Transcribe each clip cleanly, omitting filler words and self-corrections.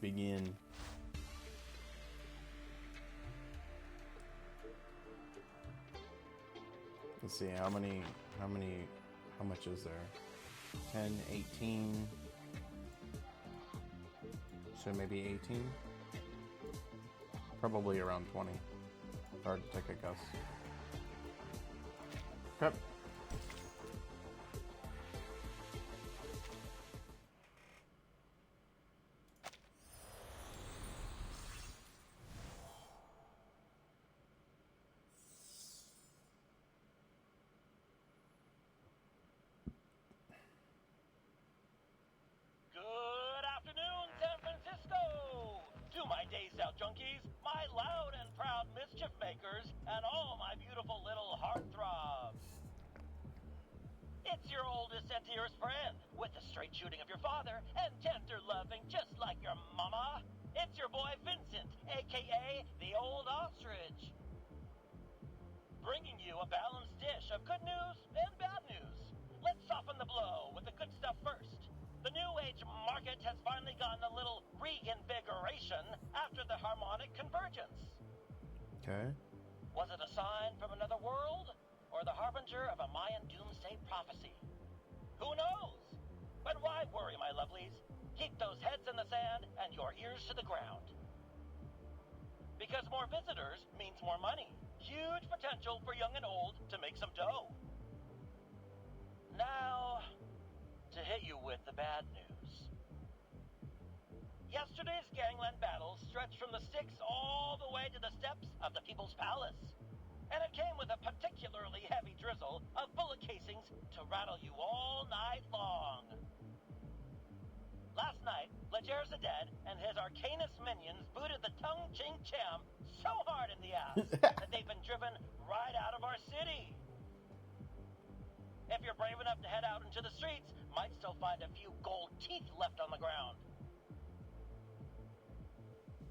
begin. Let's see, how much is there? 10, 18, so maybe 18? Probably around 20. Hard to take a guess. Okay. Junkies, my loud and proud mischief makers, and all my beautiful little heartthrobs. It's your oldest and dearest friend, with the straight shooting of your father and tender loving just like your mama. It's your boy Vincent, aka the Old Ostrich. Bringing you a balanced dish of good news and bad news. Let's soften the blow with the good stuff first. The New Age market has finally gotten a little reinvigoration after the harmonic convergence. Okay. Was it a sign from another world, or the harbinger of a Mayan doomsday prophecy? Who knows? But why worry, my lovelies? Keep those heads in the sand and your ears to the ground. Because more visitors means more money. Huge potential for young and old to make some dough. Now, to hit you with the bad news. Yesterday's gangland battle stretched from the Styx all the way to the steps of the People's Palace. And it came with a particularly heavy drizzle of bullet casings to rattle you all night long. Last night, Leger Zeded and his Arcanus minions booted the Tung Ching Cham so hard in the ass that they've been driven right out of our city. If you're brave enough to head out into the streets, might still find a few gold teeth left on the ground.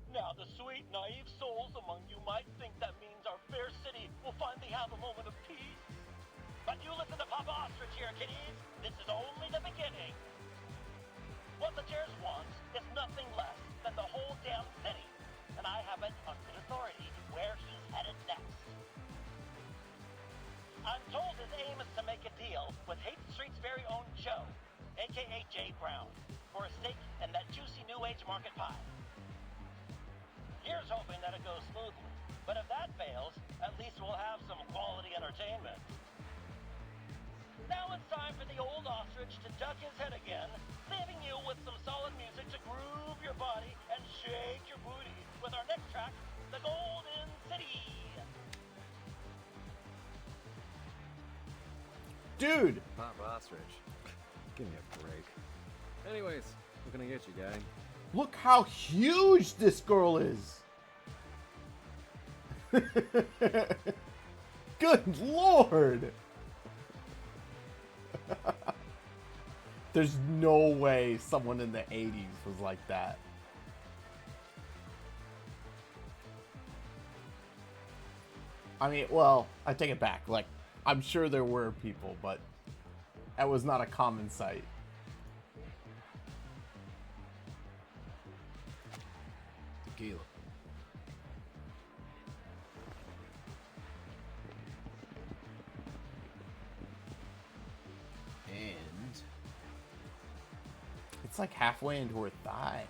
Now the sweet, naive souls among you might think that means our fair city will finally have a moment of peace. But you listen to Papa Ostrich here, kiddies. This is only the beginning. What Legers wants is nothing less than the whole damn city. And I have it on good authority where he's headed next. I'm told his aim is to make a deal with Hate Street's very own Joe, aka Jay Brown, for a stake in that juicy New Age market pie. Here's hoping that it goes smoothly, but if that fails, at least we'll have some quality entertainment. Now it's time for the Old Ostrich to duck his head again, leaving you with some solid music to groove your body and shake your booty with our next track, The Golden City. Dude! Papa Ostrich. Give me a break. Anyways, what can I get you, guy? Look how huge this girl is! Good lord! There's no way someone in the 80s was like that. I mean, well, I take it back. Like, I'm sure there were people, but that was not a common sight. Tequila. And It's like halfway into her thigh.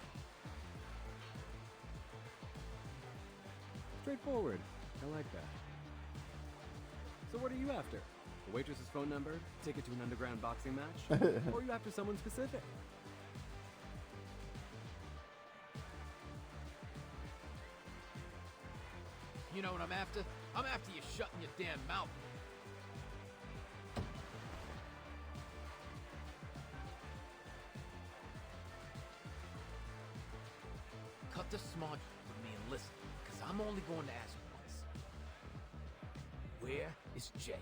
straightforward. I like that. So what are you after? The waitress's phone number? Ticket to an underground boxing match? Or are you after someone specific? You know what I'm after? I'm after you shutting your damn mouth. Cut the smart with me and listen, because I'm only going to ask once. Where is Jay?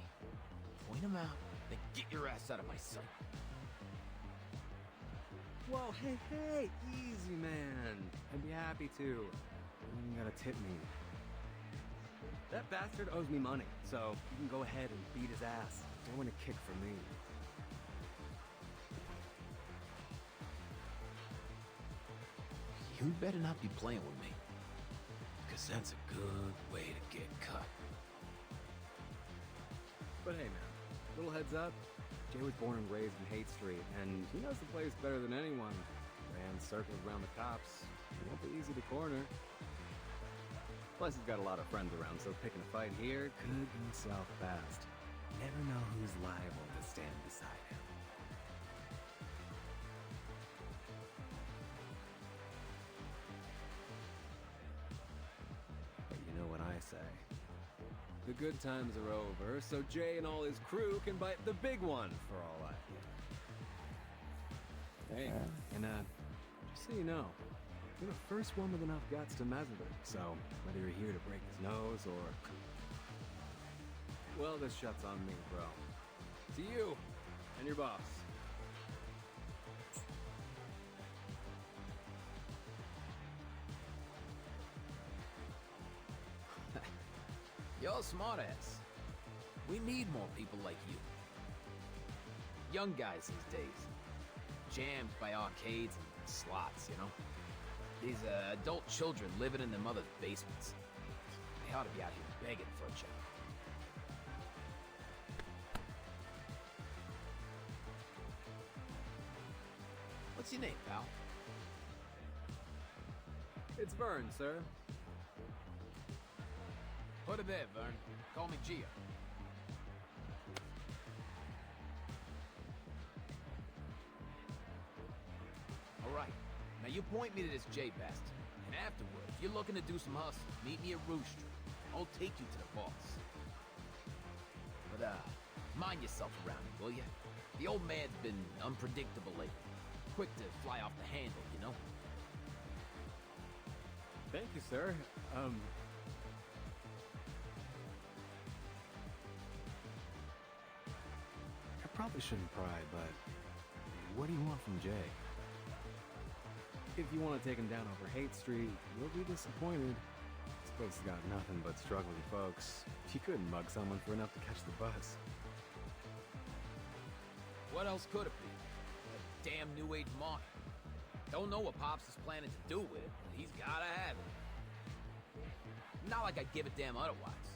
Point him out, then get your ass out of my sight. Whoa, hey, easy, man. I'd be happy to. You gotta tip me. That bastard owes me money, so you can go ahead and beat his ass. Don't want to kick for me. You better not be playing with me. Because that's a good way to get cut. But hey, man, little heads up. Jay was born and raised in Haight Street, and he knows the place better than anyone. Ran circles around the cops. He won't be easy to corner. Plus, he's got a lot of friends around, so picking a fight here could go south fast. Never know who's liable to stand beside him. But you know what I say. The good times are over, so Jay and all his crew can bite the big one for all I care. Hey, and just so you know, you're the first one with enough guts to mess with him, so whether you're here to break his nose or... Well, this shot's on me, bro. To you, and your boss. You're a smartass. We need more people like you. Young guys these days. Jammed by arcades and slots, you know? These adult children living in their mother's basements. They ought to be out here begging for a job. What's your name, pal? It's Vern, sir. Put it there, Vern. Call me Gia. Alright. Now you point me to this J-bastard. And afterward, if you're looking to do some hustle, meet me at Rouge Street. I'll take you to the boss. But, mind yourself around him, will ya? The old man's been unpredictable lately. Quick to fly off the handle, you know? Thank you, sir. I probably shouldn't pry, but what do you want from Jay? If you want to take him down over Haight Street, you'll be disappointed. This place has got nothing but struggling folks. You couldn't mug someone for enough to catch the bus. What else could it be? A damn new age market. Don't know what Pops is planning to do with it, but he's gotta have it. Not like I'd give a damn otherwise.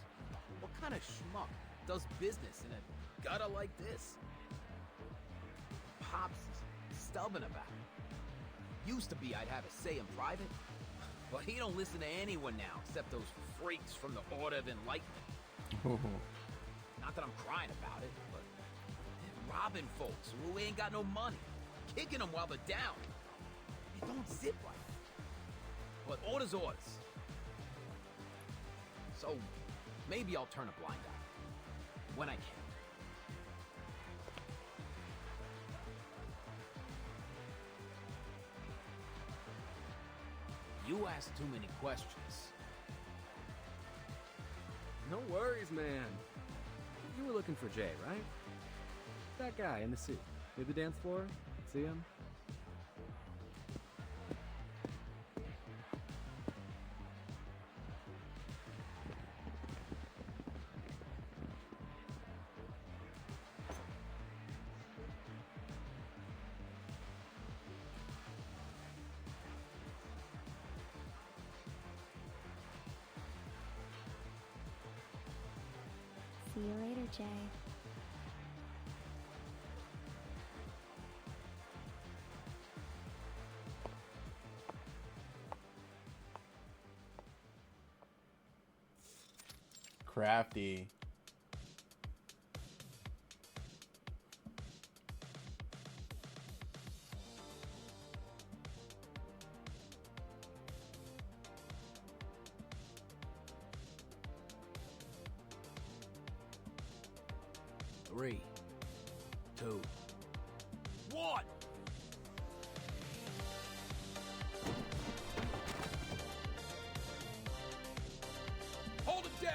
What kind of schmuck does business in a gutter like this? Pops is stubborn about it. Used to be I'd have a say in private, but he don't listen to anyone now except those freaks from the Order of Enlightenment. Not that I'm crying about it, but robbing folks who ain't got no money, kicking them while they're down. It don't zip right. But orders. So maybe I'll turn a blind eye when I can. You ask too many questions. No worries, man. You were looking for Jay, right? That guy in the suit. Near the dance floor? See him? See you later, Jay. Crafty. Three, 2, 1. Hold it down.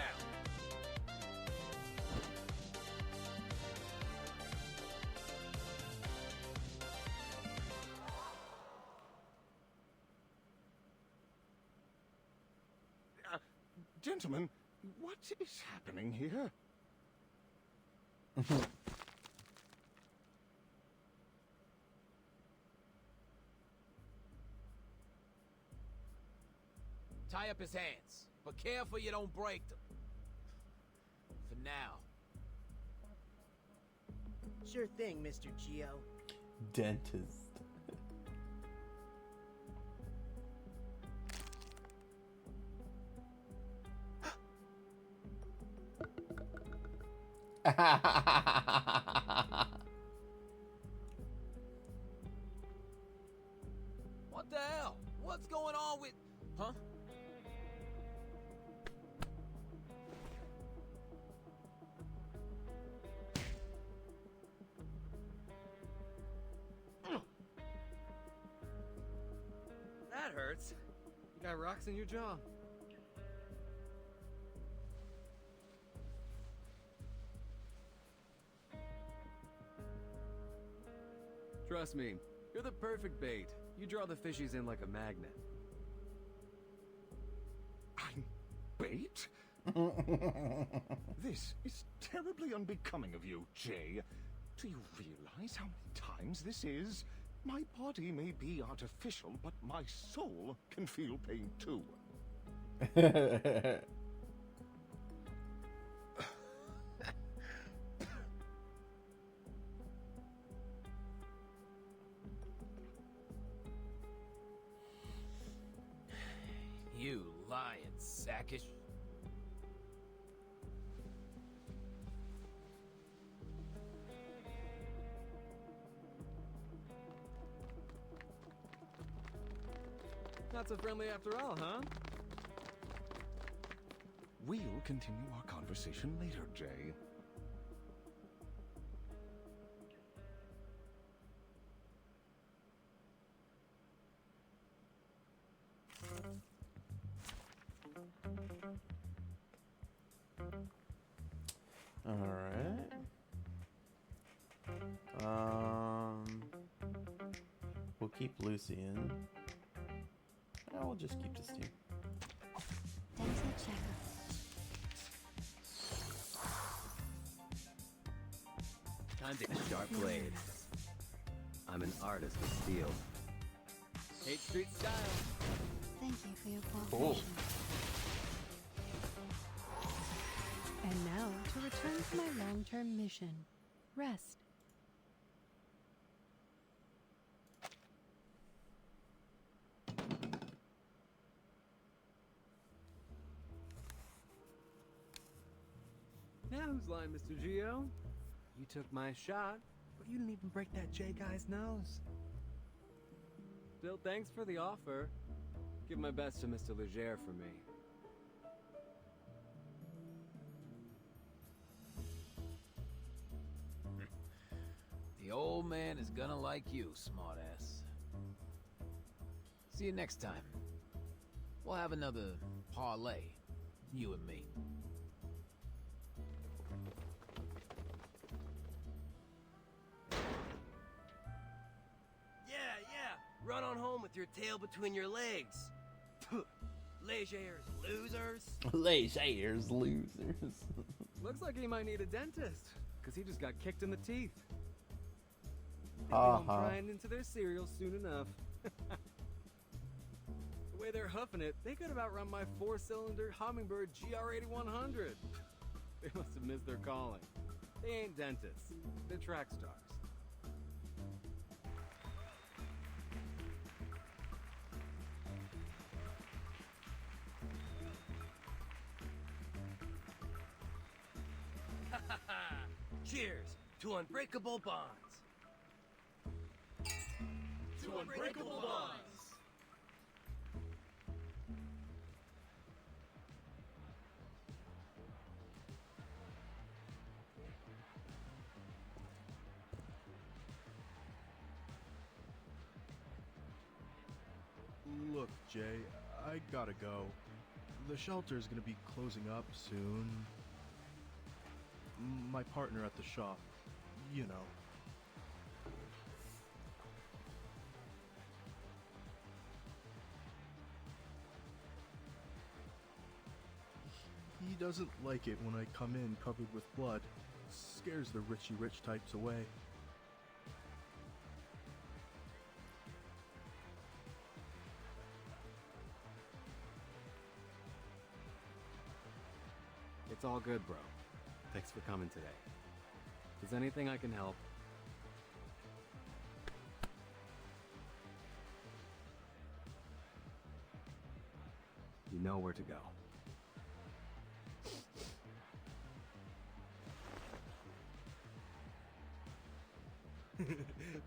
Gentlemen, what is happening here? Tie up his hands, but careful you don't break them. For now. Sure thing, Mr. Geo. Dentist. What the hell? What's going on with... Huh? That hurts. You got rocks in your jaw. Trust me, you're the perfect bait. You draw the fishies in like a magnet. I'm bait? This is terribly unbecoming of you, Jay. Do you realize how many times this is? My body may be artificial, but my soul can feel pain too. You lying sackish. Not so friendly after all, huh? We'll continue our conversation later, Jay. All right. We'll keep Lucy in. And we'll just keep this team. Dental checkup. Time to sharp blade. I'm an artist of steel. 8th Street style. Thank you for your Cool. cooperation. And now to return to my long-term mission. Rest. Now who's lying, Mr. Geo? You took my shot, but you didn't even break that J guy's nose. Still, thanks for the offer. Give my best to Mr. Leger for me. The old man is gonna like you, smartass. See you next time. We'll have another parlay, you and me. Yeah. Run on home with your tail between your legs. Legers, losers. Losers, losers. Looks like he might need a dentist, because he just got kicked in the teeth. They'll be Ha home ha. crying into their cereal soon enough. The way they're huffing it, they could have outrun my 4-cylinder Hummingbird GR8100. They must have missed their calling. They ain't dentists. They're track stars. Cheers to unbreakable bonds. To unbreakable bonds. Look, Jay, I gotta go. The shelter's gonna be closing up soon. My partner at the shop, you know. He doesn't like it when I come in covered with blood. Scares the Richie Rich types away. It's all good, bro. Thanks for coming today. If there's anything I can help, you know where to go.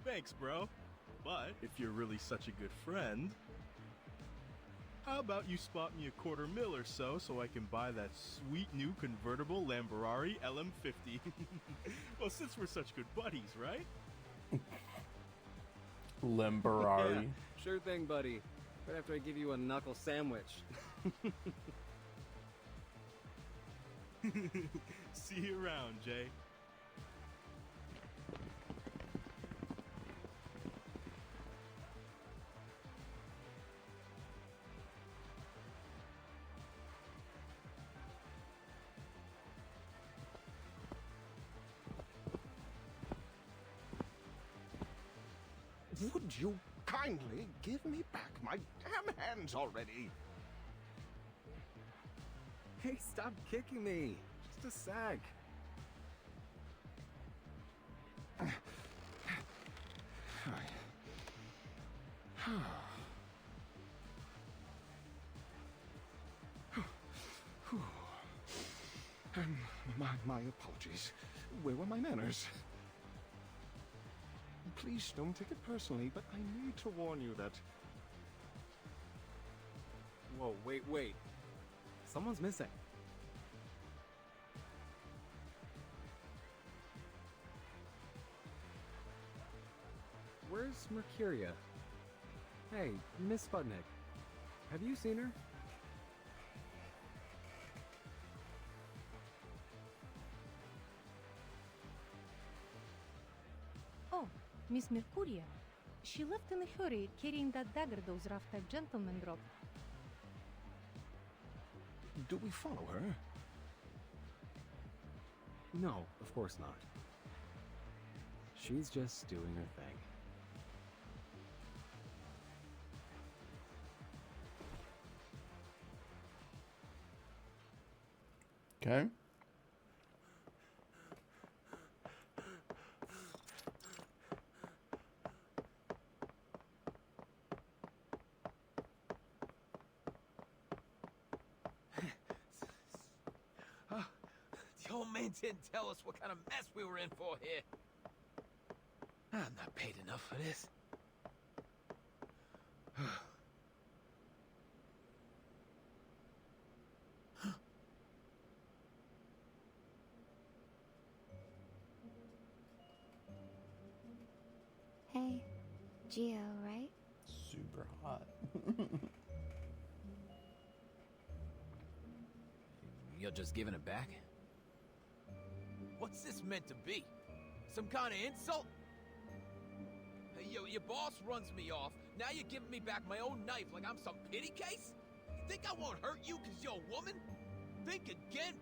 Thanks, bro. But if you're really such a good friend, how about you spot me $250,000 or so I can buy that sweet new convertible Lamborghini LM50? Well, since we're such good buddies, right? Limbarari. Yeah, sure thing, buddy. Right after I give you a knuckle sandwich. See you around, Jay. Would you kindly give me back my damn hands already? Hey, stop kicking me. Just a sec. My apologies. Where were my manners? Please don't take it personally, but I need to warn you that... Whoa, wait. Someone's missing. Where's Mercuria? Hey, Miss Sputnik. Have you seen her? Oh, Miss Mercuria. She left in a hurry, carrying that dagger those rough-type gentlemen dropped. Do we follow her? No, of course not. She's just doing her thing. Okay. The old man didn't tell us what kind of mess we were in for here. I'm not paid enough for this. Hey, Geo, right? Super hot. You're just giving it back? What's this meant to be? Some kind of insult? Hey, yo, your boss runs me off. Now you're giving me back my own knife like I'm some pity case? You think I won't hurt you because you're a woman? Think again.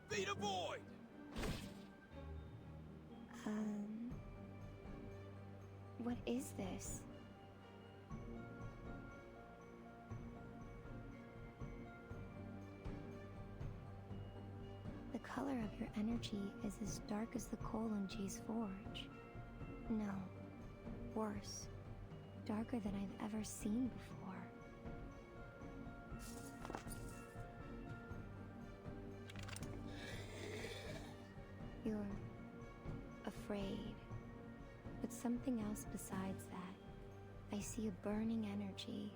Feed a void! What is this? The color of your energy is as dark as the coal in Jay's forge. No, worse. Darker than I've ever seen before. You're afraid. But something else besides that. I see a burning energy.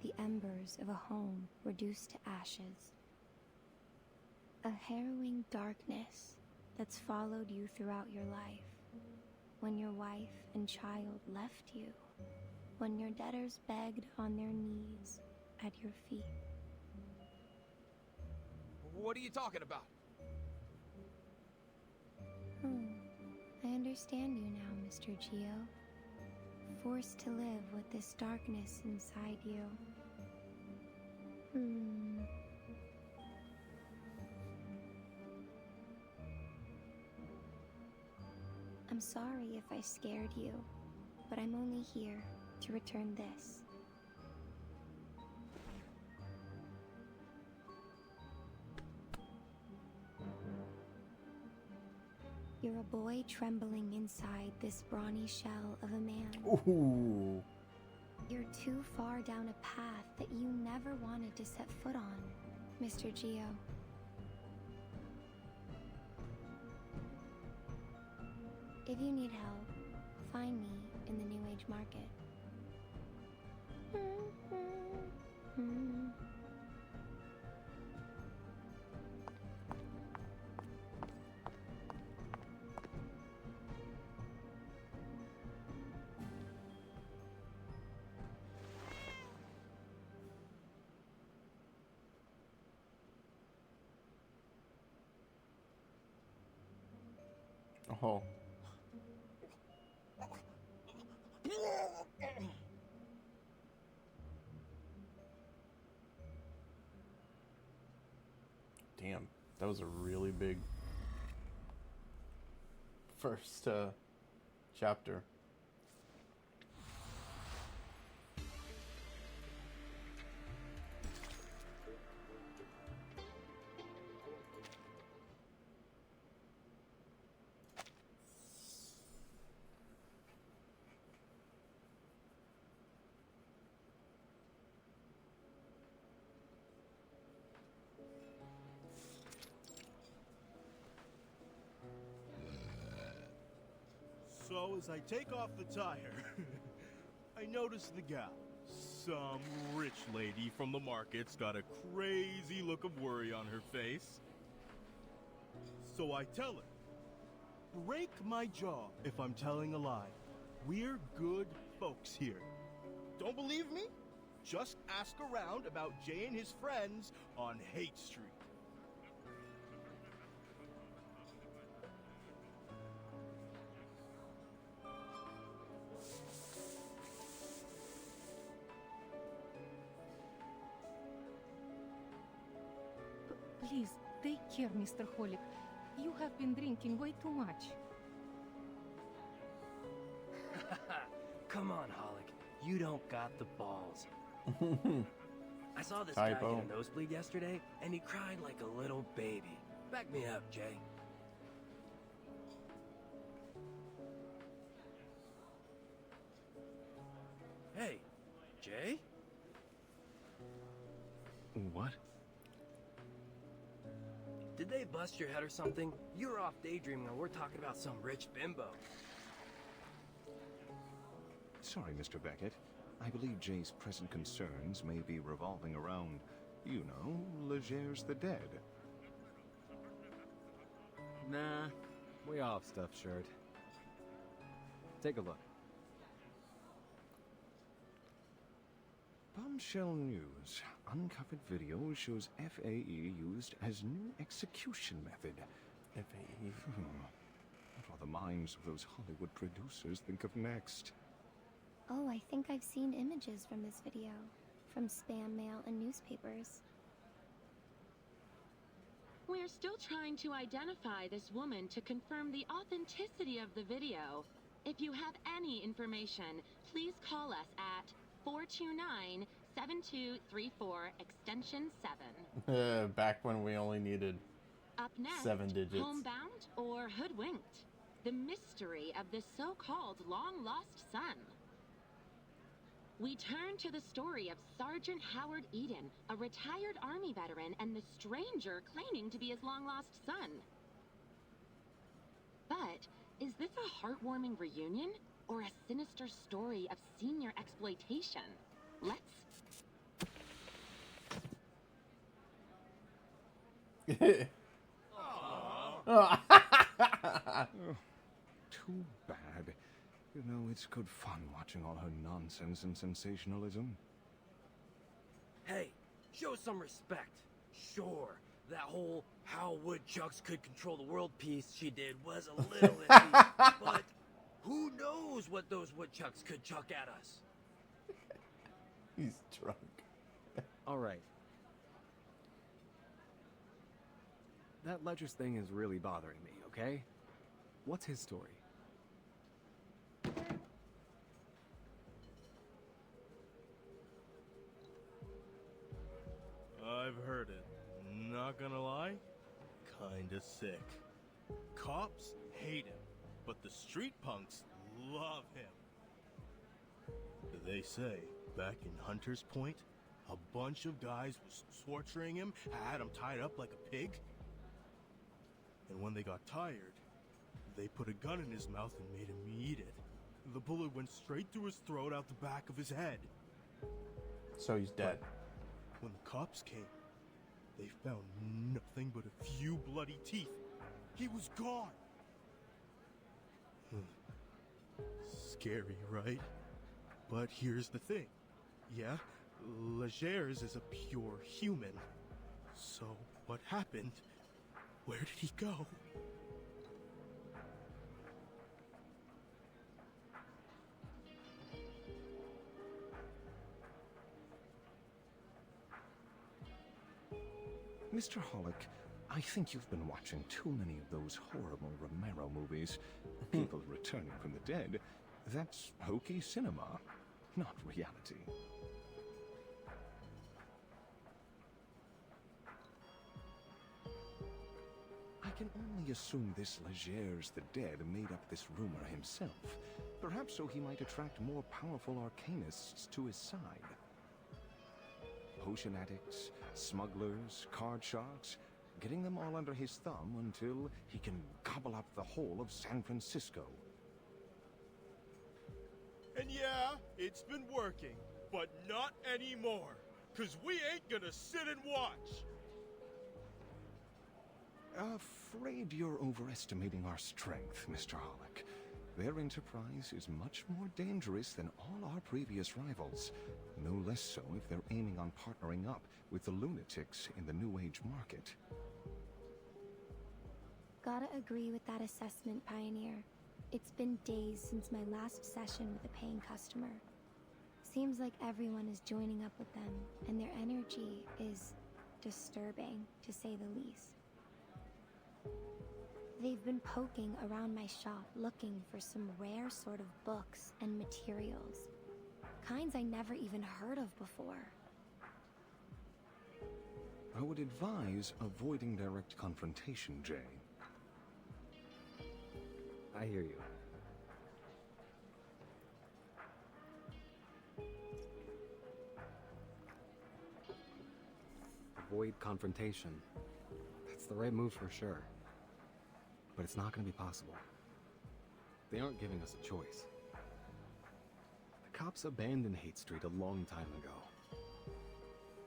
The embers of a home reduced to ashes. A harrowing darkness that's followed you throughout your life. When your wife and child left you. When your debtors begged on their knees at your feet. What are you talking about? I understand you now, Mr. Geo. Forced to live with this darkness inside you. I'm sorry if I scared you, but I'm only here to return this. You're a boy trembling inside this brawny shell of a man. Ooh. You're too far down a path that you never wanted to set foot on, Mr. Geo. If you need help, find me in the New Age market. Oh. Damn, that was a really big first chapter. So as I take off the tire, I notice the gal. Some rich lady from the market's got a crazy look of worry on her face. So I tell her, break my jaw if I'm telling a lie. We're good folks here. Don't believe me? Just ask around about Jay and his friends on Hate Street. Please, take care, Mr. Holic. You have been drinking way too much. Come on, Holic. You don't got the balls. I saw this Typo. guy get a nosebleed yesterday, and he cried like a little baby. Back me up, Jay. Hey, Jay? What? Did they bust your head or something? You were off daydreaming and we're talking about some rich bimbo. Sorry, Mr. Beckett. I believe Jay's present concerns may be revolving around, you know, Legers the dead. Nah, we all have stuff shared. Take a look. Bombshell News. Uncovered video shows FAE used as new execution method. FAE. What will the minds of those Hollywood producers think of next? Oh, I think I've seen images from this video, from spam mail and newspapers. We're still trying to identify this woman to confirm the authenticity of the video. If you have any information, please call us at 429-7234 extension 7. Back when we only needed Up next, 7 digits. homebound or hoodwinked? The mystery of this so-called long-lost son. We turn to the story of Sergeant Howard Eden, a retired Army veteran, and the stranger claiming to be his long-lost son. But is this a heartwarming reunion or a sinister story of senior exploitation? Let's... Too bad. You know, it's good fun watching all her nonsense and sensationalism. Hey, show some respect. Sure, that whole how woodchucks could control the world piece she did was a little iffy, but who knows what those woodchucks could chuck at us? He's drunk. All right. That Ledger's thing is really bothering me, okay? What's his story? I've heard it. Not gonna lie, kinda sick. Cops hate him, but the street punks love him. They say, back in Hunter's Point, a bunch of guys was torturing him, had him tied up like a pig. And when they got tired, they put a gun in his mouth and made him eat it. The bullet went straight through his throat out the back of his head. So he's dead. When the cops came, they found nothing but a few bloody teeth. He was gone. Scary, right? But here's the thing. Yeah, Legers is a pure human. So what happened? Where did he go? Mr. Hollick, I think you've been watching too many of those horrible Romero movies. People returning from the dead. That's hokey cinema, not reality. I can only assume this Legers the Dead made up this rumor himself. Perhaps so he might attract more powerful arcanists to his side. Potion addicts, smugglers, card sharks, getting them all under his thumb until he can gobble up the whole of San Francisco. And yeah, it's been working, but not anymore. 'Cause we ain't gonna sit and watch. Afraid you're overestimating our strength, Mr. Hollick. Their enterprise is much more dangerous than all our previous rivals. No less so if they're aiming on partnering up with the lunatics in the New Age market. Gotta agree with that assessment, Pioneer. It's been days since my last session with a paying customer. Seems like everyone is joining up with them, and their energy is disturbing, to say the least. They've been poking around my shop looking for some rare sort of books and materials. Kinds I never even heard of before. I would advise avoiding direct confrontation, Jay. I hear you. Avoid confrontation. That's the right move for sure. But it's not going to be possible. They aren't giving us a choice. The cops abandoned Hate Street a long time ago.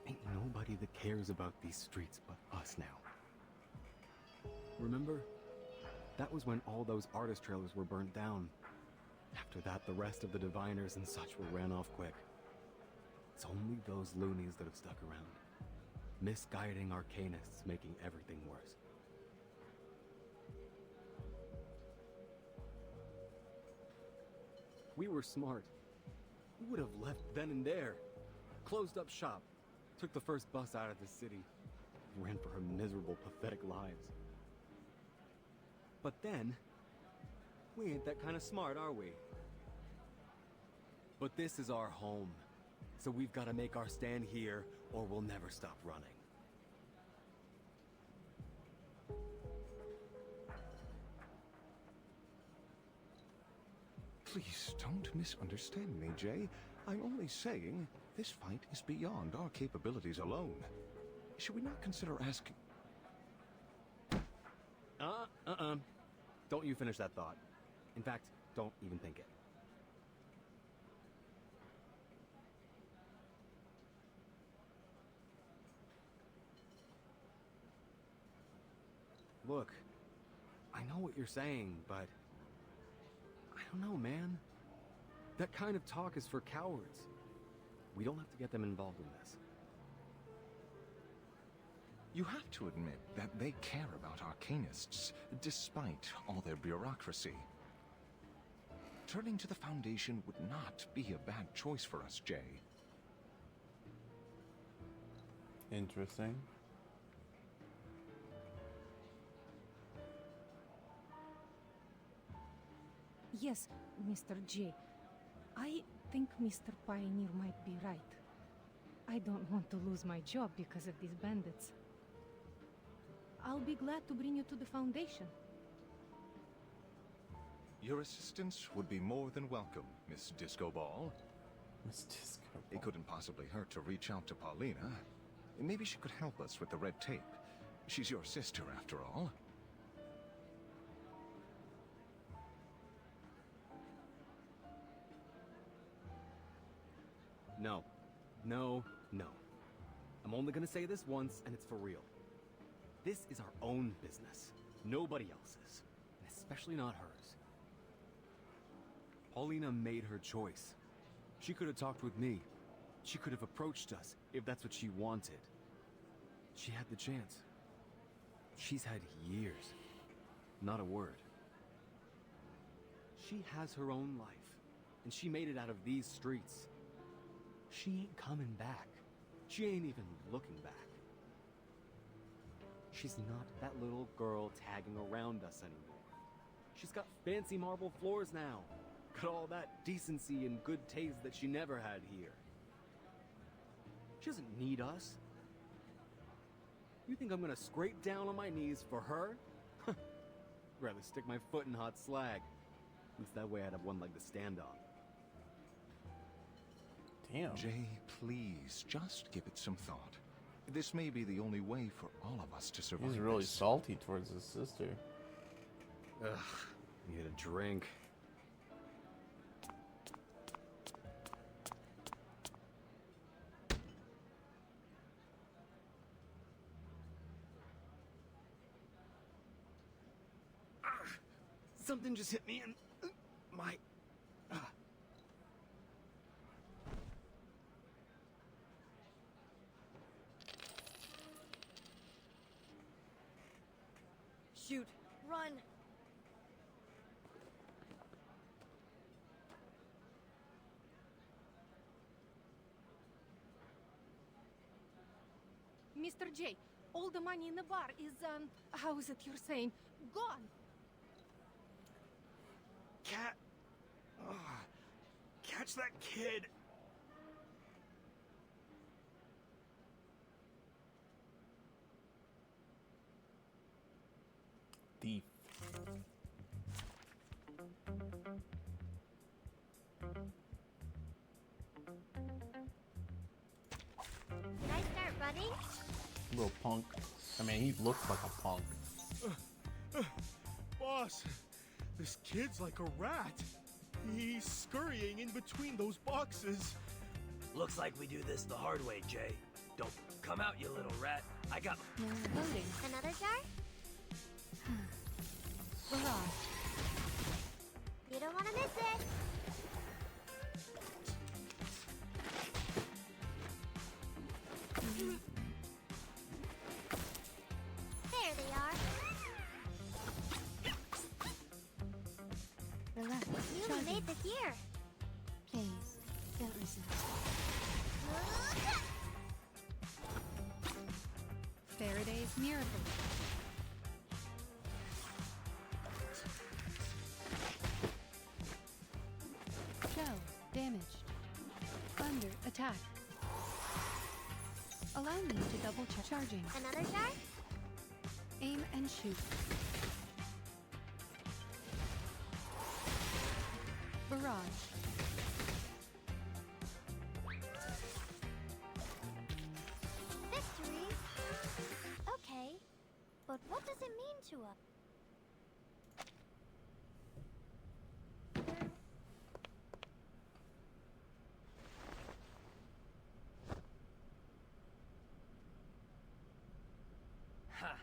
Ain't nobody that cares about these streets but us now. Remember? That was when all those artist trailers were burnt down. After that, the rest of the diviners and such were ran off quick. It's only those loonies that have stuck around. Misguiding arcanists, making everything worse. We were smart. We would have left then and there. Closed up shop. Took the first bus out of the city. Ran for our miserable, pathetic lives. But then, we ain't that kind of smart, are we? But this is our home. So we've got to make our stand here, or we'll never stop running. Please don't misunderstand me, Jay. I'm only saying this fight is beyond our capabilities alone. Should we not consider asking... Don't you finish that thought. In fact, don't even think it. Look, I know what you're saying, but... I don't know, man. That kind of talk is for cowards. We don't have to get them involved in this. You have to admit that they care about arcanists, despite all their bureaucracy. Turning to the Foundation would not be a bad choice for us, Jay. Interesting. Yes, Mr. J. I think Mr. Pioneer might be right. I don't want to lose my job because of these bandits. I'll be glad to bring you to the Foundation. Your assistance would be more than welcome, Miss Disco Ball. Miss Disco Ball. It couldn't possibly hurt to reach out to Paulina. Maybe she could help us with the red tape. She's your sister, after all. No. No, no. I'm only gonna say this once, and it's for real. This is our own business. Nobody else's. And especially not hers. Paulina made her choice. She could have talked with me. She could have approached us, if that's what she wanted. She had the chance. She's had years. Not a word. She has her own life, and she made it out of these streets. She ain't coming back. She ain't even looking back. She's not that little girl tagging around us anymore. She's got fancy marble floors now. Got all that decency and good taste that she never had here. She doesn't need us. You think I'm gonna scrape down on my knees for her? Rather stick my foot in hot slag. At least that way I'd have one leg to stand on. Damn. Jay, please, just give it some thought. This may be the only way for all of us to survive. He's really this. salty towards his sister. Ugh, need a drink. Something just hit me in my... Shoot! Run! Mr. J, all the money in the bar is, how is it you're saying? Gone! Cat. Ugh. Catch that kid. Thief. Did I start running? Little punk. I mean, he looks like a punk. Boss, this kid's like a rat. He's scurrying in between those boxes. Looks like we do this the hard way, Jay. Don't come out, you little rat. I got... Loading. Another jar? Barrage. You don't want to miss it. There they are. Relax. Newly Charging. made this year. Please, don't resist. Faraday's Miracle. Shell damaged. Under attack. Allow me to double check. Charging. Another jar? Aim and shoot. Barrage. Victory? Okay. But what does it mean to us? Ha!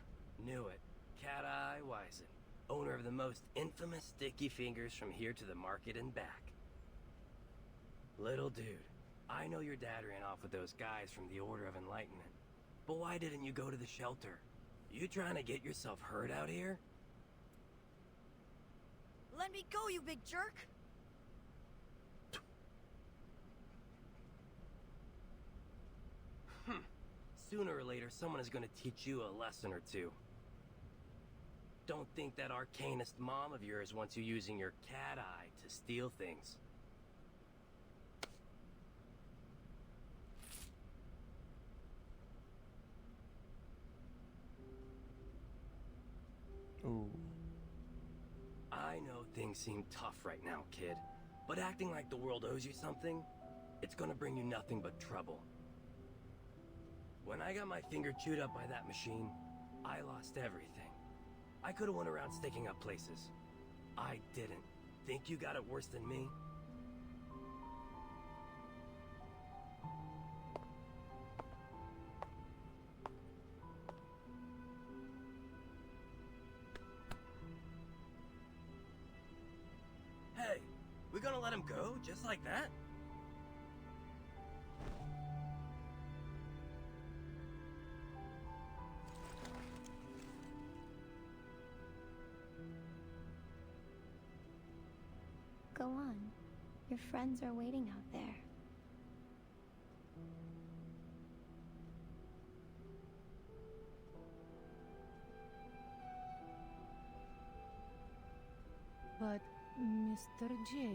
Knew it. Cat-Eye Wisen, owner of the most infamous sticky fingers from here to the market and back. Little dude, I know your dad ran off with those guys from the Order of Enlightenment. But why didn't you go to the shelter? You trying to get yourself hurt out here? Let me go, you big jerk! Sooner or later, someone is going to teach you a lesson or two. don't think that arcanist mom of yours wants you using your cat eye to steal things. Ooh. I know things seem tough right now, kid, but acting like the world owes you something, it's gonna bring you nothing but trouble. When I got my finger chewed up by that machine, I lost everything. I could have went around sticking up places. I didn't. Think you got it worse than me? Hey, we gonna let him go just like that? Go on. Your friends are waiting out there. But, Mr. J...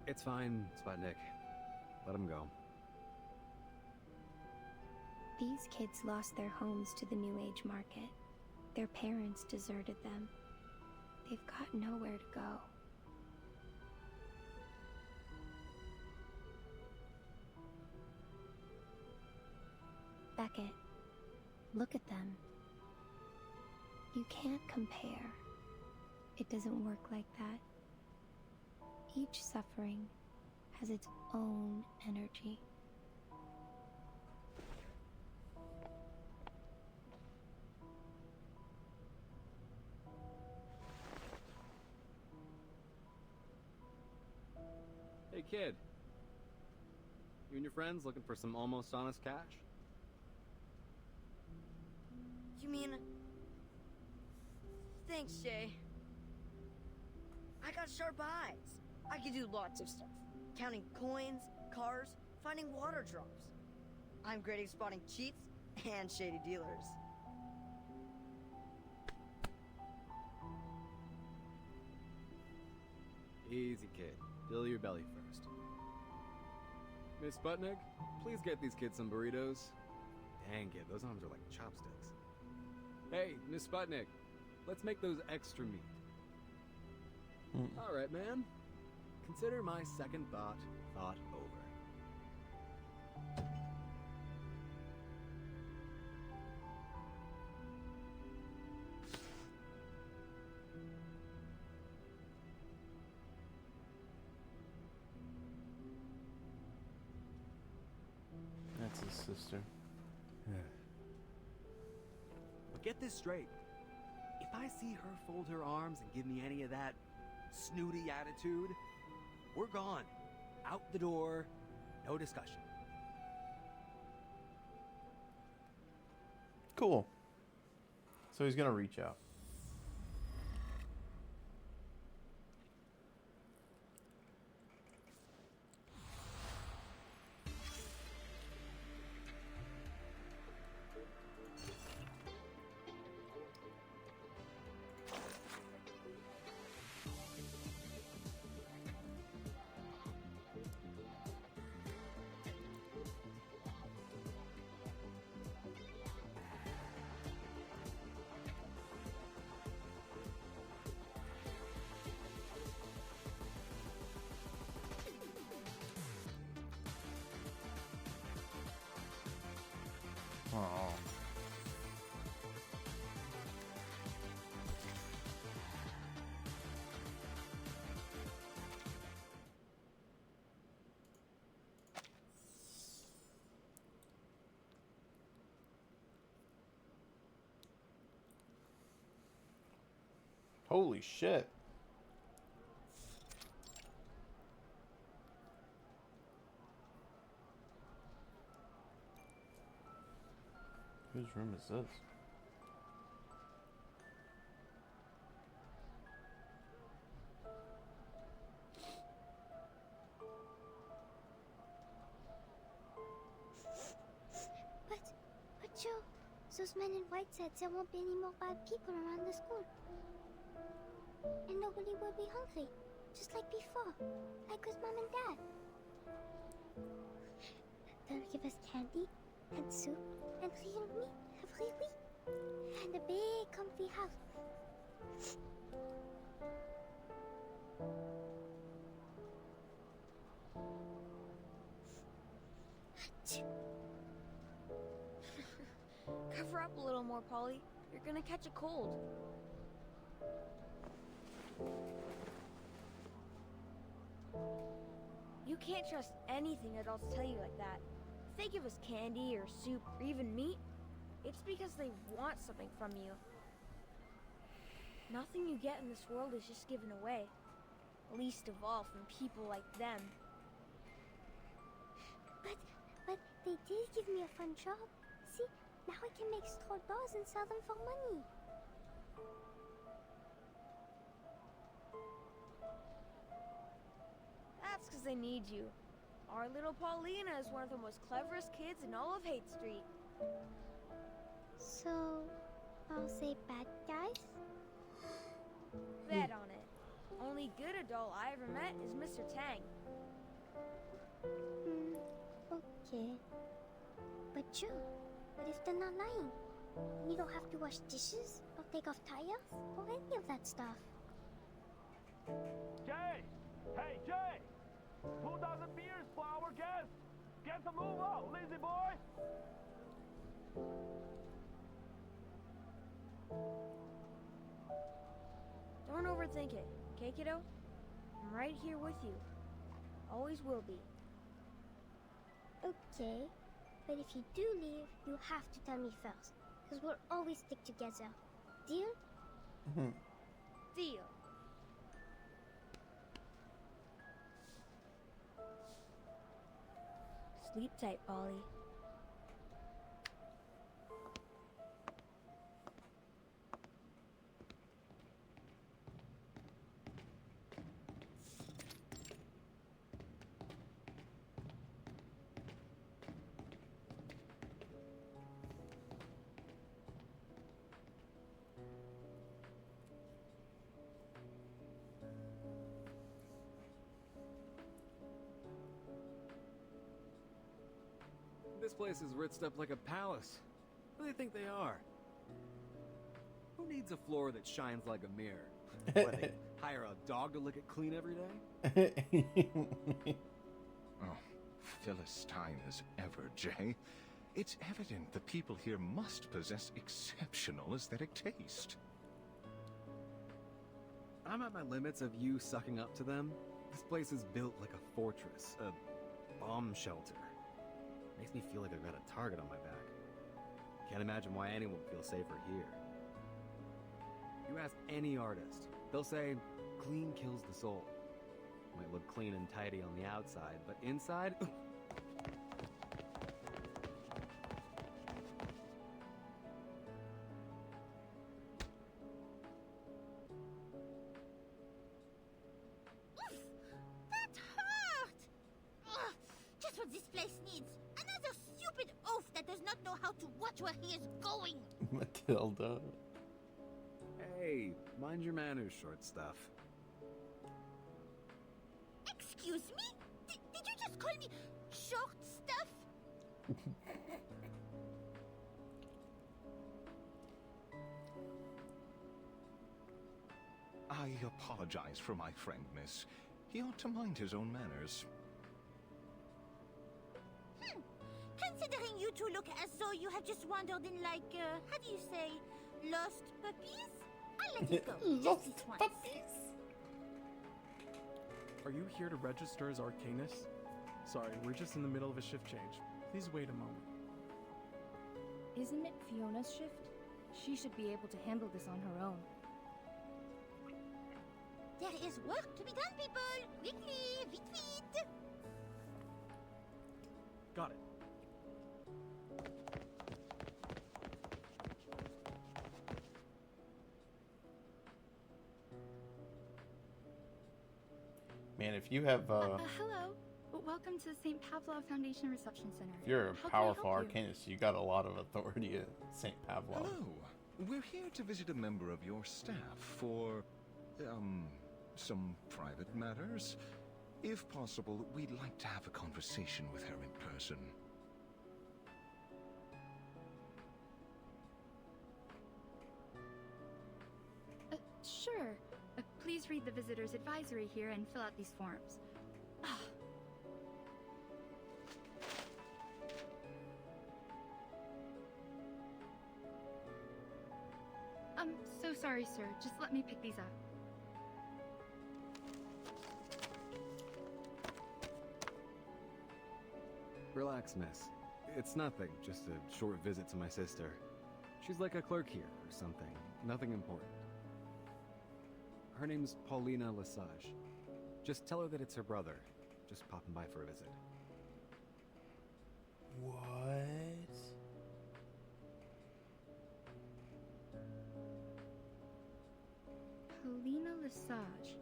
It's fine, Sputnik. Let him go. These kids lost their homes to the New Age market. Their parents deserted them. They've got nowhere to go. Beckett, look at them. You can't compare. It doesn't work like that. Each suffering has its own energy. Hey, kid. You and your friends looking for some almost honest cash? You mean... Thanks, Jay. I got sharp eyes. I can do lots of stuff. Counting coins, cars, finding water drops. I'm great at spotting cheats and shady dealers. Easy, kid. Fill your belly first. Miss Sputnik, please get these kids some burritos. Dang, kid, those arms are like chopsticks. Hey, Miss Sputnik, let's make those extra meat. All right, man. Consider my second thought over. That's his sister. But get this straight. If I see her fold her arms and give me any of that snooty attitude, we're gone. Out the door. No discussion. Cool. So he's gonna reach out. Oh. Holy shit. Whose room is this? But Joe, those men man in white said there won't be any more bad people around the school. And nobody will be hungry, just like before, like with Mom and Dad. They'll give us candy, and soup, and real meat every week. And a big comfy house. Cover up a little more, Polly. You're gonna catch a cold. You can't trust anything adults tell you like that. If they give us candy or soup or even meat, it's because they want something from you. Nothing you get in this world is just given away. Least of all from people like them. But they did give me a fun job. See, now I can make straw dolls and sell them for money. That's because they need you. Our little Paulina is one of the most cleverest kids in all of Hate Street. So, I'll say bad guys? Bet on it. Only good adult I ever met is Mr. Tang. Okay. But Joe, what if they're not lying? You don't have to wash dishes, or take off tires, or any of that stuff. Jay! Hey, Jay! 2,000 beers for our guests! Get the move out, lazy boy! Don't overthink it, okay, kiddo? I'm right here with you. Always will be. Okay, but if you do leave, you have to tell me first, because we'll always stick together. Deal? Deal. Sleep tight, Polly. This place is ritzed up like a palace. Who do they think they are? Who needs a floor that shines like a mirror? What, they hire a dog to lick it clean every day? Oh, Philistine as ever, Jay. It's evident the people here must possess exceptional aesthetic taste. I'm at my limits of you sucking up to them. This place is built like a fortress, a bomb shelter. Makes me feel like I've got a target on my back. Can't imagine why anyone would feel safer here. You ask any artist, they'll say, clean kills the soul. Might look clean and tidy on the outside, but inside... That hurt! Ugh, just what this place needs. Another stupid oaf that does not know how to watch where he is going. Matilda. Hey, mind your manners, short stuff. Excuse me? Did you just call me short stuff? I apologize for my friend, miss. He ought to mind his own manners. Considering you two look as though you have just wandered in like, how do you say, lost puppies? I'll let it go. Just this once. Are you here to register as Arcanus? Sorry, we're just in the middle of a shift change. Please wait a moment. Isn't it Fiona's shift? She should be able to handle this on her own. There is work to be done, people! Quickly! Vite, vite! Got it. Man, if you have Hello. welcome to St. Pavlov Foundation Reception Center. If you're a How can I powerful help you? arcanist, you got a lot of authority at St. Pavlov. Hello. We're here to visit a member of your staff for, some private matters. If possible, we'd like to have a conversation with her in person. Sure. Please read the visitor's advisory here and fill out these forms. Ah. I'm so sorry, sir. Just let me pick these up. Relax, miss. It's nothing, just a short visit to my sister. She's like a clerk here or something. Nothing important. Her name's Paulina Lesage. Just tell her that it's her brother. Just popping by for a visit. What? Paulina Lesage.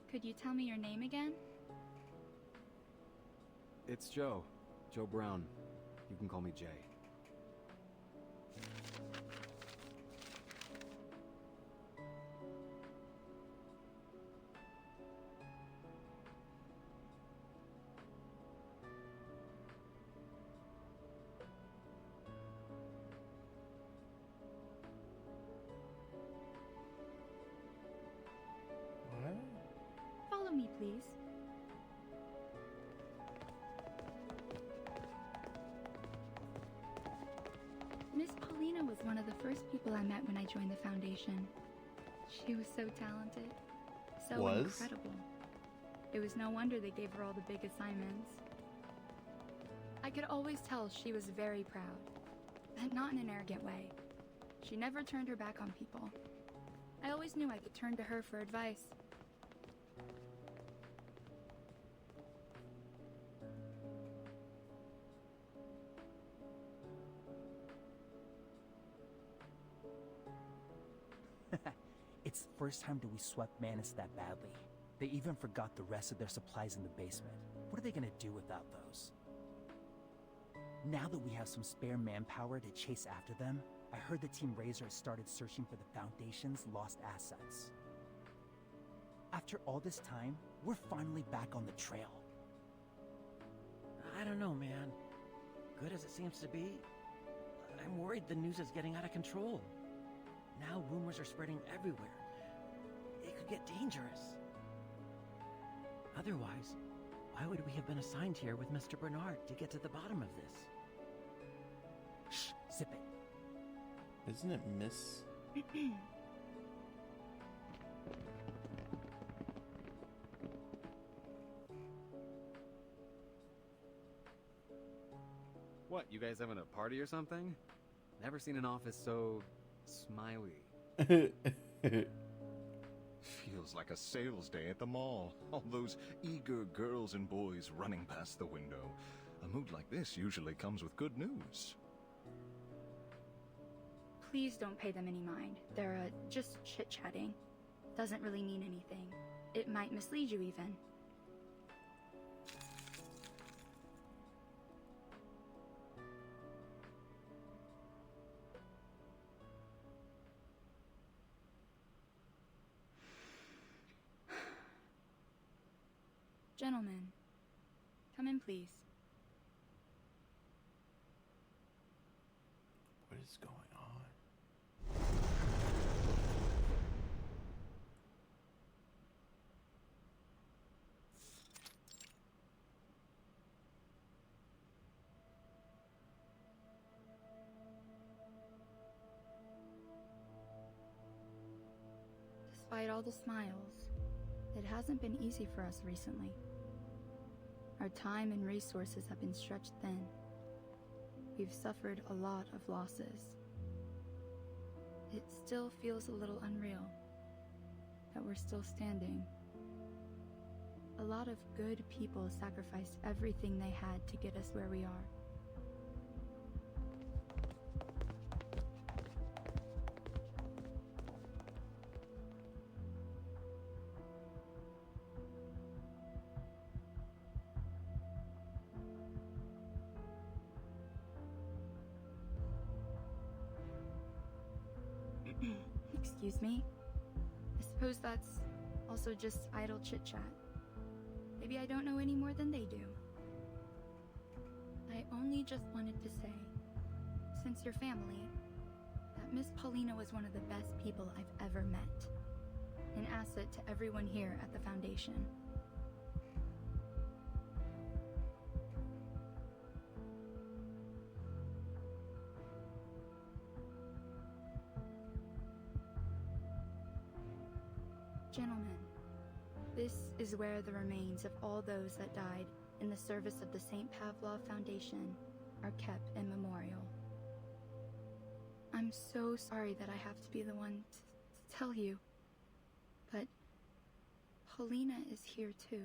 Could you tell me your name again? It's Joe. Joe Brown. You can call me Jay. What? Follow me, please. Miss Paulina was one of the first people I met when I joined the Foundation. She was so talented. So incredible. It was no wonder they gave her all the big assignments. I could always tell she was very proud, but not in an arrogant way. She never turned her back on people. I always knew I could turn to her for advice. It's the first time that we swept Manus that badly. They even forgot the rest of their supplies in the basement. What are they gonna do without those? Now that we have some spare manpower to chase after them, I heard the Team Razor has started searching for the Foundation's lost assets. After all this time, we're finally back on the trail. I don't know, man. Good as it seems to be, I'm worried the news is getting out of control. Now rumors are spreading everywhere. It could get dangerous. Otherwise, why would we have been assigned here with Mr. Bernard to get to the bottom of this? Shh, zip it. Isn't it Miss? What, you guys having a party or something? Never seen an office so smiley. Feels like a sales day at the mall. All those eager girls and boys running past the window. A mood like this usually comes with good news. Please don't pay them any mind. They're just chit-chatting. Doesn't really mean anything. It might mislead you even. Gentlemen, come in, please. What is going on? Despite all the smiles, it hasn't been easy for us recently. Our time and resources have been stretched thin. We've suffered a lot of losses. It still feels a little unreal that we're still standing. A lot of good people sacrificed everything they had to get us where we are. Excuse me? I suppose that's also just idle chit-chat. Maybe I don't know any more than they do. I only just wanted to say, since you're family, that Miss Paulina was one of the best people I've ever met. An asset to everyone here at the Foundation. Gentlemen, this is where the remains of all those that died in the service of the St. Pavlov Foundation are kept in memorial. I'm so sorry that I have to be the one to tell you, but Paulina is here too.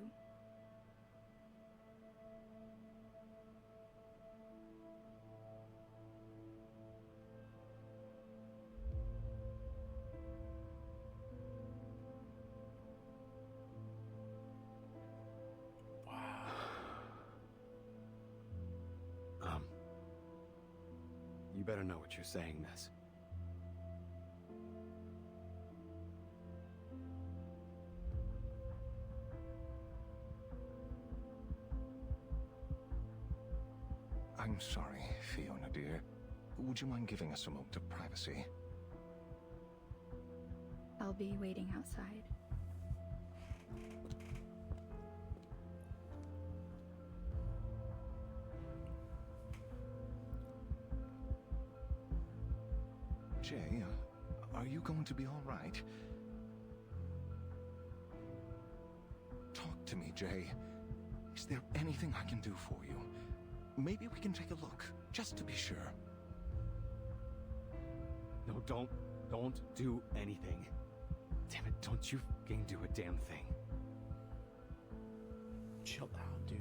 You better know what you're saying, miss. I'm sorry, Fiona dear. Would you mind giving us a moment of privacy? I'll be waiting outside. Jay, are you going to be all right? Talk to me, Jay. Is there anything I can do for you? Maybe we can take a look, just to be sure. No, don't do anything. Damn it, don't you fucking do a damn thing. Chill out, dude.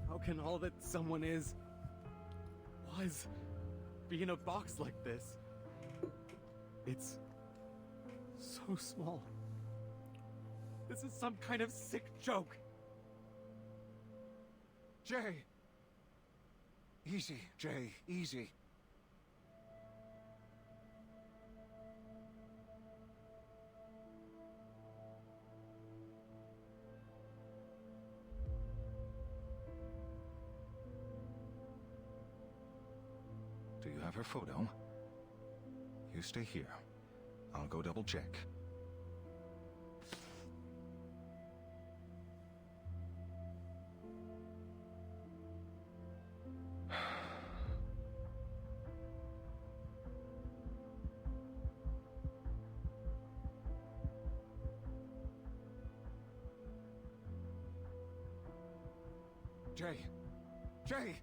How can all that someone was be in a box like this? It's so small. This is some kind of sick joke. Jay! Easy, Jay, easy. Do you have her photo? You stay here. I'll go double check. Jay! Jay!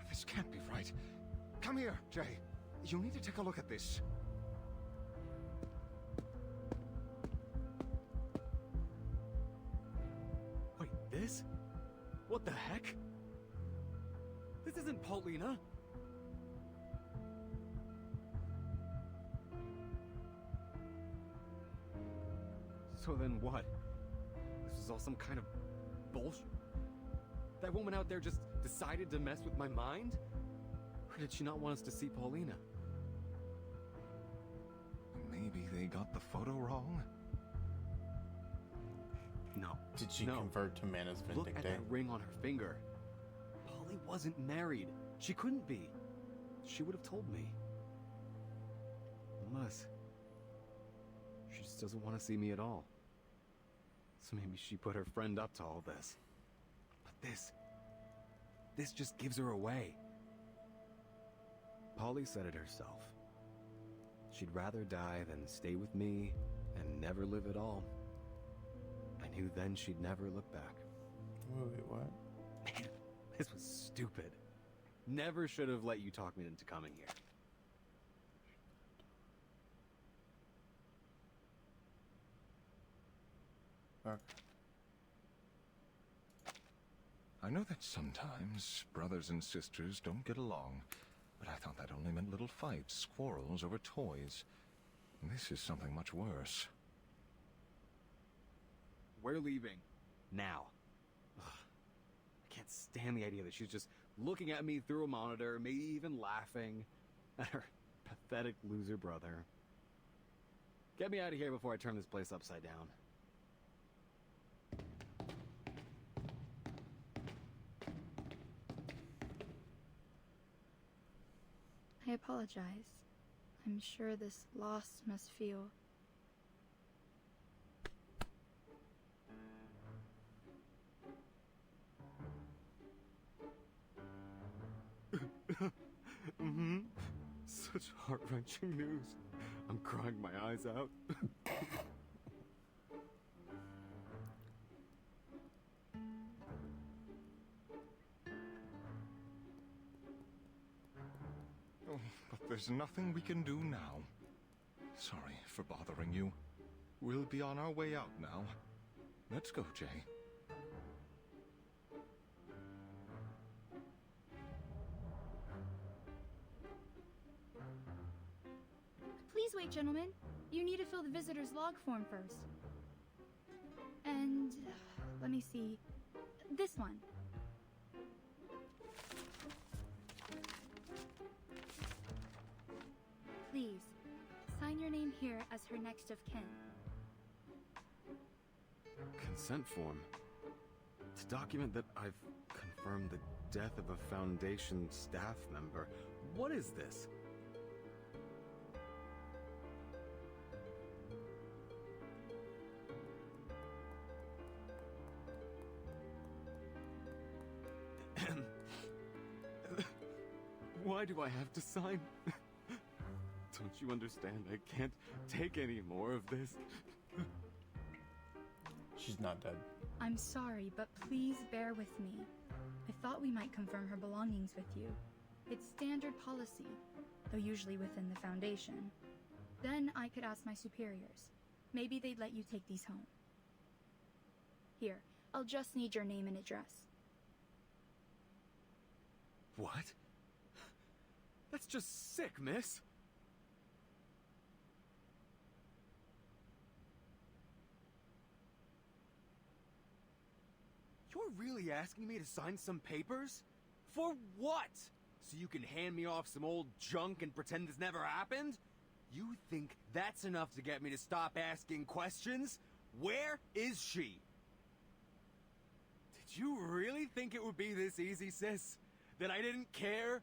This can't be right. Come here, Jay. You need to take a look at this. Wait, this? What the heck? This isn't Paulina. So then what? This is all some kind of bullshit? That woman out there just decided to mess with my mind? Or did she not want us to see Paulina? Maybe they got the photo wrong? No. Did she convert to Manus Vindicte? Look at that ring on her finger. Polly wasn't married. She couldn't be. She would have told me. Unless she just doesn't want to see me at all. So maybe she put her friend up to all this. But this just gives her away. Polly said it herself. She'd rather die than stay with me and never live at all. I knew then she'd never look back. Wait, what? Man, this was stupid. Never should have let you talk me into coming here. Okay. I know that sometimes brothers and sisters don't get along, but I thought that only meant little fights, quarrels over toys. This is something much worse. We're leaving. Now. Ugh. I can't stand the idea that she's just looking at me through a monitor, maybe even laughing at her pathetic loser brother. Get me out of here before I turn this place upside down. I apologize. I'm sure this loss must feel... Mm-hmm. Such heart-wrenching news. I'm crying my eyes out. Oh, but there's nothing we can do now. Sorry for bothering you. We'll be on our way out now. Let's go, Jay. Please wait, gentlemen. You need to fill the visitor's log form first. And... let me see... this one. Please, sign your name here as her next of kin. Consent form. To document that I've confirmed the death of a Foundation staff member. What is this? Why do I have to sign? Don't you understand? I can't take any more of this. She's not dead. I'm sorry, but please bear with me. I thought we might confirm her belongings with you. It's standard policy, though usually within the Foundation. Then I could ask my superiors. Maybe they'd let you take these home. Here, I'll just need your name and address. What? That's just sick, miss. You're really asking me to sign some papers? For what? So you can hand me off some old junk and pretend this never happened? You think that's enough to get me to stop asking questions? Where is she? Did you really think it would be this easy, sis? That I didn't care?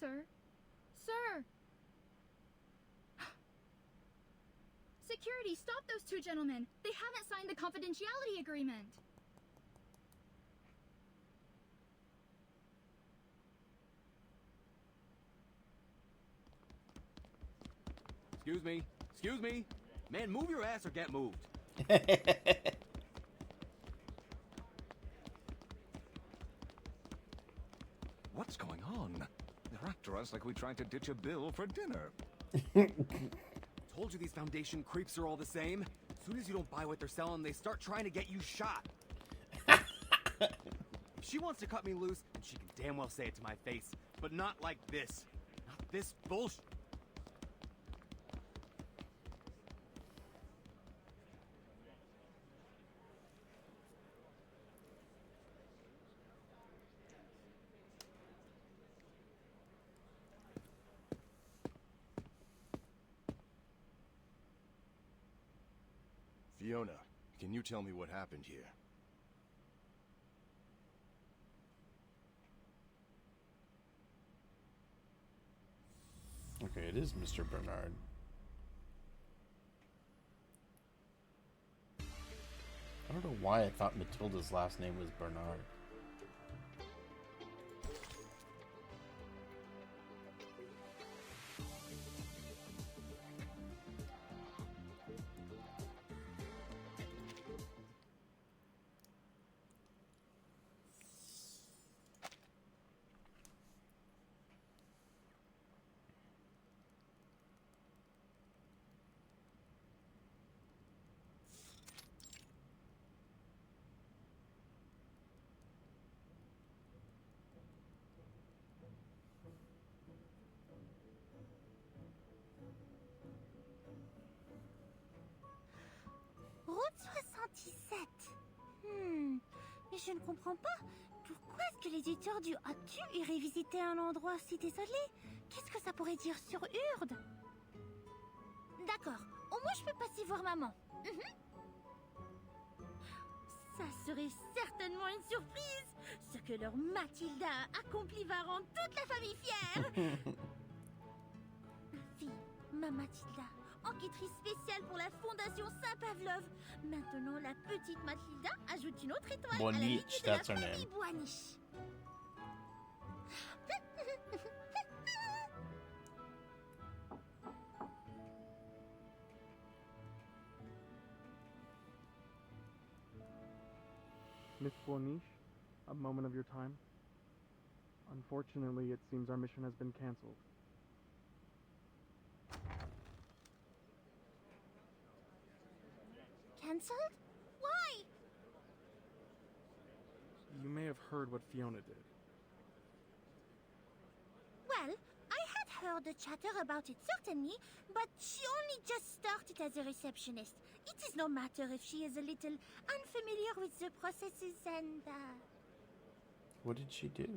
Sir? Sir! Security, stop those two gentlemen! They haven't signed the confidentiality agreement! Excuse me. Excuse me. Man, move your ass or get moved. What's going on? They're after us like we tried to ditch a bill for dinner. Told you these Foundation creeps are all the same. As soon as you don't buy what they're selling, they start trying to get you shot. If she wants to cut me loose, she can damn well say it to my face. But not like this. Not this bullshit. Fiona, can you tell me what happened here? Okay, it is Mr. Bernard. I don't know why I thought Matilda's last name was Bernard. 27. Mais je ne comprends pas. Pourquoi est-ce que l'éditeur du Hatu irait visiter un endroit si désolé? Qu'est-ce que ça pourrait dire sur Urde? D'accord, au moins je peux passer voir maman. Ça serait certainement une surprise. Ce que leur Mathilda a accompli va rendre toute la famille fière. Ma fille, ma Mathilda, enquêtrice spéciale pour la Fondation Saint-Pavlov. Maintenant, la petite Mathilda ajoute une autre étoile à la lignée Boinich, de la that's her famille name. Boinich. Miss Bourniche, a moment of your time. Unfortunately, it seems our mission has been cancelled. Cancelled? Why? You may have heard what Fiona did. Well, I had heard the chatter about it certainly, but she only just started as a receptionist. It is no matter if she is a little unfamiliar with the processes and, What did she do?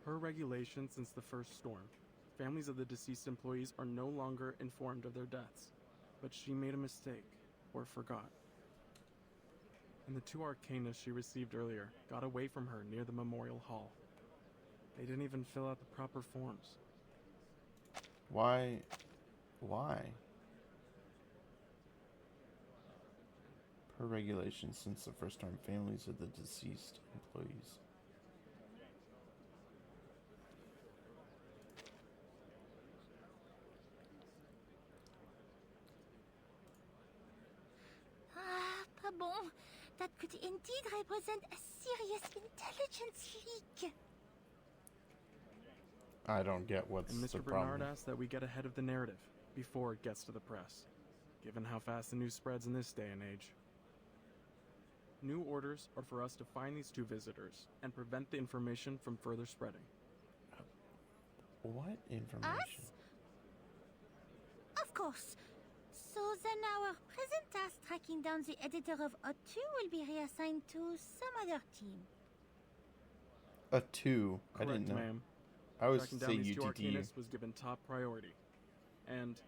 Per regulation since the first storm, families of the deceased employees are no longer informed of their deaths. But she made a mistake, or forgot. And the 2 arcanists she received earlier got away from her near the memorial hall. They didn't even fill out the proper forms. Why? Why? Per regulation, since the first time, families of the deceased employees. pas bon. That could indeed represent a serious intelligence leak. I don't get what's And the Mr. problem. Bernard asked that we get ahead of the narrative before it gets to the press, given how fast the news spreads in this day and age. New orders are for us to find these 2 visitors and prevent the information from further spreading. What information? Us? Of course. So then our present task tracking down the editor of O2 will be reassigned to some other team. A 2. I Correct, didn't know. ma'am. I always Tracking say down these 2 UTT. arcanists was given top priority. And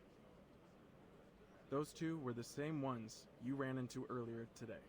those 2 were the same ones you ran into earlier today.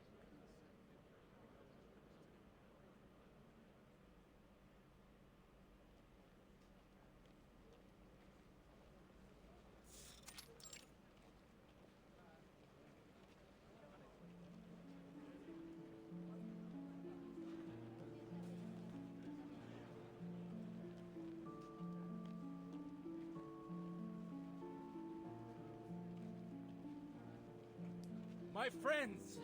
My friends,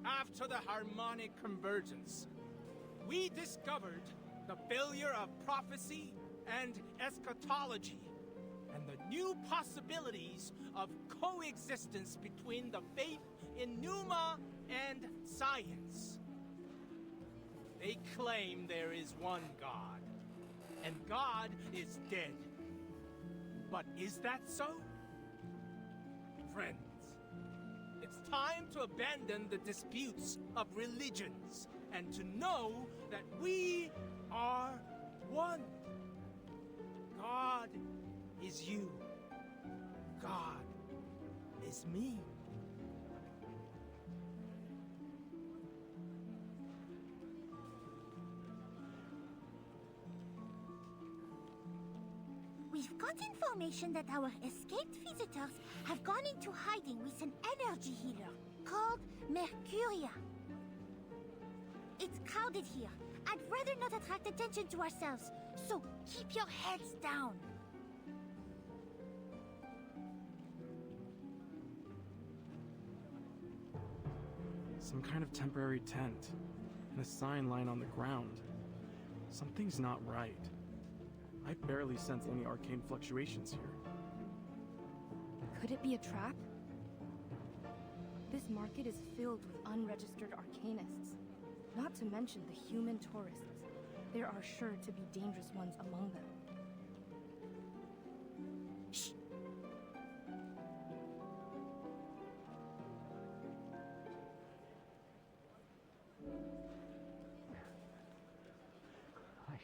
after the harmonic convergence, we discovered the failure of prophecy and eschatology, and the new possibilities of coexistence between the faith in Pneuma and science. They claim there is one God, and God is dead. But is that so? Friends, it's time to abandon the disputes of religions and to know that we are one. God is you. God is me. We've got information that our escaped visitors have gone into hiding with an energy healer called Mercuria. It's crowded here. I'd rather not attract attention to ourselves, so keep your heads down. Some kind of temporary tent, and a sign lying on the ground. Something's not right. I barely sense any arcane fluctuations here. Could it be a trap? This market is filled with unregistered arcanists, not to mention the human tourists. There are sure to be dangerous ones among them. Shh!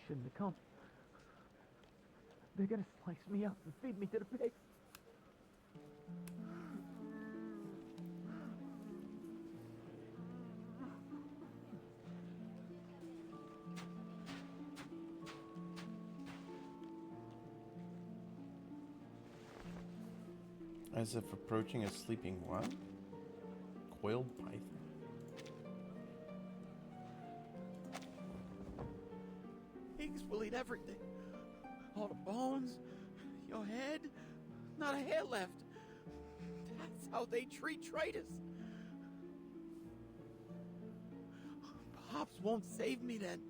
shouldn't have come. They're gonna slice me up and feed me to the pigs. As if approaching a sleeping what? Coiled python. Pigs will eat everything. All the bones, your head, not a hair left. That's how they treat traitors. Pops won't save me then.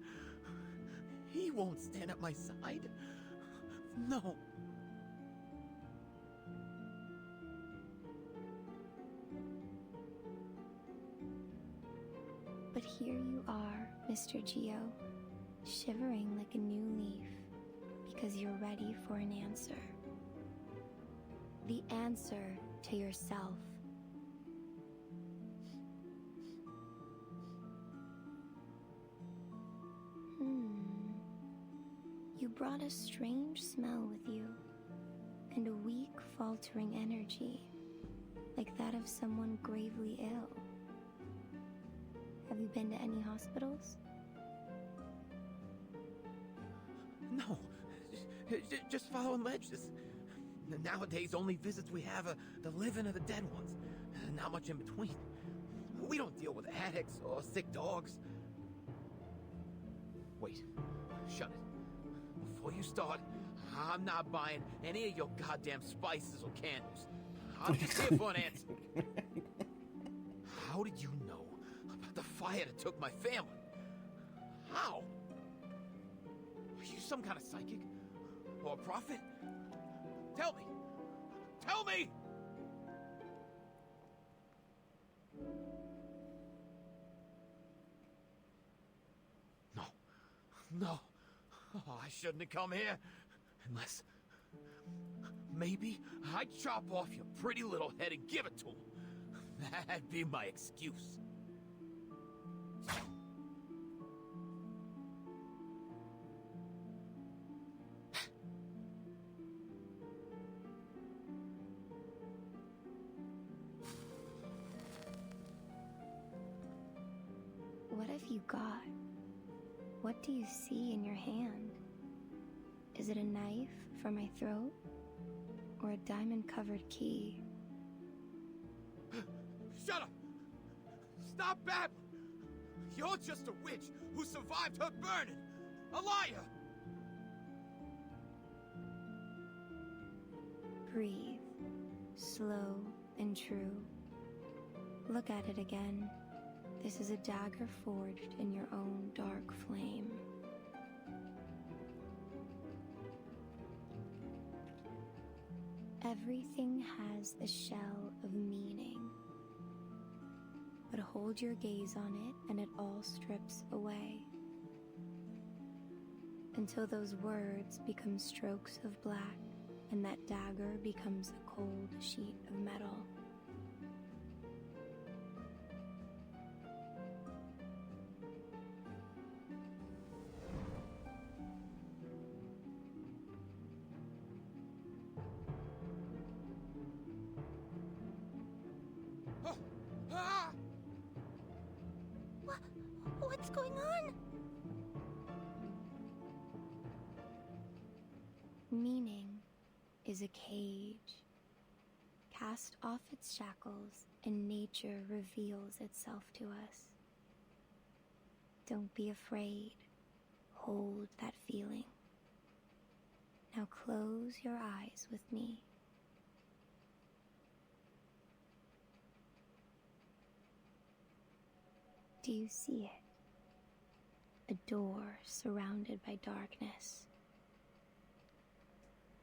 He won't stand at my side. No. But here you are, Mr. Geo, shivering like a new leaf, because you're ready for an answer. The answer to yourself. You brought a strange smell with you, and a weak, faltering energy, like that of someone gravely ill. Have you been to any hospitals? No. Just following ledges. Nowadays, only visits we have are the living or the dead ones. Not much in between. We don't deal with addicts or sick dogs. Wait. Shut it. Before you start, I'm not buying any of your goddamn spices or candles. I'm just here for an answer. How did you know about the fire that took my family? How? Are you some kind of psychic? Or a prophet? Tell me! Tell me! No. No. Oh, I shouldn't have come here. Unless... maybe I'd chop off your pretty little head and give it to him. That'd be my excuse. What have you got? What do you see in your hand? Is it a knife for my throat? Or a diamond-covered key? Shut up! Stop babbling! You're just a witch who survived her burning! A liar! Breathe. Slow and true. Look at it again. This is a dagger forged in your own dark flame. Everything has a shell of meaning. But hold your gaze on it and it all strips away. Until those words become strokes of black and that dagger becomes a cold sheet of metal. What's going on? Meaning is a cage. Cast off its shackles and nature reveals itself to us. Don't be afraid. Hold that feeling. Now close your eyes with me. Do you see it? A door surrounded by darkness.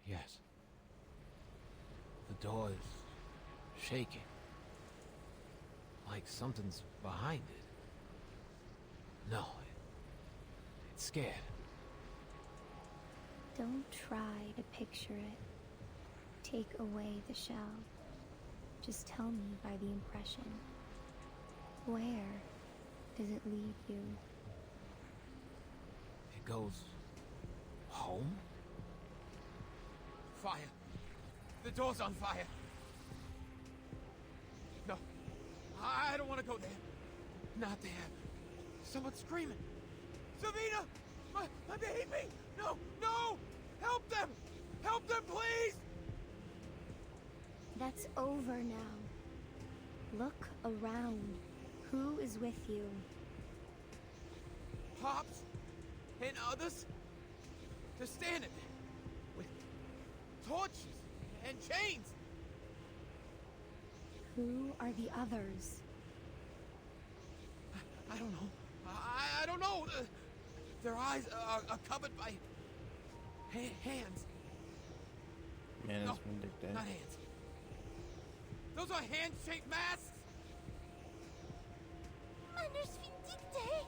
Yes. The door is shaking. Like something's behind it. No. It's scared. Don't try to picture it. Take away the shell. Just tell me by the impression. Where does it lead you? It goes home? Fire. The door's on fire. No. I don't want to go there. Not there. Someone's screaming. Savina! My baby! No! No! Help them! Help them, please! That's over now. Look around. Who is with you? Pops and others? They're standing there with torches and chains. Who are the others? I don't know. I don't know. Their eyes are covered by hands. Man, No, it's Vindicta. not hands. Those are hand-shaped masks. Manus Vindictae!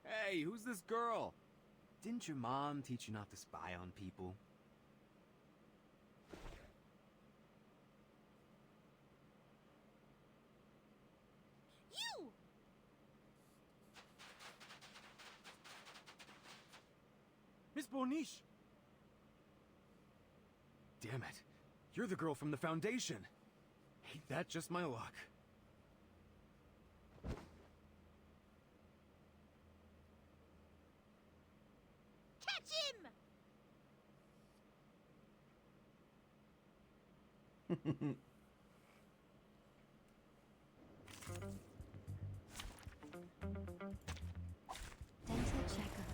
Hey, who's this girl? Didn't your mom teach you not to spy on people? You! Miss Boniche! Damn it. You're the girl from the Foundation. Ain't that just my luck? Catch him! Dental checkup.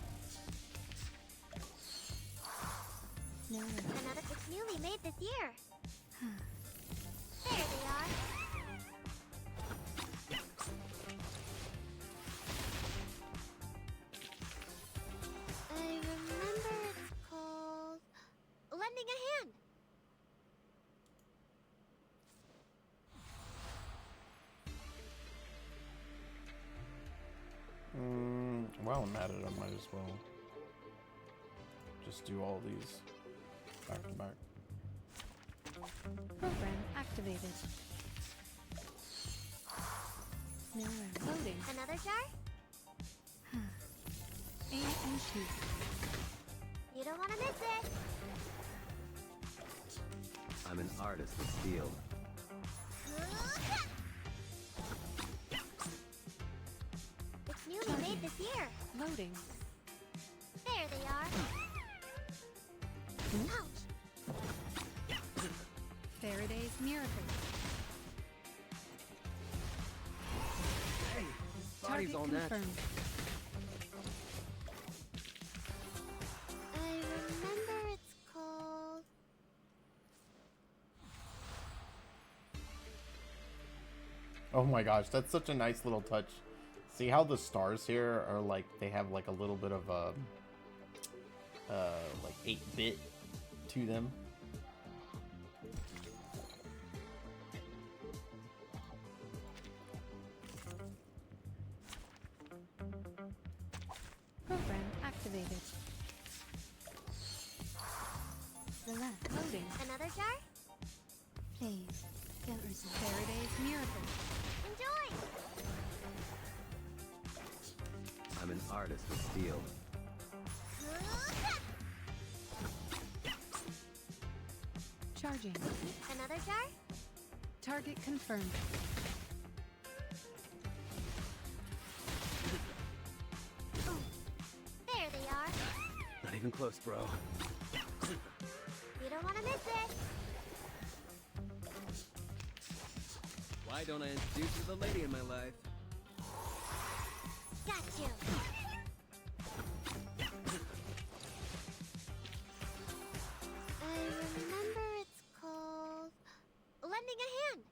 No. Another it's newly made this year. There they are. I remember it's called lending a hand. While I'm at it, I might as well just do all these back to back. Program activated. Nowhere. Loading. Another jar? A and Q. You don't want to miss it. I'm an artist with steel. It's newly made this year. Loading. There they are. Ouch! Faraday's miracle. Hey, this body's Target all natural. confirmed. I remember it's called... Oh my gosh, that's such a nice little touch. See how the stars here are like, they have like a little bit of a, like 8-bit to them. Program activated. The left. Loading. Another jar? Please, don't resist. Faraday's miracle. Enjoy! I'm an artist with steel. Charging. Another jar? Target confirmed. There they are. Not even close, bro. You don't want to miss it. Why don't I introduce you to the lady in my life? Got you. I remember it's called lending a hand.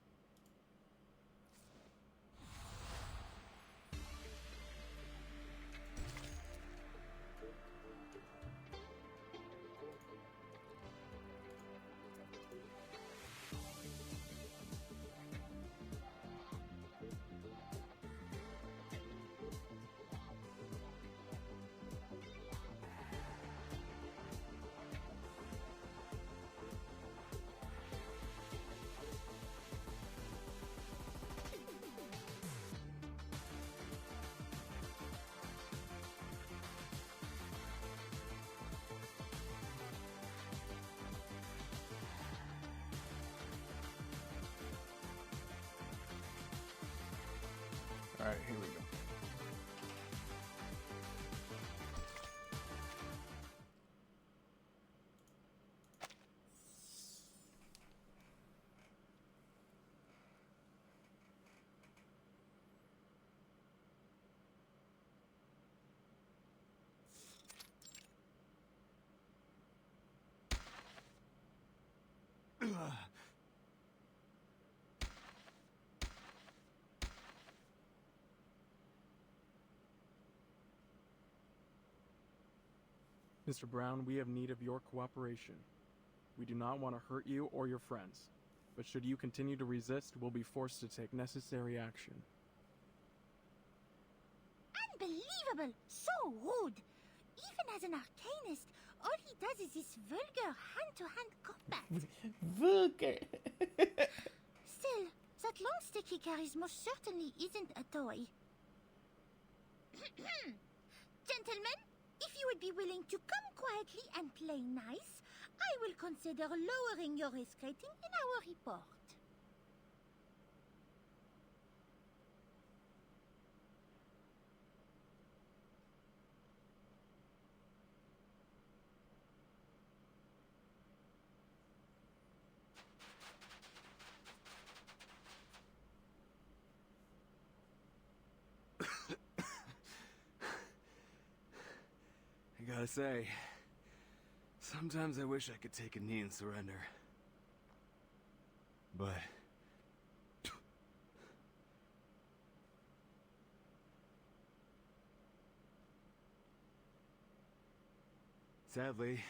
Alright, here we go. Mr. Brown, we have need of your cooperation. We do not want to hurt you or your friends, but should you continue to resist, we'll be forced to take necessary action. Unbelievable! So rude! Even as an arcanist, all he does is this vulgar hand-to-hand combat. Vulgar! Still, that long stick he carries most certainly isn't a toy. Gentlemen, if you would be willing to come quietly and play nice, I will consider lowering your risk rating in our report. I gotta say, sometimes I wish I could take a knee and surrender. But... sadly,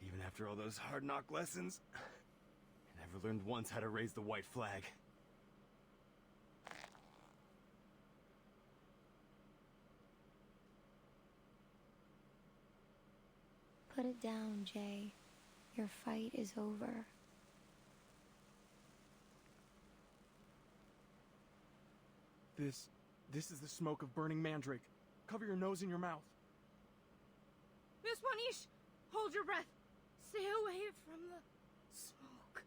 even after all those hard knock lessons, I never learned once how to raise the white flag. Put it down, Jay. Your fight is over. This is the smoke of burning mandrake. Cover your nose and your mouth. Miss Wanish, hold your breath. Stay away from the smoke.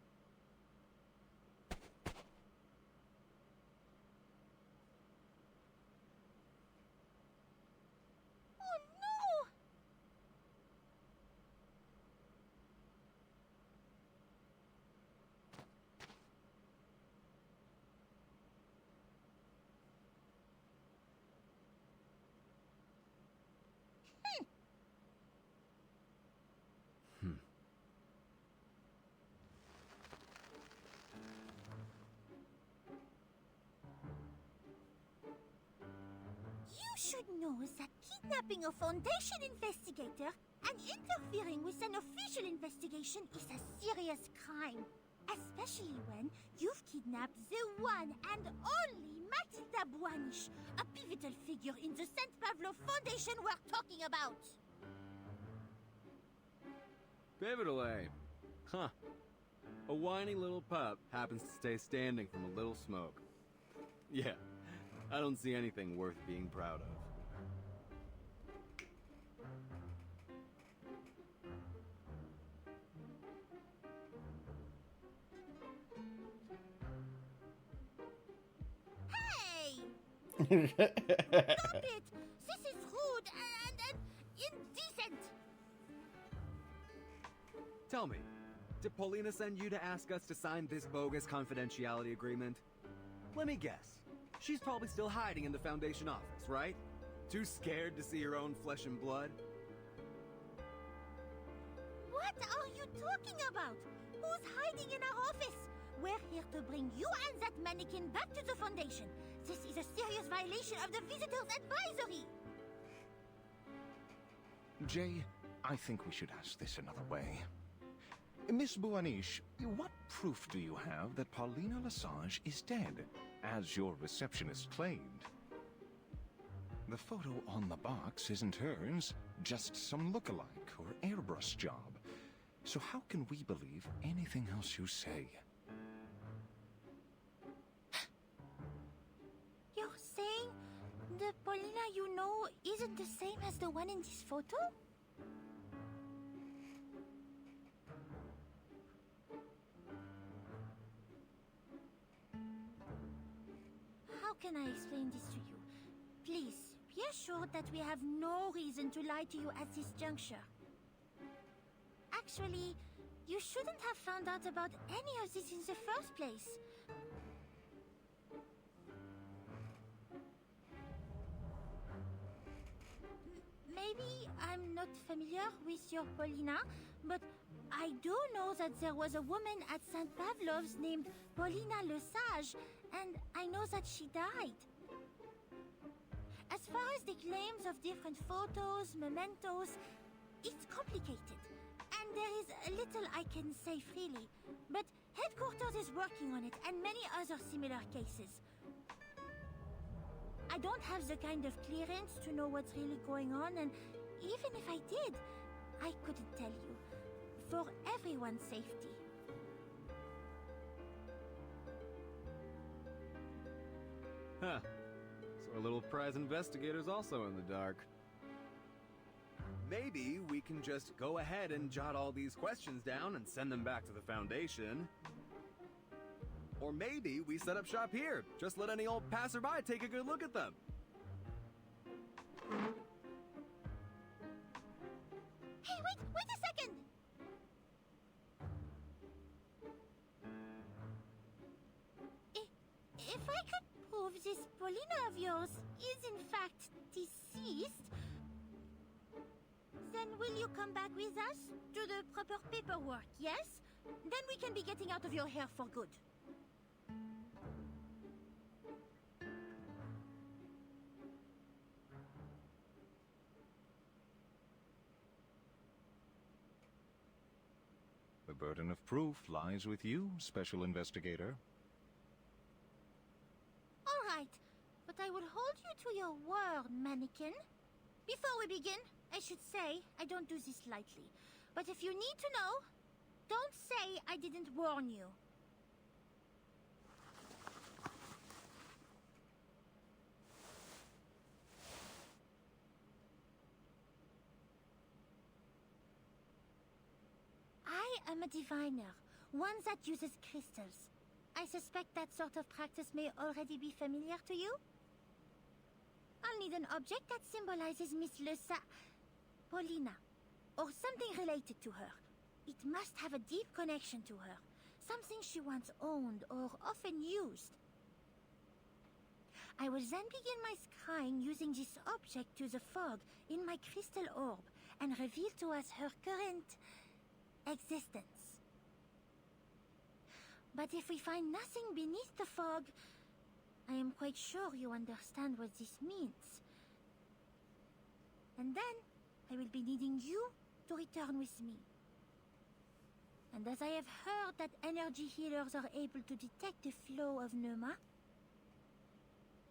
Oh no! You should know that kidnapping a Foundation investigator and interfering with an official investigation is a serious crime. Especially when you've kidnapped the one and only Matilda Buanish, a pivotal figure in the St. Pavlo Foundation we're talking about. Pivotal, eh? Huh. A whiny little pup happens to stay standing from a little smoke. Yeah, I don't see anything worth being proud of. Hey! Stop it! This is rude and indecent! Tell me, did Paulina send you to ask us to sign this bogus confidentiality agreement? Let me guess. She's probably still hiding in the Foundation office, right? Too scared to see her own flesh and blood? What are you talking about? Who's hiding in our office? We're here to bring you and that mannequin back to the Foundation. This is a serious violation of the Visitors Advisory. Jay, I think we should ask this another way. Miss Buanish, what proof do you have that Paulina Lesage is dead, as your receptionist claimed? The photo on the box isn't hers, just some look-alike or airbrush job. So how can we believe anything else you say? You're saying the Paulina you know isn't the same as the one in this photo? How How can I explain this to you? Please, be assured that we have no reason to lie to you at this juncture. Actually, you shouldn't have found out about any of this in the first place. Maybe I'm not familiar with your Paulina, but I do know that there was a woman at St. Pavlov's named Paulina Lesage, and I know that she died. As far as the claims of different photos, mementos, it's complicated. And there is a little I can say freely, but headquarters is working on it and many other similar cases. I don't have the kind of clearance to know what's really going on, and even if I did, I couldn't tell you. For everyone's safety. Huh. So our little prize investigator's also in the dark. Maybe we can just go ahead and jot all these questions down and send them back to the Foundation. Or maybe we set up shop here. Just let any old passerby take a good look at them. Hey, wait a second! If I could prove this Paulina of yours is in fact deceased, then will you come back with us to the proper paperwork, yes? Then we can be getting out of your hair for good. The burden of proof lies with you, Special Investigator. All right, but I will hold you to your word, mannequin. Before we begin, I should say I don't do this lightly. But if you need to know, don't say I didn't warn you. I am a diviner, one that uses crystals. I suspect that sort of practice may already be familiar to you. I'll need an object that symbolizes Miss Paulina, or something related to her. It must have a deep connection to her, something she once owned or often used. I will then begin my scrying using this object to the fog in my crystal orb and reveal to us her current existence. But if we find nothing beneath the fog, I am quite sure you understand what this means. And then I will be needing you to return with me. And as I have heard that energy healers are able to detect the flow of Pneuma,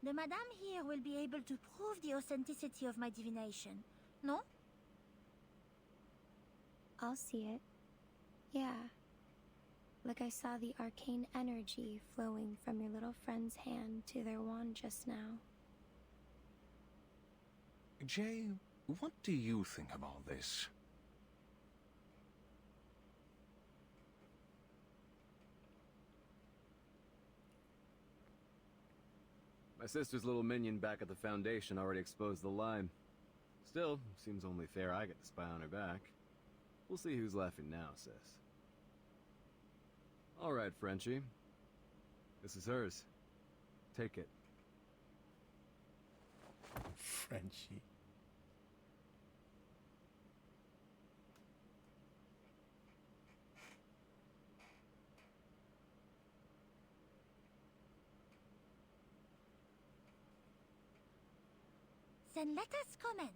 the Madame here will be able to prove the authenticity of my divination, no? I'll see it. Yeah. Like I saw the arcane energy flowing from your little friend's hand to their wand just now. Jay, what do you think of all this? My sister's little minion back at the Foundation already exposed the lie. Still, seems only fair I get to spy on her back. We'll see who's laughing now, sis. All right, Frenchie. This is hers. Take it. Frenchie. Then let us commence.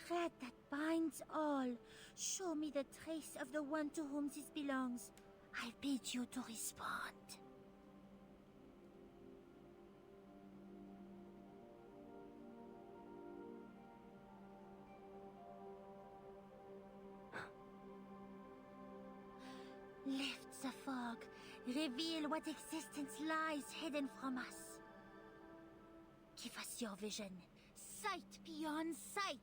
Thread that binds all, show me the trace of the one to whom this belongs. I bid you to respond. Reveal what existence lies hidden from us. Give us your vision. Sight beyond sight.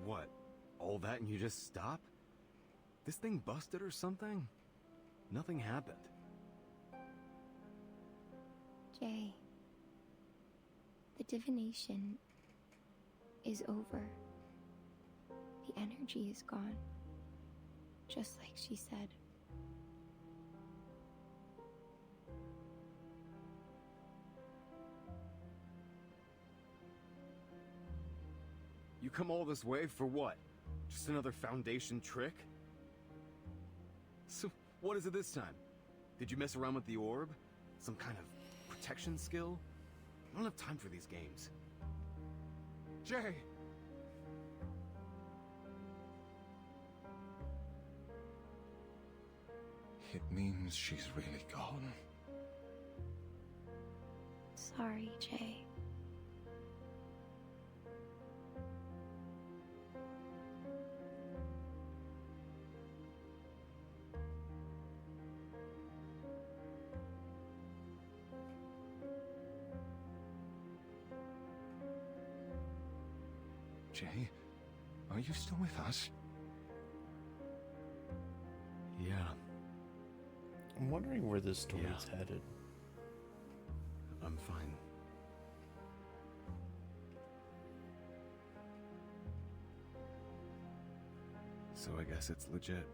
What? All that and you just stop? This thing busted or something? Nothing happened. Jay, the divination is over. The energy is gone. Just like she said. You come all this way for what? Just another Foundation trick? So, what is it this time? Did you mess around with the orb? Some kind of protection skill? I don't have time for these games. Jay! It means she's really gone. Sorry, Jay. Jay, are you still with us? Yeah. I'm wondering where this story's headed. I'm fine. So I guess it's legit.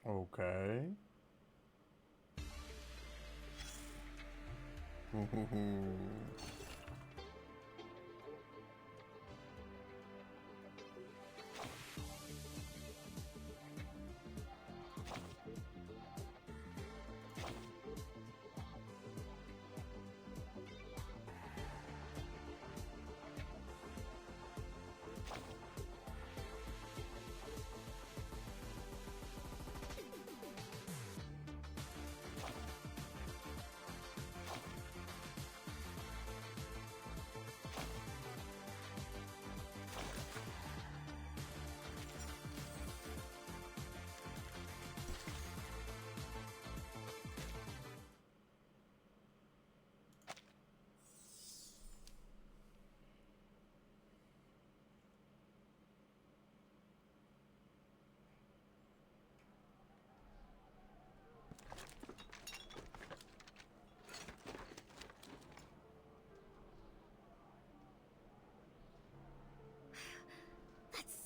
Okay.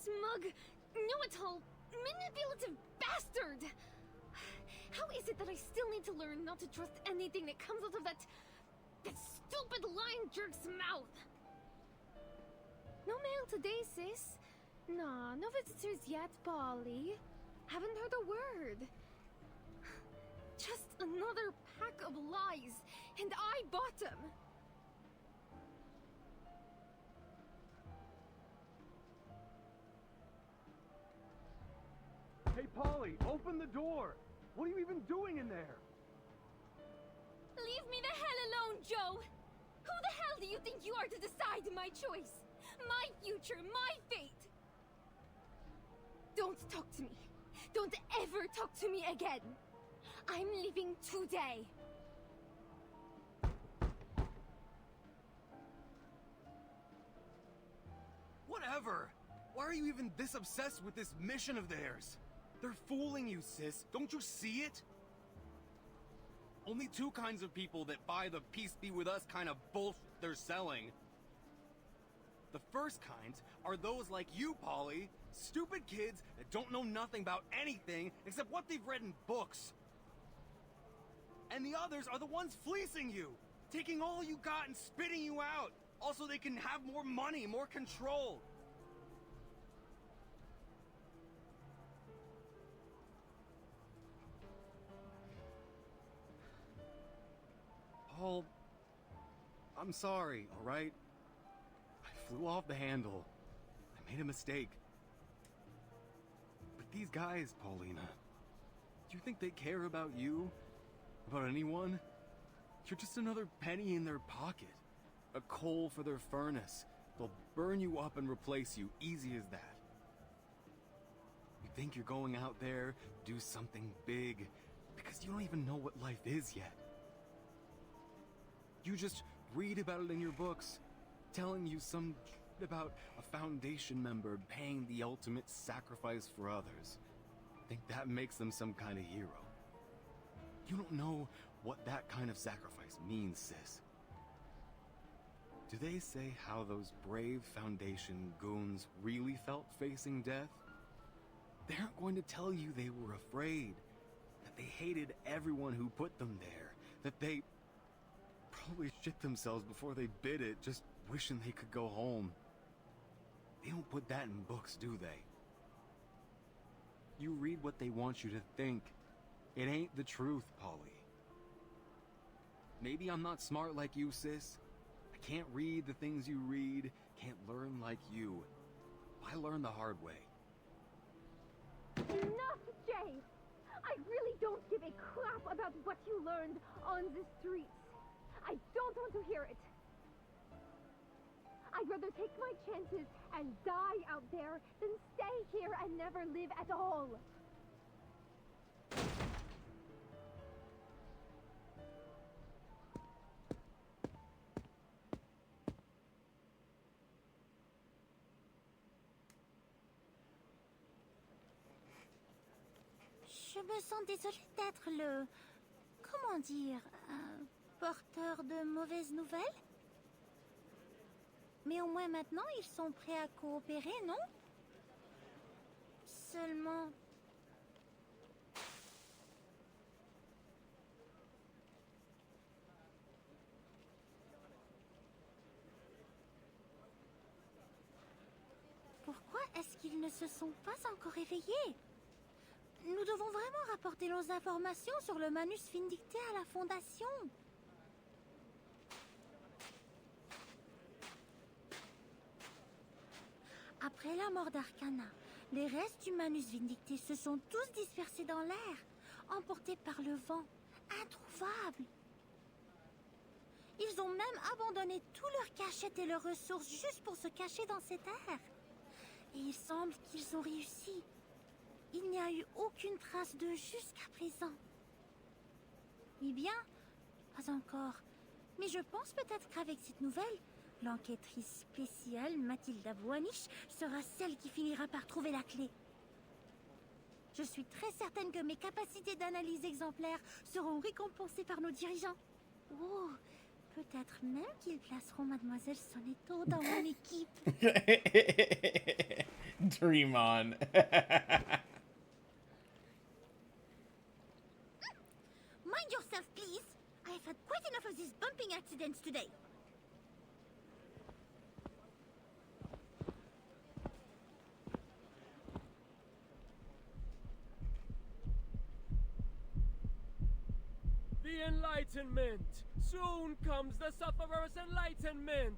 Smug, know-it-all, manipulative bastard! How is it that I still need to learn not to trust anything that comes out of that stupid lying jerk's mouth? No mail today, sis. Nah, no visitors yet, Polly. Haven't heard a word. Just another pack of lies, and I bought them. Hey, Polly, open the door! What are you even doing in there? Leave me the hell alone, Joe! Who the hell do you think you are to decide my choice? My future, my fate! Don't talk to me. Don't ever talk to me again. I'm leaving today. Whatever! Why are you even this obsessed with this mission of theirs? They're fooling you, sis. Don't you see it? Only two kinds of people that buy the peace be with us kind of bullshit they're selling. The first kinds are those like you, Polly. Stupid kids that don't know nothing about anything except what they've read in books. And the others are the ones fleecing you, taking all you got and spitting you out. Also, they can have more money, more control. Paul, I'm sorry, alright? I flew off the handle. I made a mistake. But these guys, Paulina, do you think they care about you? About anyone? You're just another penny in their pocket. A coal for their furnace. They'll burn you up and replace you, easy as that. You think you're going out there, do something big, because you don't even know what life is yet. You just read about it in your books, telling you some about a Foundation member paying the ultimate sacrifice for others. Think that makes them some kind of hero. You don't know what that kind of sacrifice means, sis. Do they say how those brave Foundation goons really felt facing death? They aren't going to tell you they were afraid, that they hated everyone who put them there, that they probably shit themselves before they bid it, just wishing they could go home. They don't put that in books, do they? You read what they want you to think. It ain't the truth, Polly. Maybe I'm not smart like you, sis. I can't read the things you read, can't learn like you. I learned the hard way. Enough, Jay! I really don't give a crap about what you learned on the streets. I don't want to hear it. I'd rather take my chances and die out there than stay here and never live at all. Je me sens désolée d'être le... Comment dire... porteur de mauvaises nouvelles? Mais au moins maintenant, ils sont prêts à coopérer, non? Seulement... Pourquoi est-ce qu'ils ne se sont pas encore éveillés? Nous devons vraiment rapporter nos informations sur le Manus Vindicte à la Fondation. Après la mort d'Arcana, les restes du Manus Vindicte se sont tous dispersés dans l'air, emportés par le vent, introuvables. Ils ont même abandonné tous leurs cachettes et leurs ressources juste pour se cacher dans cet air. Et il semble qu'ils ont réussi. Il n'y a eu aucune trace d'eux jusqu'à présent. Eh bien, pas encore. Mais je pense peut-être qu'avec cette nouvelle, l'enquêtrice spéciale Mathilda Voynich sera celle qui finira par trouver la clé. Je suis très certaine que mes capacités d'analyse exemplaires seront récompensées par nos dirigeants. Oh, peut-être même qu'ils placeront Mademoiselle Sonetto dans mon équipe. Dream on. Mind yourself, please. I have had quite enough of these bumping accidents today. The Enlightenment! Soon comes the Sufferer's Enlightenment!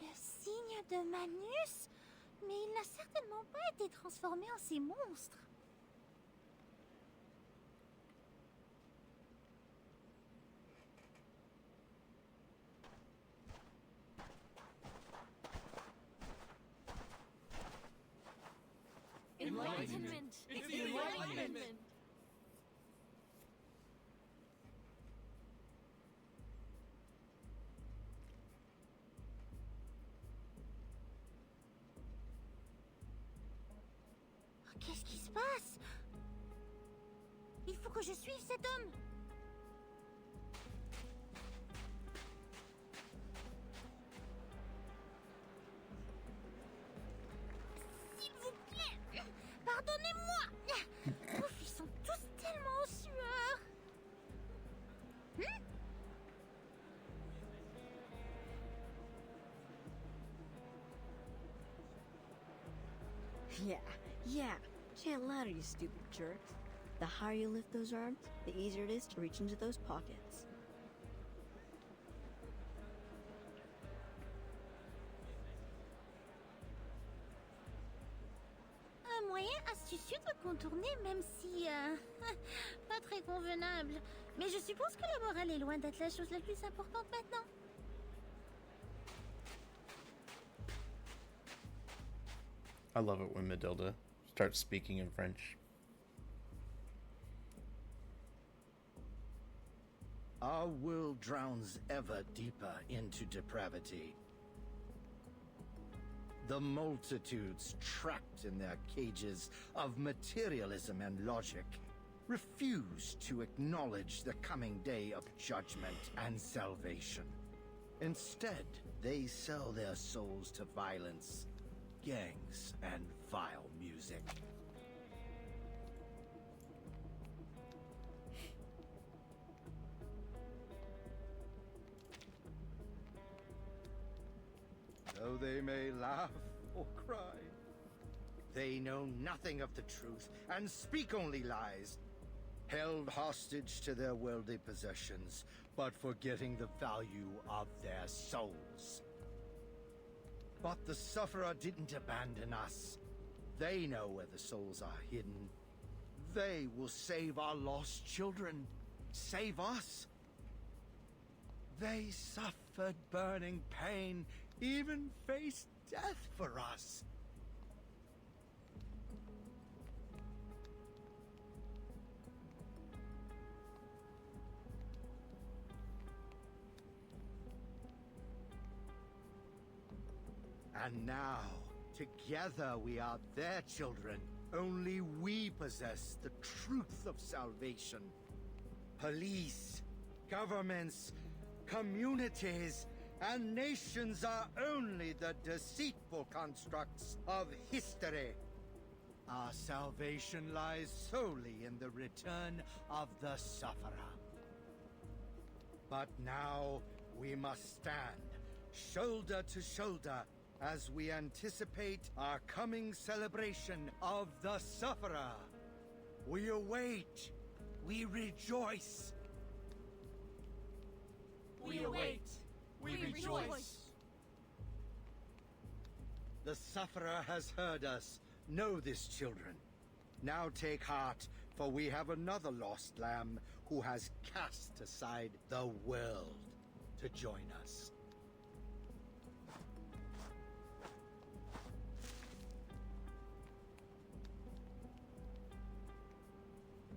Le signe de Manus? Mais il n'a certainement pas été transformé en ces monstres. Enlightenment! It's the Enlightenment! Qu'est-ce qui se passe? Il faut que je suive cet homme. S'il vous plaît, pardonnez-moi. Ouf, ils sont tous tellement en sueur. Yeah. Chant louder, you stupid jerks. The higher you lift those arms, the easier it is to reach into those pockets. Un moyen astucieux de contourner, même si... pas très convenable. Mais je suppose que la morale est loin d'être la chose la plus importante maintenant. I love it when Matilda starts speaking in French. Our world drowns ever deeper into depravity. The multitudes trapped in their cages of materialism and logic refuse to acknowledge the coming day of judgment and salvation. Instead, they sell their souls to violence, gangs, and vile music. Though they may laugh or cry, they know nothing of the truth and speak only lies, held hostage to their worldly possessions, but forgetting the value of their souls. But the Sufferer didn't abandon us. They know where the souls are hidden. They will save our lost children. Save us. They suffered burning pain, even faced death for us. And now, together we are their children. Only we possess the truth of salvation. Police, governments, communities, and nations are only the deceitful constructs of history. Our salvation lies solely in the return of the Sufferer. But now we must stand, shoulder to shoulder, as we anticipate our coming celebration of the Sufferer. We await. We rejoice. We await. We rejoice. The Sufferer has heard us. Know this, children. Now take heart, for we have another lost lamb who has cast aside the world to join us.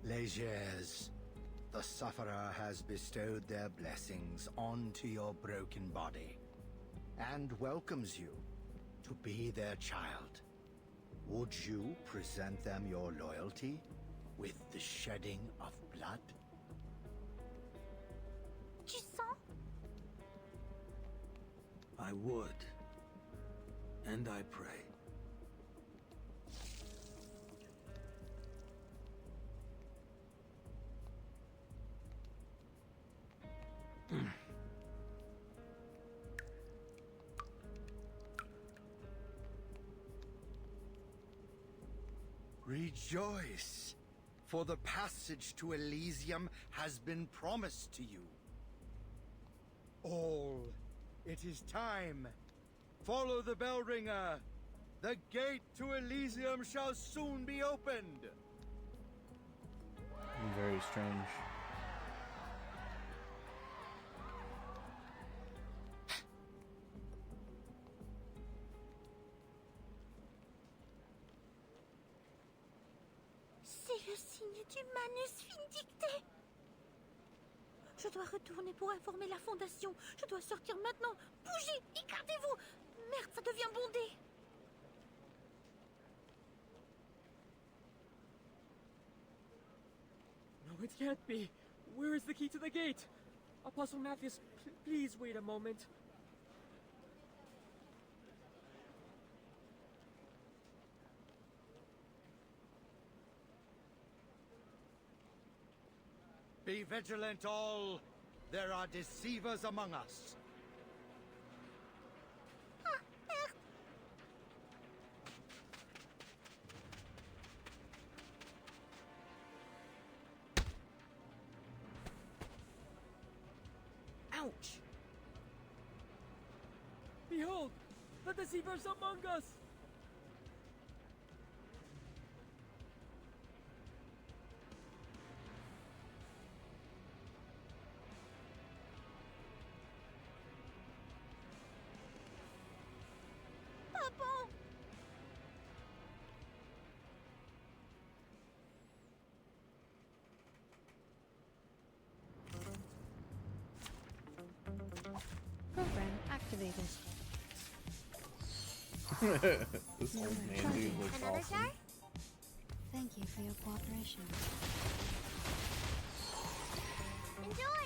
Legers, the Sufferer has bestowed their blessings onto your broken body, and welcomes you to be their child. Would you present them your loyalty with the shedding of blood? Tu sens? I would. And I pray. Rejoice, for the passage to Elysium has been promised to you. All, it is time. Follow the bell ringer. The gate to Elysium shall soon be opened. Very strange. signe du Manus Vindicte. Je dois retourner pour informer la Fondation. Je dois sortir maintenant. Bougez, écartez-vous. Merde, ça devient bondé. No, it can't be. Where is the key to the gate? Apostle Matthias, please wait a moment. Be vigilant all. There are deceivers among us. Ouch! Behold, the deceivers among us! Papa! Program activated. This old man dude looks Another awesome. jar? Thank you for your cooperation. Enjoy!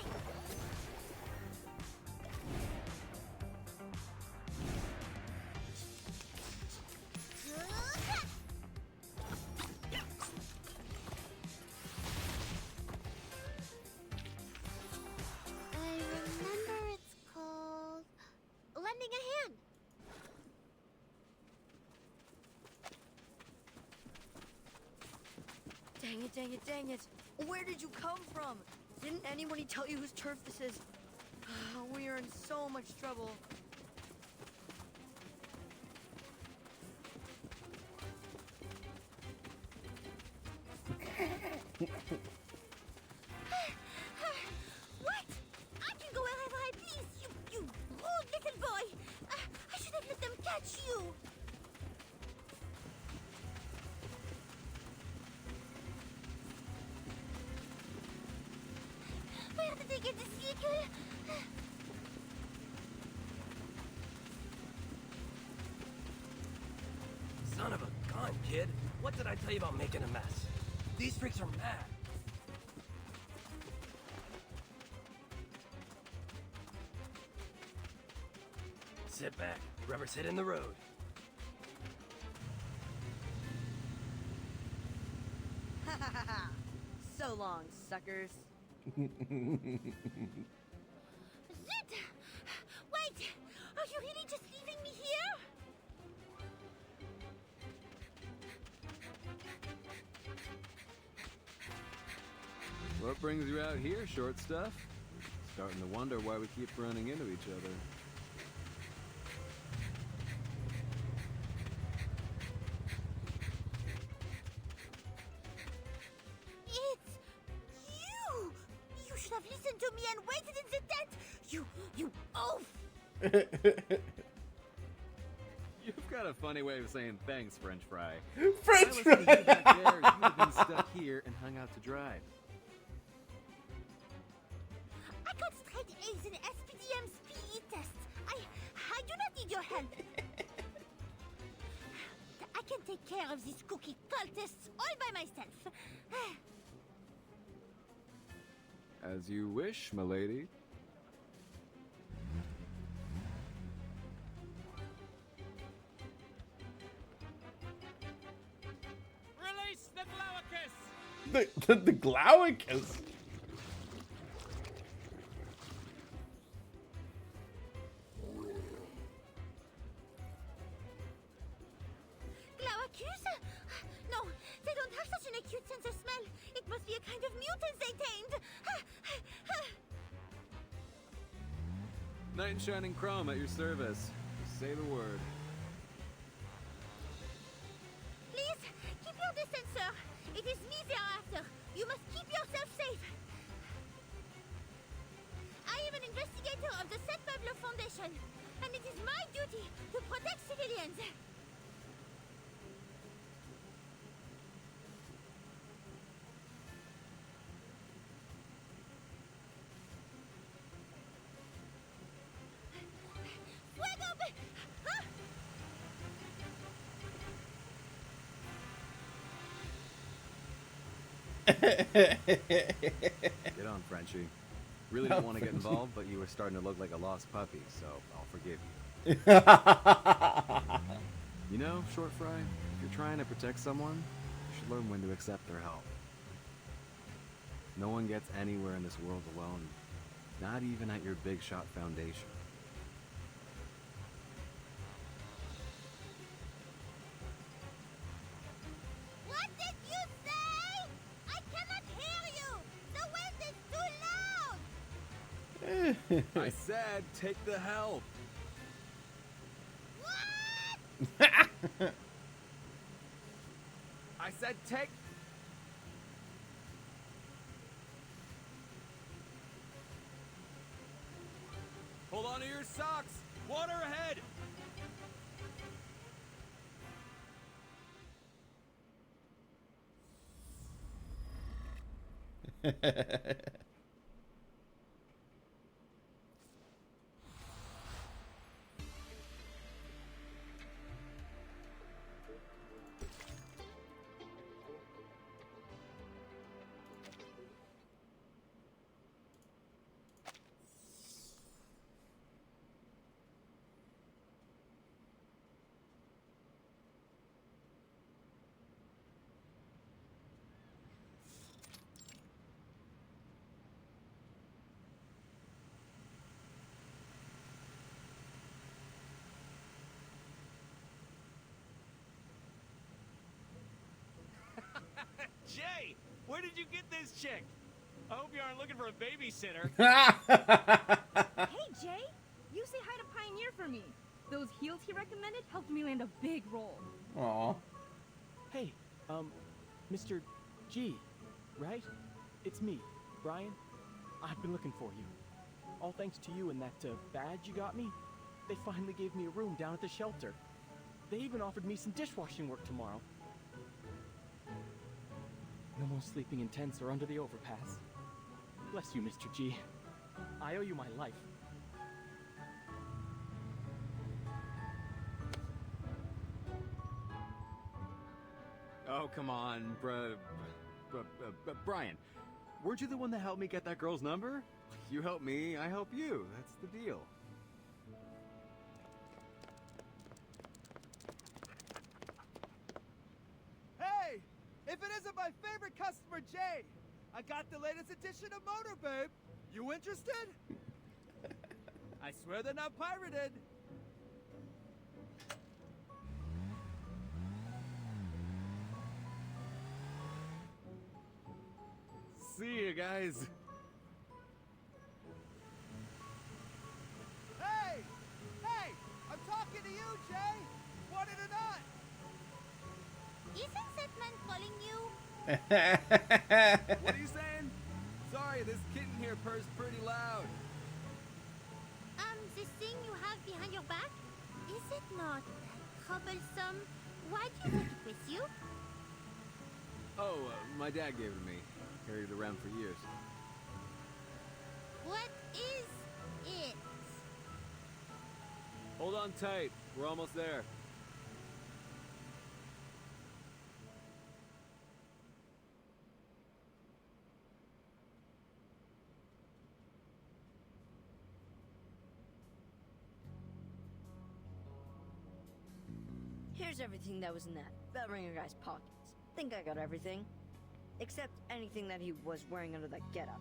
I remember it's called lending a hand. Dang it, dang it, dang it. Where did you come from? Didn't anybody tell you whose turf this is? We are in so much trouble. What? I can go wherever I please, you rude little boy. I should have let them catch you. Where did they get this vehicle? Son of a gun, kid. What did I tell you about making a mess? These freaks are mad. Sit back. Rubber's hitting the road. So long, suckers. Zit! Wait! Are you really just leaving me here? What brings you out here, short stuff? Starting to wonder why we keep running into each other. It's you! You should have listened to me and waited in the tent! You oaf! You've got a funny way of saying thanks, French fry. French If I listened to you back there, you would have been stuck here and hung out to dry. I got straight A's in SPDM's PE test. I do not need your help. I can take care of these cookie cultists all by myself. As you wish, milady. Release the Glaucus! The Glaucus. Glaucus? No, they don't have such an acute sense of smell. It must be a kind of mutant they tamed. Knight in shining chrome at your service. Say the word. Please, keep your distance, sir. It is me they are after. You must keep yourself safe. I am an investigator of the Saint Pablo Foundation, and it is my duty to protect civilians. Get on, Frenchie. Really didn't want to get involved, but you were starting to look like a lost puppy, so I'll forgive you. You know, Short Fry, if you're trying to protect someone, you should learn when to accept their help. No one gets anywhere in this world alone, not even at your big shot foundation. What did you say? I cannot hear you! The wind is too loud! I said, take the help. I said, take. Hold on to your socks. Water ahead. Jay, where did you get this chick? I hope you aren't looking for a babysitter. Hey, Jay! You say hi to Pioneer for me. Those heels he recommended helped me land a big role. Aw. Hey, Mr. G, right? It's me, Brian. I've been looking for you. All thanks to you and that badge you got me, they finally gave me a room down at the shelter. They even offered me some dishwashing work tomorrow. No more sleeping in tents or under the overpass. Bless you, Mr. G. I owe you my life. Oh, come on, Brian. Weren't you the one that helped me get that girl's number? You help me, I help you. That's the deal. Hey! If it isn't my favorite customer, Jay! I got the latest edition of Motor Babe. You interested? I swear they're not pirated. See you guys. Hey! Hey! I'm talking to you, Jay! Want it or not? Isn't that man calling you? What are you saying? Sorry, this kitten here purrs pretty loud. This thing you have behind your back? Is it not troublesome? Why do you take it with you? Oh, my dad gave it to me. Carried it around for years. What is it? Hold on tight. We're almost there. Here's everything that was in that Bellringer guy's pockets. Think I got everything. Except anything that he was wearing under that getup.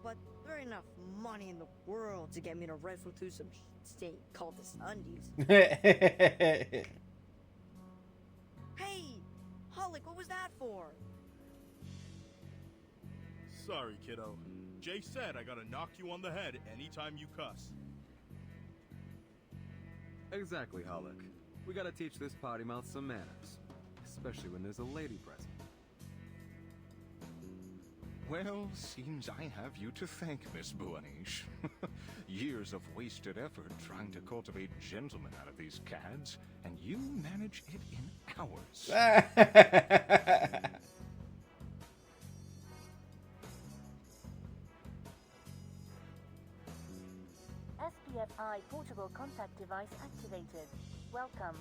But there ain't enough money in the world to get me to rifle through some state called this undies. Hey! Hollick, what was that for? Sorry, kiddo. Jay said I gotta knock you on the head anytime you cuss. Exactly, Hollick. We gotta teach this potty mouth some manners. Especially when there's a lady present. Well, seems I have you to thank, Miss Buanish. Years of wasted effort trying to cultivate gentlemen out of these cads, and you manage it in hours. SPFI portable contact device activated. Welcome.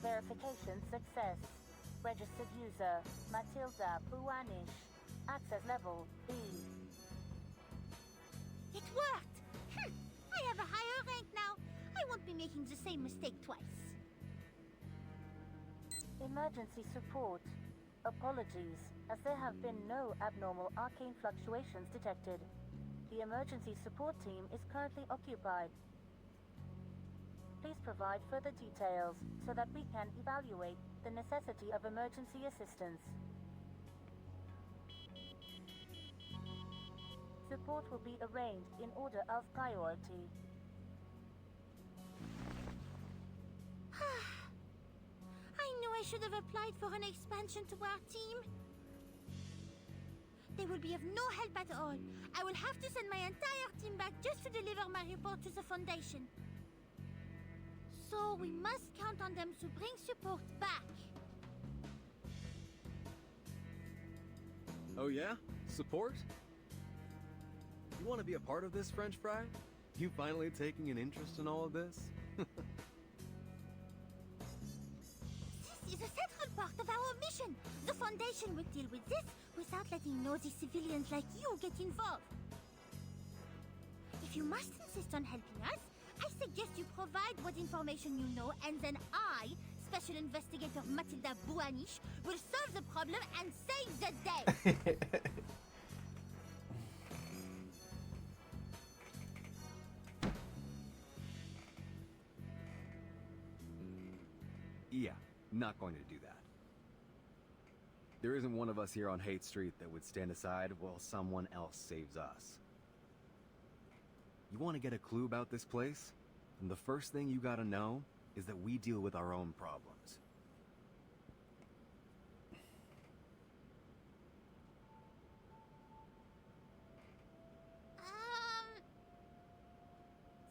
Verification success. Registered user Matilda Buanish. Access level B. It worked! I have a higher rank now. I won't be making the same mistake twice. Emergency support. Apologies, as there have been no abnormal arcane fluctuations detected. The emergency support team is currently occupied. Please provide further details so that we can evaluate the necessity of emergency assistance. Support will be arranged in order of priority. I knew I should have applied for an expansion to our team. They will be of no help at all. I will have to send my entire team back just to deliver my report to the Foundation. So we must count on them to bring support back. Oh yeah? Support? You want to be a part of this, French fry? You finally taking an interest in all of this? This is a central part of our mission. The Foundation will deal with this without letting nosy civilians like you get involved. If you must insist on helping us, I suggest you provide what information you know, and then I, Special Investigator Matilda Buanish, will solve the problem and save the day. Yeah, not going to do that. There isn't one of us here on Hate Street that would stand aside while someone else saves us. You want to get a clue about this place? And the first thing you gotta know is that we deal with our own problems.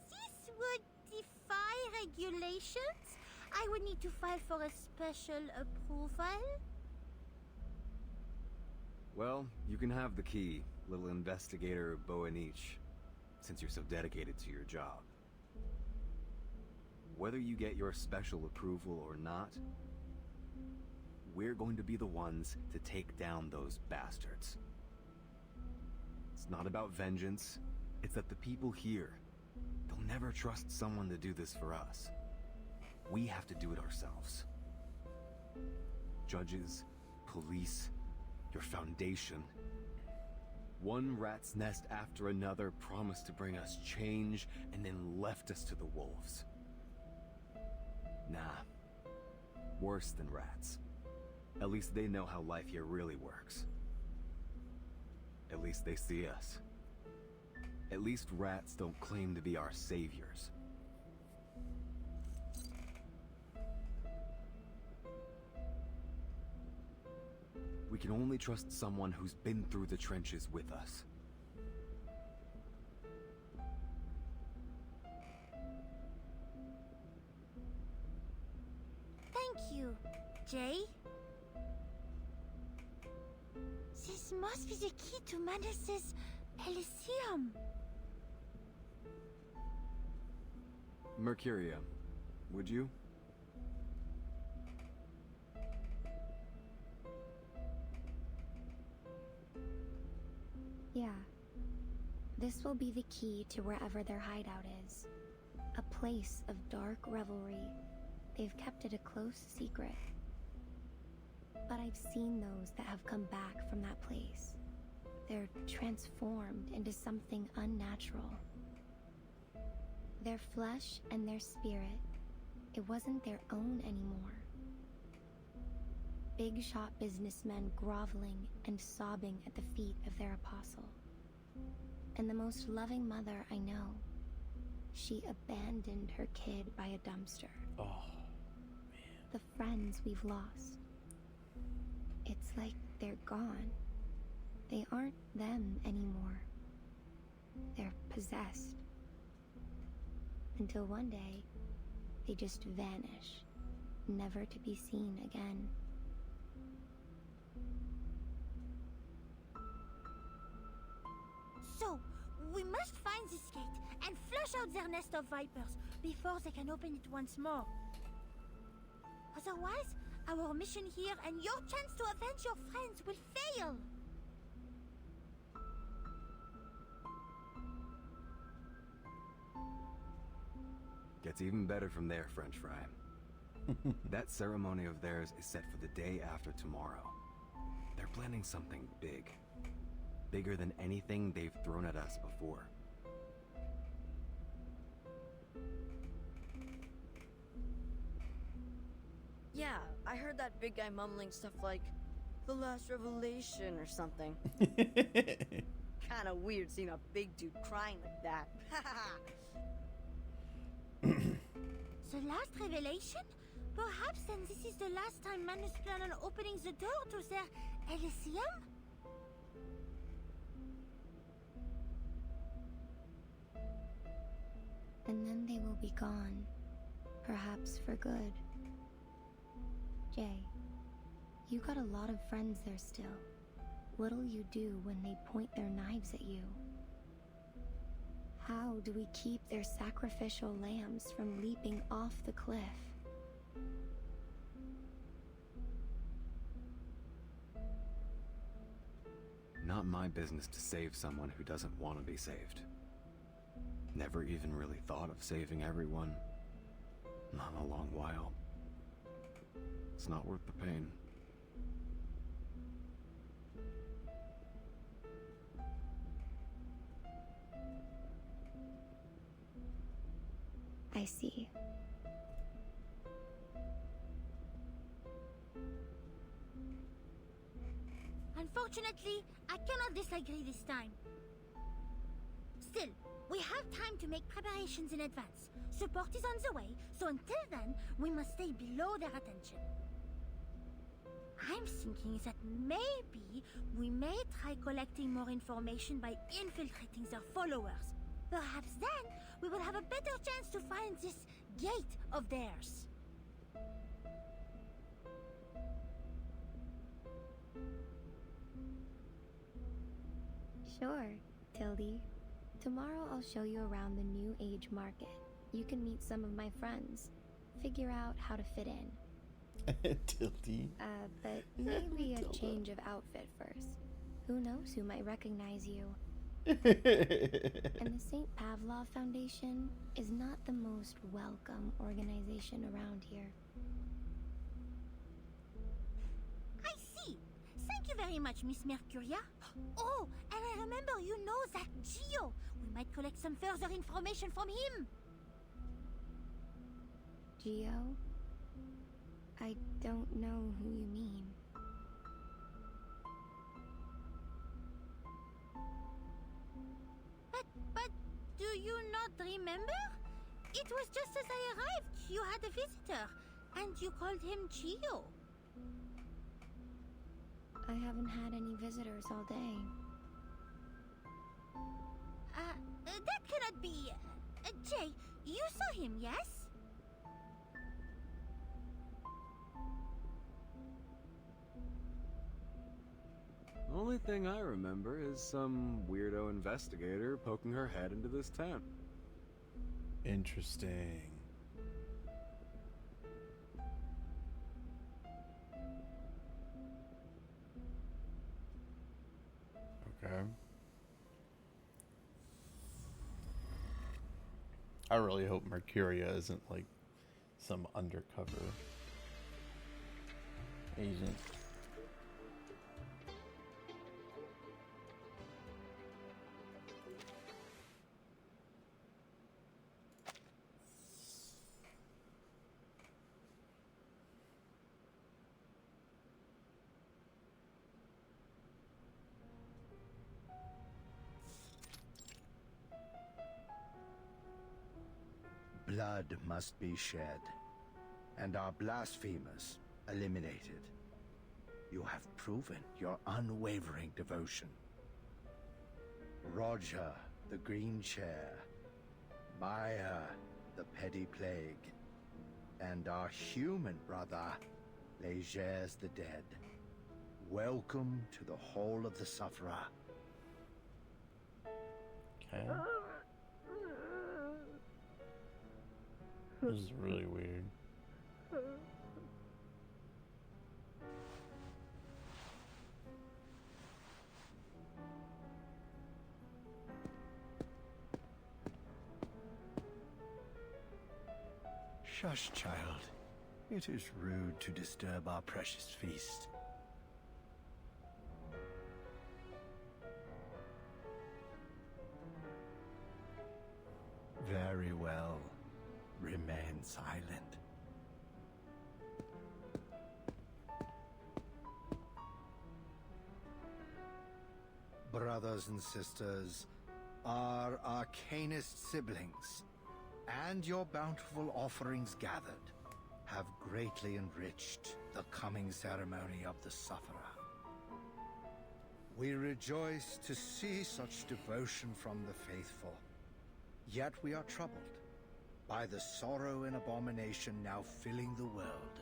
This would defy regulations. I would need to file for a special approval. Well, you can have the key, little investigator Boanich, since you're so dedicated to your job. Whether you get your special approval or not, we're going to be the ones to take down those bastards. It's not about vengeance, it's that the people here, they'll never trust someone to do this for us. We have to do it ourselves. Judges, police, your foundation. One rat's nest after another promised to bring us change and then left us to the wolves. Nah, worse than rats. At least they know how life here really works. At least they see us. At least rats don't claim to be our saviors. We can only trust someone who's been through the trenches with us. Thank you, Jay. This must be the key to Manus' Elysium. Mercuria, would you? Yeah. This will be the key to wherever their hideout is. A place of dark revelry. They've kept it a close secret. But I've seen those that have come back from that place. They're transformed into something unnatural. Their flesh and their spirit, it wasn't their own anymore. Big shot businessmen groveling and sobbing at the feet of their apostle. And the most loving mother I know, she abandoned her kid by a dumpster. Oh, man. The friends we've lost, it's like they're gone. They aren't them anymore. They're possessed. Until one day, they just vanish, never to be seen again. So, we must find this gate and flush out their nest of vipers before they can open it once more. Otherwise, Our mission here and your chance to avenge your friends will fail. Gets even better from there, French fry. That ceremony of theirs is set for the day after tomorrow. They're planning something big. Bigger than anything they've thrown at us before. Yeah, I heard that big guy mumbling stuff like, the last revelation or something. Kinda weird seeing a big dude crying like that. The last revelation? Perhaps then this is the last time Manus plan on opening the door to their Elysium? And then they will be gone. Perhaps for good. Jay, you got a lot of friends there still. What'll you do when they point their knives at you? How do we keep their sacrificial lambs from leaping off the cliff? Not my business to save someone who doesn't want to be saved. Never even really thought of saving everyone. Not in a long while. It's not worth the pain. I see. Unfortunately, I cannot disagree this time. Still, we have time to make preparations in advance. Support is on the way, so until then, we must stay below their attention. I'm thinking that maybe we may try collecting more information by infiltrating their followers. Perhaps then, we will have a better chance to find this gate of theirs. Sure, Tildy. Tomorrow I'll show you around the New Age market. You can meet some of my friends. Figure out how to fit in. Tildy. But maybe a change of outfit first. Who knows who might recognize you. And the St. Pavlov Foundation is not the most welcome organization around here. I see. Thank you very much, Miss Mercuria. Oh, and I remember you know that Gio. We might collect some further information from him. Gio? I don't know who you mean. But do you not remember? It was just as I arrived. You had a visitor, and you called him Gio. I haven't had any visitors all day. That cannot be. Jay, you saw him, yes? The only thing I remember is some weirdo investigator poking her head into this tent. Interesting. Okay. I really hope Mercuria isn't like some undercover agent. Blood must be shed, and our blasphemers eliminated. You have proven your unwavering devotion. Roger, the Green Chair, Maya, the Petty Plague, and our human brother, Legers the Dead. Welcome to the Hall of the Sufferer. Okay. This is really weird. Shush, child. It is rude to disturb our precious feast. Very well. Remain silent. Brothers and sisters, our arcanist siblings, and your bountiful offerings gathered have greatly enriched the coming ceremony of the Sufferer. We rejoice to see such devotion from the faithful, yet we are troubled by the sorrow and abomination now filling the world.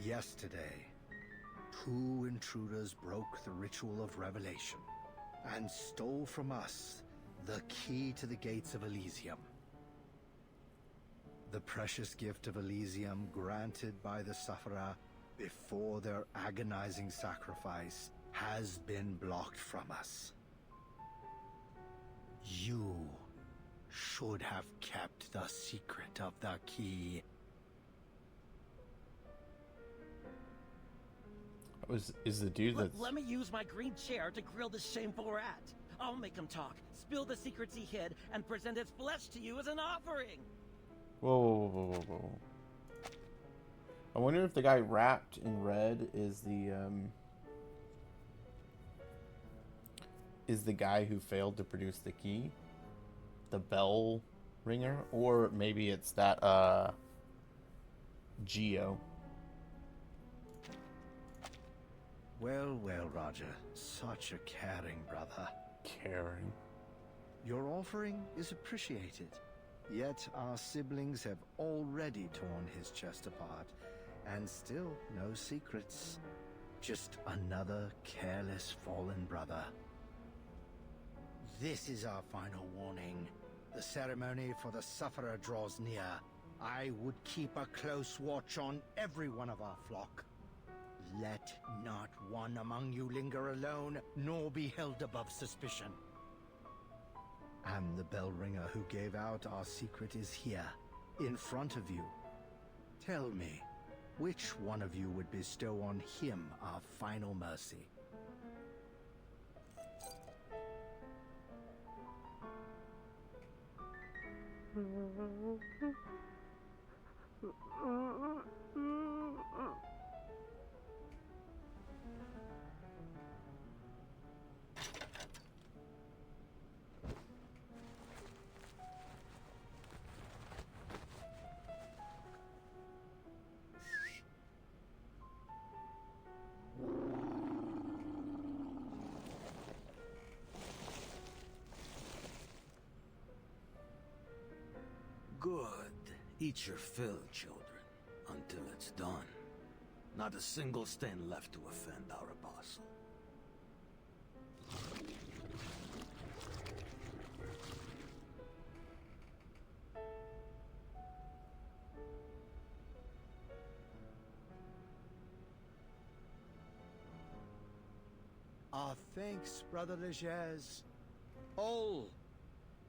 Yesterday, 2 intruders broke the ritual of revelation and stole from us the key to the gates of Elysium. The precious gift of Elysium granted by the Sufferer before their agonizing sacrifice has been blocked from us. You should have kept the secret of the key. Is the dude that's... Let me use my green chair to grill this shameful rat. I'll make him talk, spill the secrets he hid, and present its flesh to you as an offering. Whoa. I wonder if the guy wrapped in red is the guy who failed to produce the key, the bell ringer, or maybe it's that Geo. Well, Roger. Such a caring brother. Caring. Your offering is appreciated. Yet our siblings have already torn his chest apart, and still no secrets. Just another careless fallen brother. This is our final warning. The ceremony for the Sufferer draws near. I would keep a close watch on every one of our flock. Let not one among you linger alone, nor be held above suspicion. And the bell ringer who gave out our secret is here, in front of you. Tell me, which one of you would bestow on him our final mercy? Good. Eat your fill, children, until it's done. Not a single stain left to offend our apostle. Our thanks, Brother Legers. All,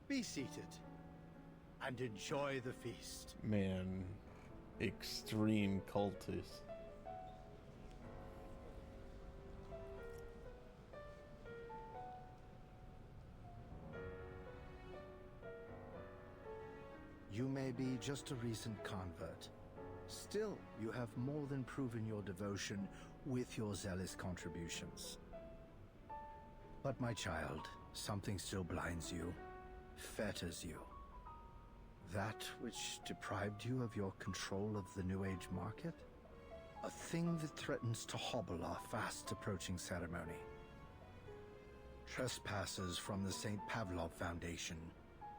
be seated and enjoy the feast. Man, extreme cultist. You may be just a recent convert. Still, you have more than proven your devotion with your zealous contributions. But my child, something still blinds you, fetters you. That which deprived you of your control of the New Age market? A thing that threatens to hobble our fast approaching ceremony. Trespassers from the St. Pavlov Foundation,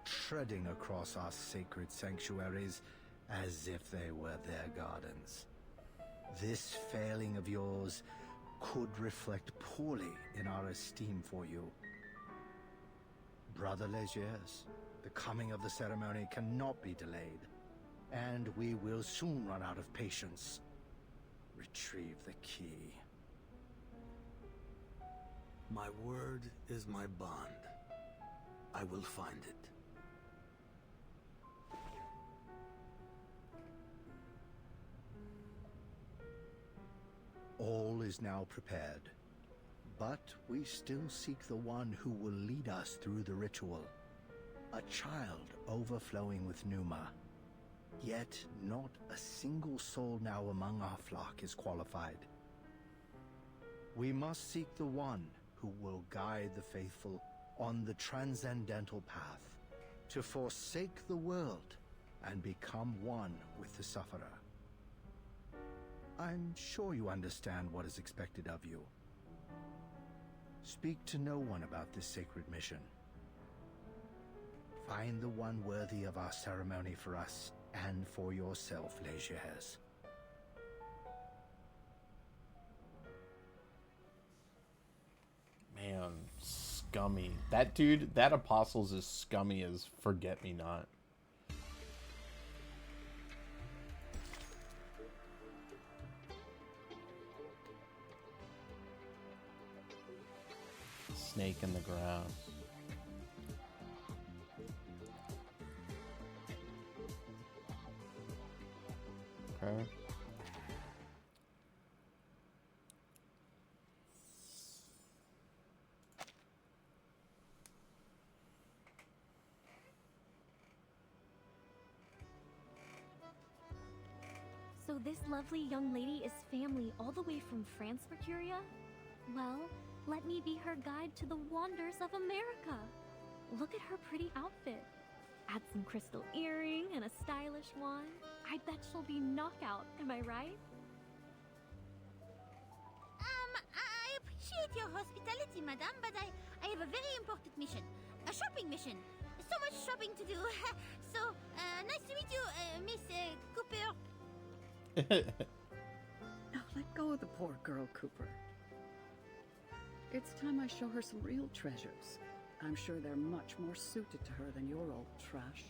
treading across our sacred sanctuaries as if they were their gardens. This failing of yours could reflect poorly in our esteem for you. Brother Legers, the coming of the ceremony cannot be delayed, and we will soon run out of patience. Retrieve the key. My word is my bond. I will find it. All is now prepared. But we still seek the one who will lead us through the ritual. A child overflowing with Numa. Yet not a single soul now among our flock is qualified. We must seek the one who will guide the faithful on the transcendental path, to forsake the world and become one with the sufferer. I'm sure you understand what is expected of you. Speak to no one about this sacred mission. Find the one worthy of our ceremony for us and for yourself, Legers. Man, scummy. That dude, that apostle's as scummy as Forget-Me-Not. Snake in the grass. Okay. So this lovely young lady is family all the way from France, Mercuria? Well, let me be her guide to the wonders of America. Look at her pretty outfit. Add some crystal earring and a stylish one. I bet she'll be knockout, am I right? I appreciate your hospitality, madame, but I have a very important mission. A shopping mission. So much shopping to do. So, nice to meet you, Miss Cooper. Now let go of the poor girl, Cooper. It's time I show her some real treasures. I'm sure they're much more suited to her than your old trash.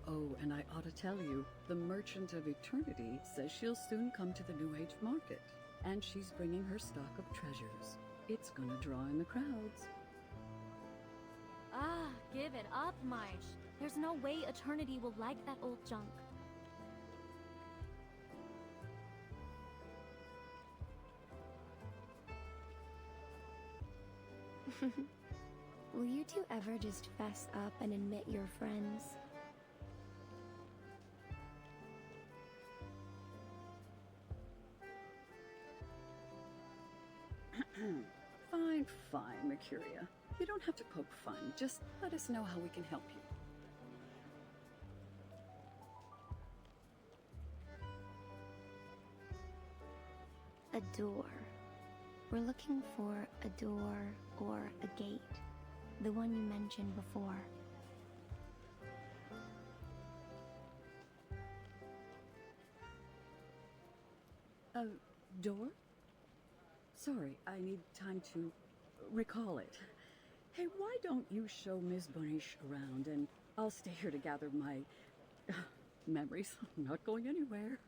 Oh, and I ought to tell you, the Merchant of Eternity says she'll soon come to the New Age market, and she's bringing her stock of treasures. It's gonna draw in the crowds. Ah, give it up, Marge. There's no way Eternity will like that old junk. Will you two ever just fess up and admit you're friends? Fine, fine, Mercuria. You don't have to poke fun. Just let us know how we can help you. A door. We're looking for a door or a gate. The one you mentioned before. A door? Sorry, I need time to recall it. Hey, why don't you show Ms. Bonish around and I'll stay here to gather my memories. I'm not going anywhere.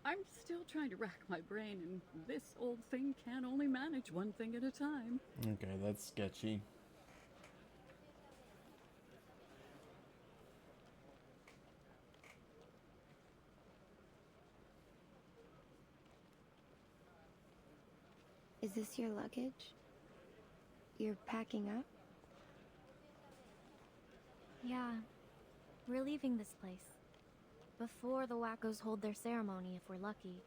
I'm still trying to rack my brain, and this old thing can only manage one thing at a time. Okay, that's sketchy. Is this your luggage? You're packing up? Yeah, we're leaving this place. Before the wackos hold their ceremony, if we're lucky.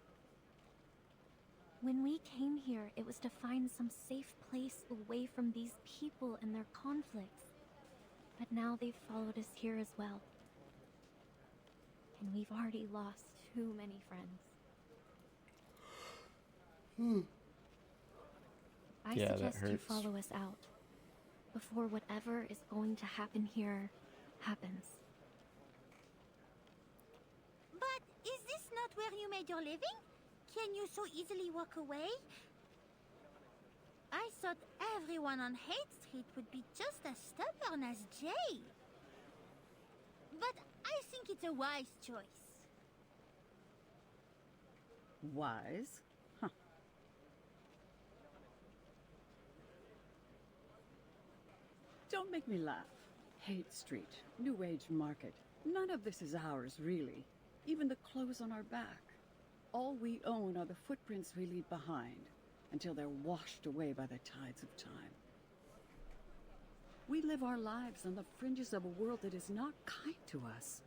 When we came here, it was to find some safe place away from these people and their conflicts. But now they've followed us here as well. And we've already lost too many friends. I suggest you follow us out, before whatever is going to happen here happens. But is this not where you made your living? Can you so easily walk away? I thought everyone on Hate Street would be just as stubborn as Jay. But I think it's a wise choice. Wise? Huh. Don't make me laugh. Hate Street, New Age Market. None of this is ours, really. Even the clothes on our back. All we own are the footprints we leave behind, until they're washed away by the tides of time. We live our lives on the fringes of a world that is not kind to us.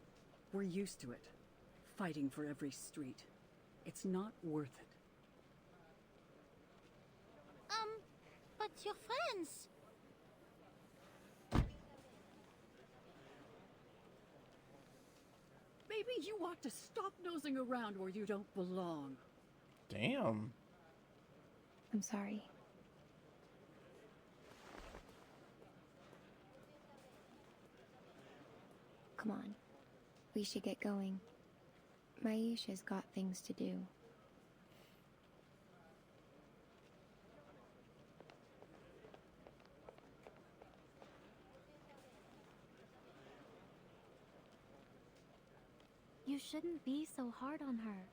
We're used to it, fighting for every street. It's not worth it. But your friends. Maybe you ought to stop nosing around where you don't belong. Damn. I'm sorry. Come on. We should get going. Maisha's got things to do. You shouldn't be so hard on her.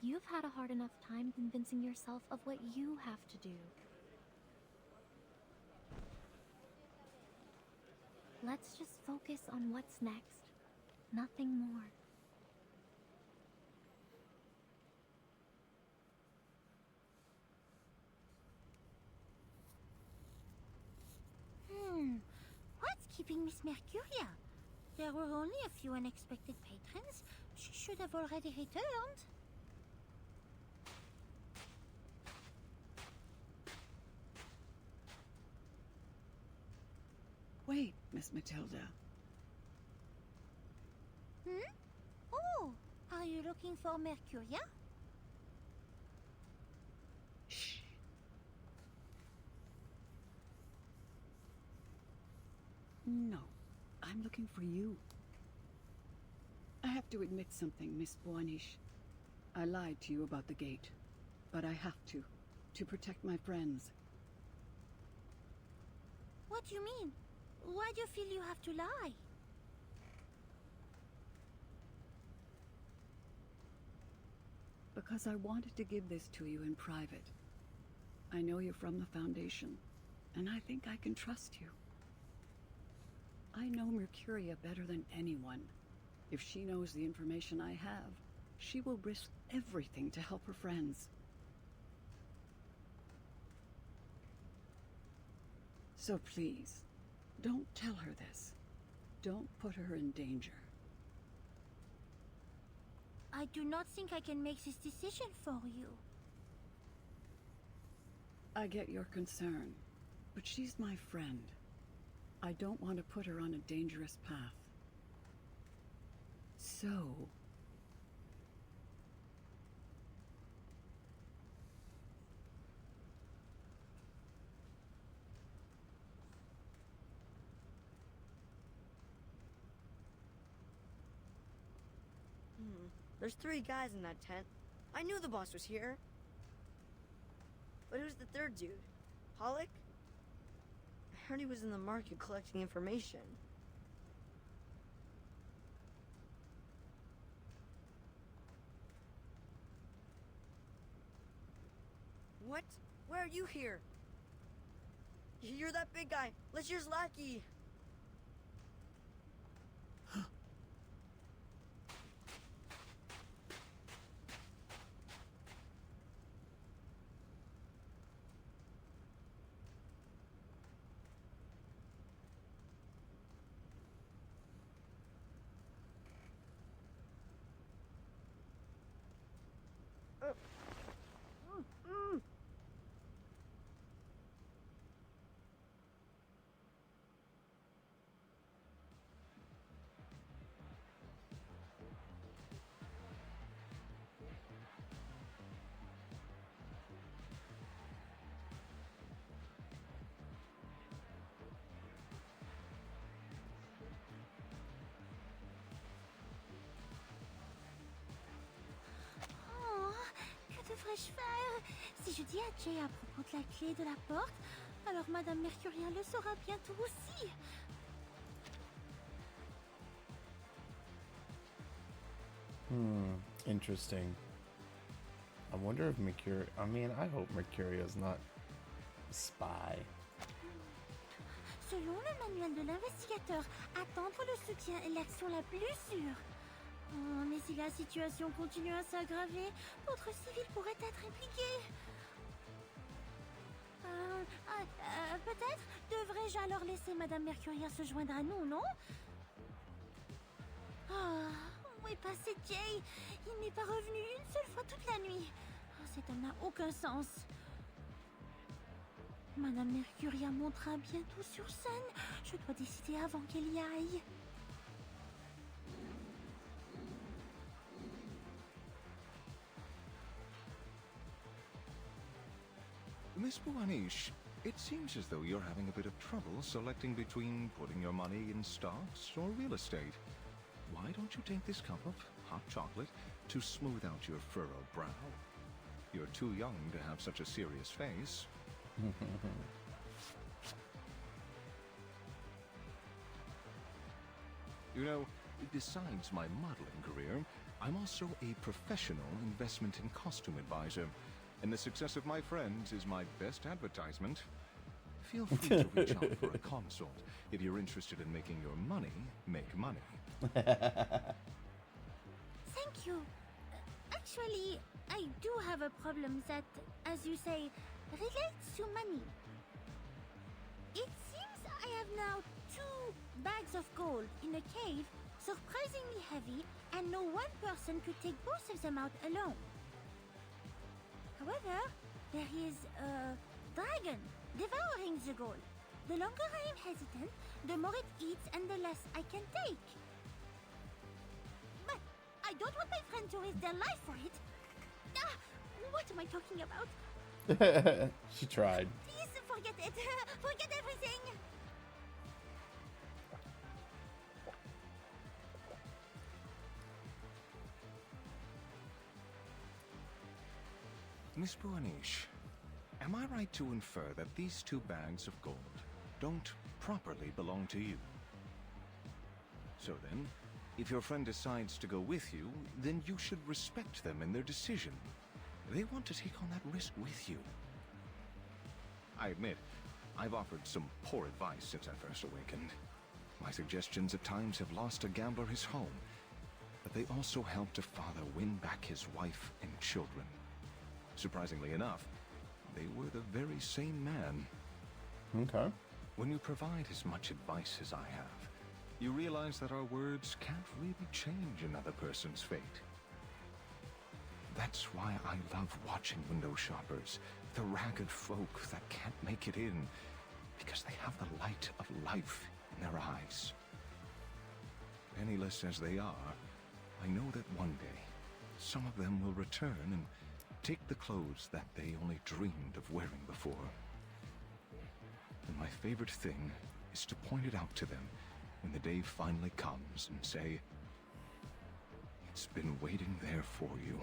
You've had a hard enough time convincing yourself of what you have to do. Let's just focus on what's next. Nothing more. What's keeping Miss Mercuria? There were only a few unexpected patrons. She should have already returned. Wait, Miss Matilda. Oh, are you looking for Mercuria? Shh. No, I'm looking for you. I have to admit something, Miss Boanish. I lied to you about the gate, but I have to protect my friends. What do you mean? Why do you feel you have to lie? Because I wanted to give this to you in private. I know you're from the Foundation, and I think I can trust you. I know Mercuria better than anyone. If she knows the information I have, she will risk everything to help her friends. So please, don't tell her this. Don't put her in danger. I do not think I can make this decision for you. I get your concern, but she's my friend. I don't want to put her on a dangerous path. So... There's 3 guys in that tent. I knew the boss was here. But who's the third dude? Hollick? I heard he was in the market collecting information. What? Why are you here? You're that big guy. Let's use Lackey. Que devrais-je faire? Si je dis à Jay à propos de la clé de la porte, alors Madame Mercuria le saura bientôt aussi. Interesting. I wonder if Mercuria... I mean, I hope Mercuria's not a spy. Selon le manuel de l'investigateur, attendre le soutien est l'action la plus sûre. Oh, mais si la situation continue à s'aggraver, d'autres civils pourraient être impliqués. Peut-être devrais-je alors laisser Madame Mercuria se joindre à nous, non? Où est passé Jay? Il n'est pas revenu une seule fois toute la nuit. Cet homme n'a aucun sens. Madame Mercuria montera bientôt sur scène. Je dois décider avant qu'elle y aille. Miss Buanish, it seems as though you're having a bit of trouble selecting between putting your money in stocks or real estate. Why don't you take this cup of hot chocolate to smooth out your furrowed brow? You're too young to have such a serious face. You know, besides my modeling career, I'm also a professional investment and costume advisor, and the success of my friends is my best advertisement. Feel free to reach out for a consult if you're interested in making your money make money. Thank you. Actually, I do have a problem that, as you say, relates to money. It seems I have now 2 bags of gold in a cave, surprisingly heavy, and no one person could take both of them out alone. However, there is a dragon devouring the gold. The longer I am hesitant, the more it eats and the less I can take. But I don't want my friend to risk their life for it. What am I talking about? She tried. Please forget it. Forget everything. Miss Buanish, am I right to infer that these 2 bags of gold don't properly belong to you? So then, if your friend decides to go with you, then you should respect them in their decision. They want to take on that risk with you. I admit, I've offered some poor advice since I first awakened. My suggestions at times have lost a gambler his home, but they also helped a father win back his wife and children. Surprisingly enough, they were the very same man. Okay. When you provide as much advice as I have, you realize that our words can't really change another person's fate. That's why I love watching window shoppers, the ragged folk that can't make it in, because they have the light of life in their eyes. Penniless as they are, I know that one day, some of them will return and take the clothes that they only dreamed of wearing before. And my favorite thing is to point it out to them when the day finally comes and say, "It's been waiting there for you."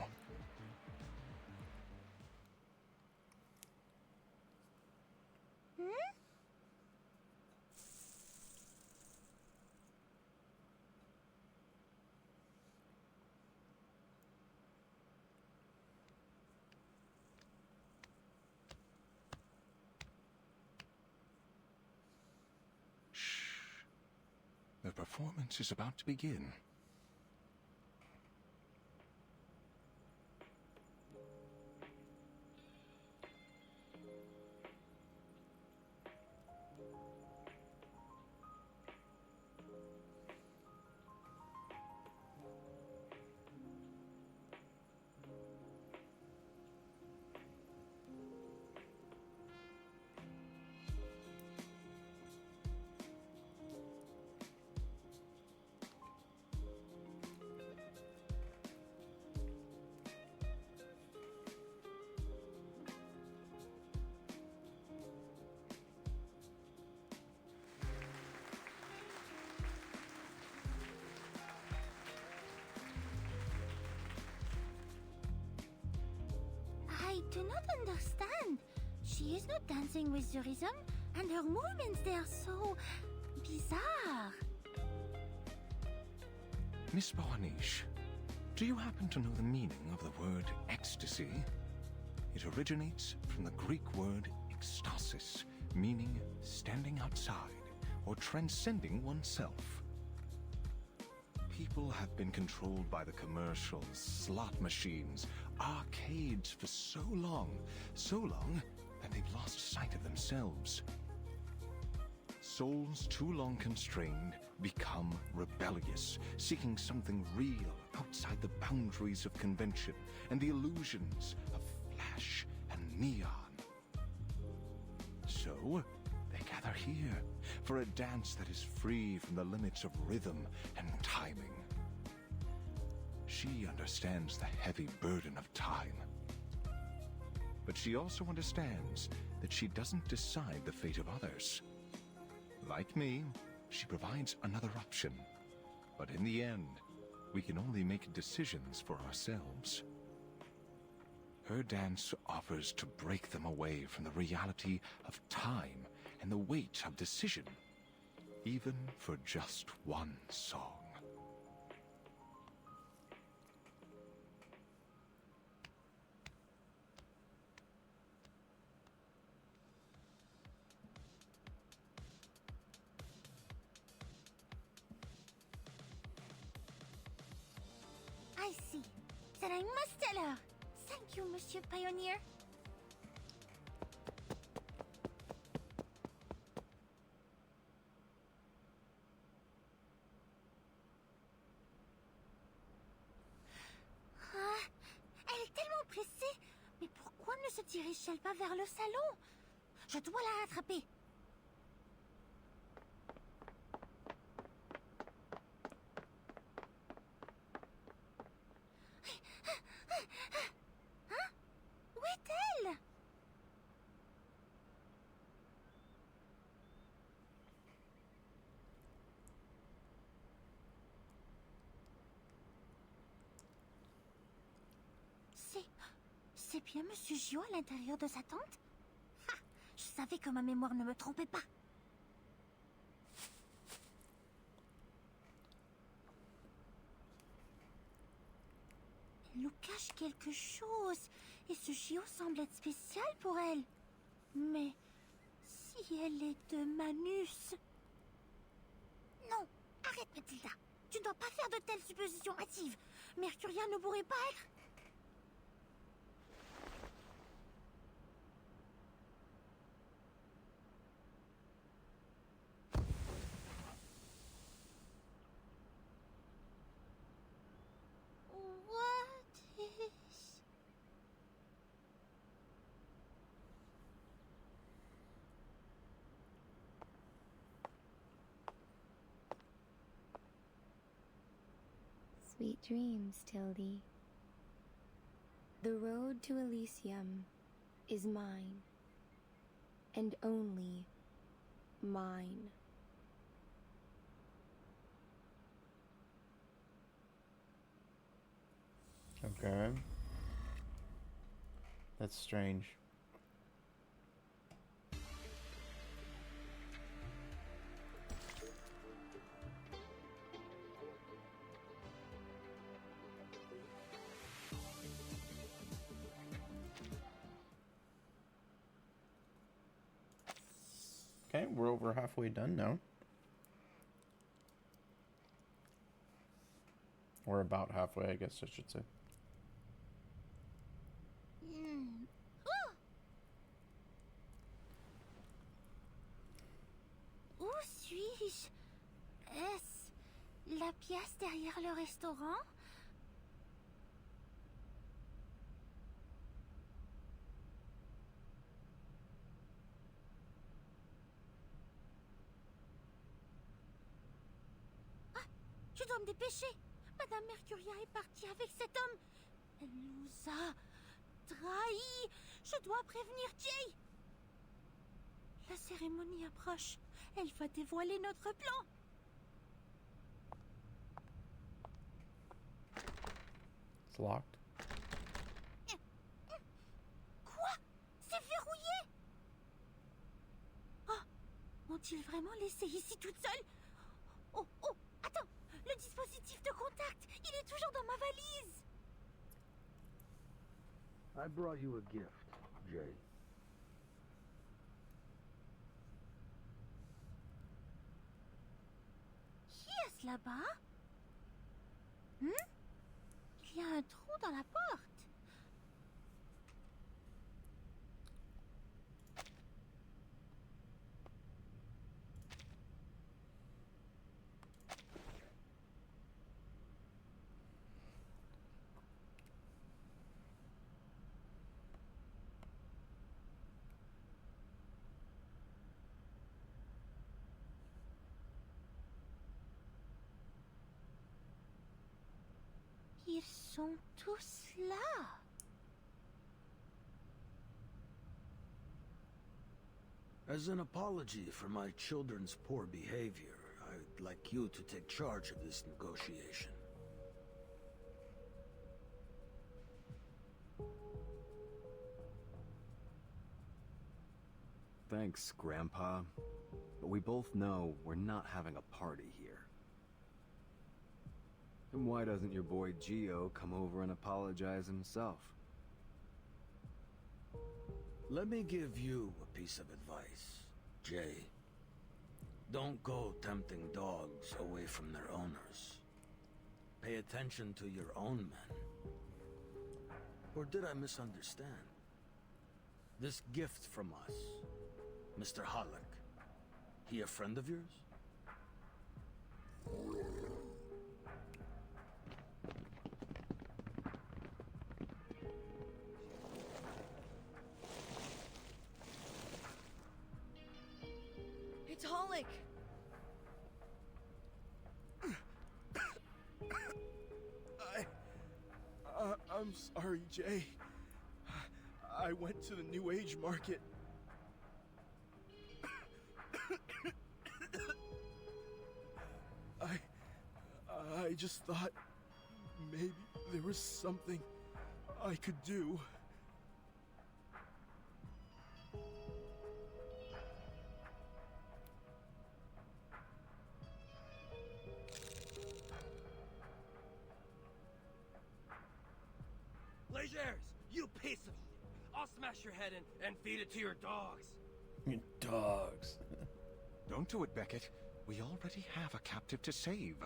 The performance is about to begin. I do not understand. She is not dancing with the rhythm, and her movements, they are so bizarre. Miss Buanish, do you happen to know the meaning of the word ecstasy? It originates from the Greek word ekstasis, meaning standing outside or transcending oneself. people have been controlled by the commercials, slot machines, arcades for so long that they've lost sight of themselves. Souls too long constrained become rebellious, seeking something real outside the boundaries of convention and the illusions of flash and neon. So, they gather here for a dance that is free from the limits of rhythm and timing. She understands the heavy burden of time. But she also understands that she doesn't decide the fate of others. Like me, she provides another option. But in the end, we can only make decisions for ourselves. Her dance offers to break them away from the reality of time and the weight of decision, even for just one song. I see. Then I must tell her. Thank you, Monsieur Pioneer. Ah, elle est tellement pressée. Mais pourquoi ne se dirige-t-elle pas vers le salon? Je dois la rattraper. Hein? Où est-elle? C'est bien Monsieur Gio à l'intérieur de sa tente? Ha! Je savais que ma mémoire ne me trompait pas. Elle nous cache quelque chose, et ce Gio semble être spécial pour elle. Mais si elle est de Manus... Non, arrête Mathilda. Tu ne dois pas faire de telles suppositions hâtives. Mercuria ne pourrait pas être... What is... Sweet dreams, Tildy. The road to Elysium is mine, and only mine. Okay. That's strange. Okay, we're over halfway done now. Or about halfway, I guess I should say. Oh! Où suis-je? Est-ce la pièce derrière le restaurant? Ah, je dois me dépêcher. Madame Mercuria est partie avec cet homme. Elle nous a trahis. Je dois prévenir Jay. La cérémonie approche. Elle va dévoiler notre plan. It's locked. Quoi? C'est verrouillé? Oh, ont-ils vraiment laissé ici toute seule? Oh, oh, attends. Le dispositif de contact, il est toujours dans ma valise. I brought you a gift, Jay. Qui est-ce là-bas? Il y a un trou dans la porte. Ils sont tous là. As an apology for my children's poor behavior, I'd like you to take charge of this negotiation. Thanks, Grandpa. But we both know we're not having a party here. And why doesn't your boy Gio come over and apologize himself? Let me give you a piece of advice, Jay. Don't go tempting dogs away from their owners. Pay attention to your own men. Or did I misunderstand? This gift from us, Mr. Halleck, he a friend of yours? It's Hollick! I'm sorry, Jay. I went to the New Age market. I just thought maybe there was something I could do. Legers, you piece of shit. I'll smash your head in and feed it to your dogs. Dogs. Don't do it, Beckett. We already have a captive to save.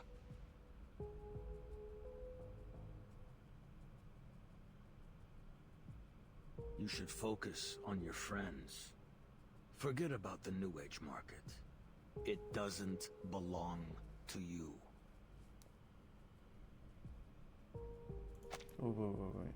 You should focus on your friends. Forget about the New Age market. It doesn't belong to you. Wait.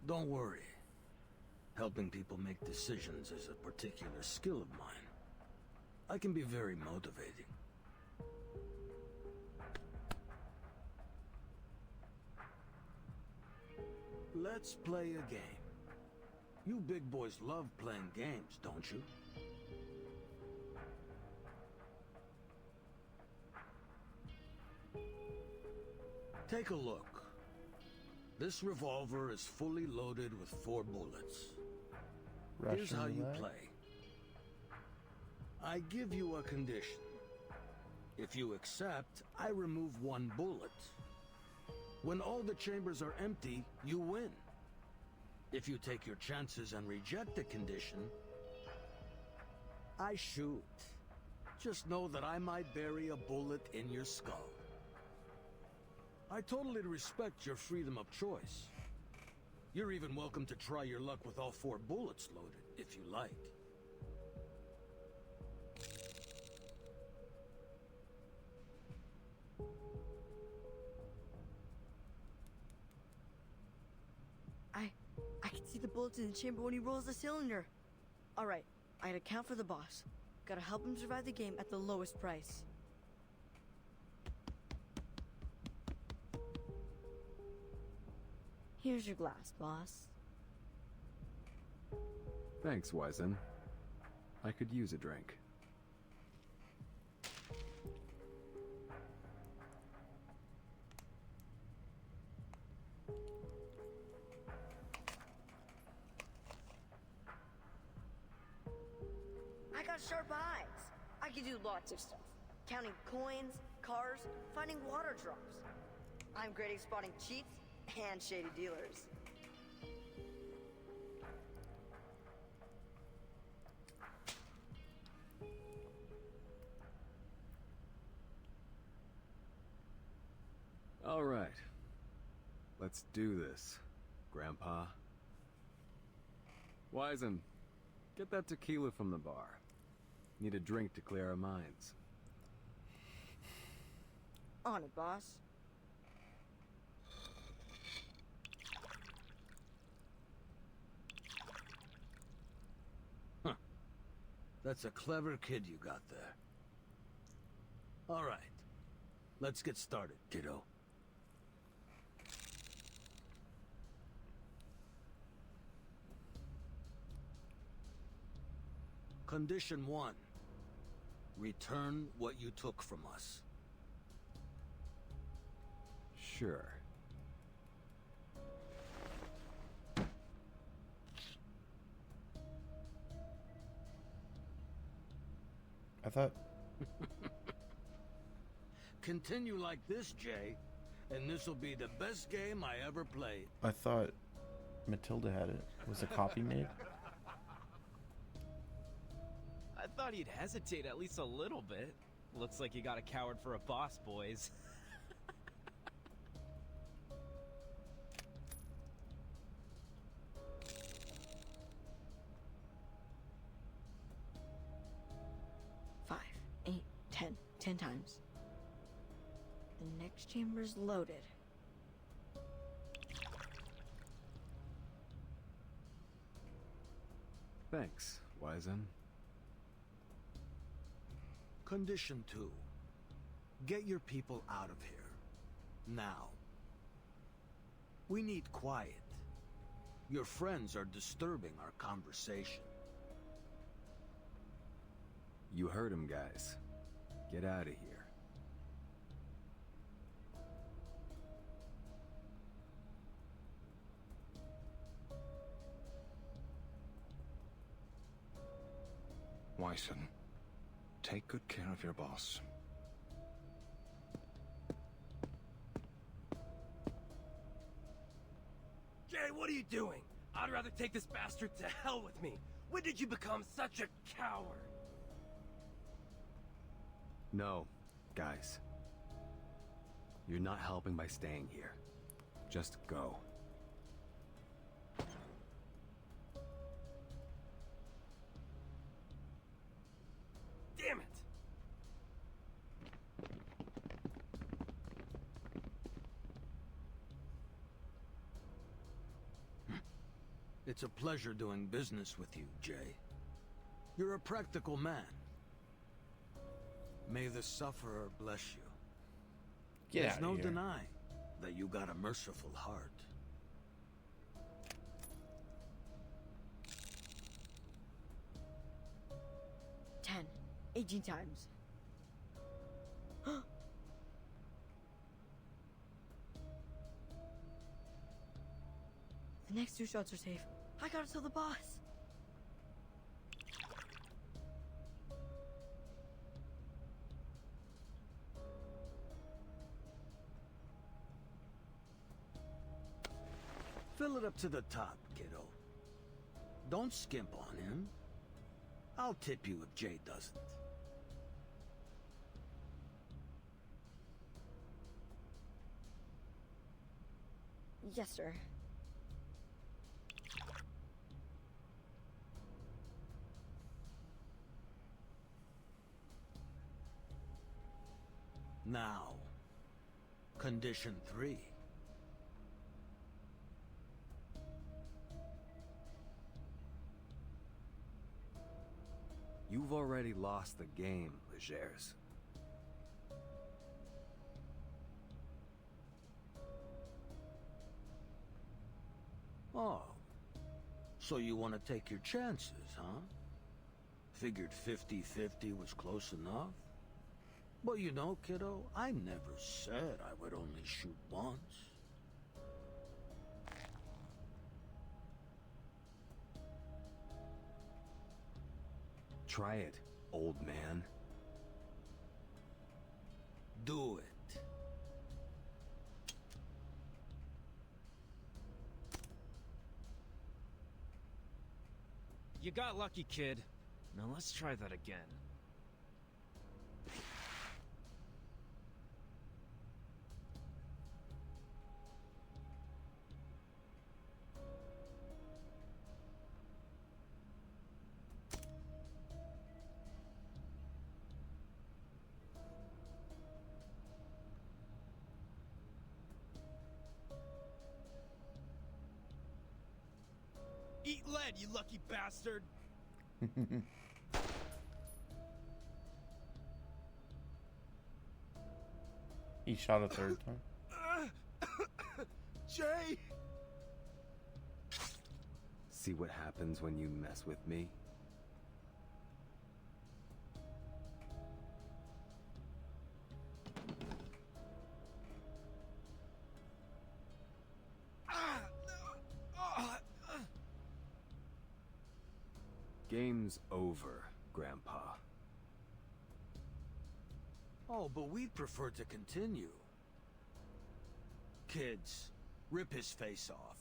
Don't worry. Helping people make decisions is a particular skill of mine. I can be very motivating. Let's play a game. You big boys love playing games, don't you? Take a look. This revolver is fully loaded with 4 bullets. Here's how you play. I give you a condition. If you accept, I remove 1 bullet. When all the chambers are empty, you win. If you take your chances and reject the condition, I shoot. Just know that I might bury a bullet in your skull. I totally respect your freedom of choice. You're even welcome to try your luck with all 4 bullets loaded, if you like. I can see the bullets in the chamber when he rolls the cylinder. Alright, I gotta count for the boss. Gotta help him survive the game at the lowest price. Here's your glass, boss. Thanks, Wizen. I could use a drink. I got sharp eyes. I can do lots of stuff. Counting coins, cars, finding water drops. I'm great at spotting cheats and shady dealers. All right. Let's do this, Grandpa. Wizen, get that tequila from the bar. Need a drink to clear our minds. On it, boss. Huh. That's a clever kid you got there. All right. Let's get started, kiddo. Condition 1. Return what you took from us. Sure. I thought... Continue like this, Jay, and this'll be the best game I ever played. I thought Matilda had it. Was a copy made? I thought he'd hesitate at least a little bit. Looks like you got a coward for a boss, boys. Five, 8, 10. 10 times. The next chamber's loaded. Thanks, Wizen. Condition 2. Get your people out of here. Now. We need quiet. Your friends are disturbing our conversation. You heard him, guys. Get out of here. Wizen, take good care of your boss. Jay, what are you doing? I'd rather take this bastard to hell with me. When did you become such a coward? No, guys. You're not helping by staying here. Just go. Damn it! It's a pleasure doing business with you, Jay. You're a practical man. May the sufferer bless you. Get There's outta no here. denying that you got a merciful heart. Ten, 18 times. The next 2 shots are safe. I gotta tell the boss. Fill it up to the top, kiddo. Don't skimp on him. I'll tip you if Jay doesn't. Yes, sir. Now, condition 3. You've already lost the game, Legers. Oh, so you want to take your chances, huh? Figured 50-50 was close enough? But you know, kiddo, I never said I would only shoot once. Try it, old man. Do it. You got lucky, kid. Now let's try that again. Eat lead, you lucky bastard! He shot a third time. Jay! See what happens when you mess with me? Game's over, Grandpa. Oh, but we'd prefer to continue. Kids, rip his face off.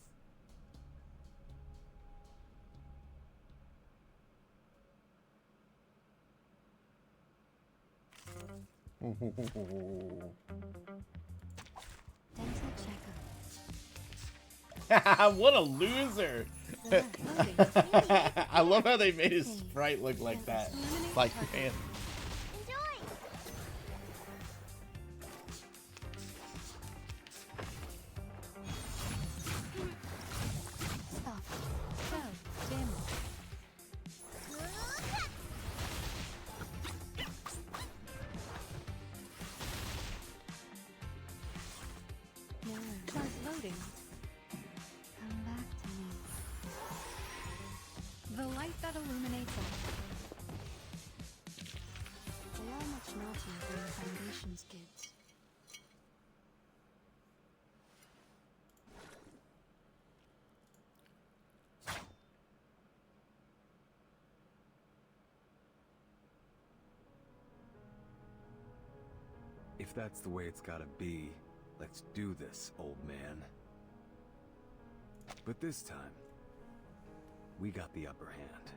What a loser! I love how they made his sprite look like that. It's like, man. Come back to me. The light that illuminates all. They are much naughtier than the Foundation's kids. If that's the way it's gotta be, let's do this, old man. But this time, we got the upper hand.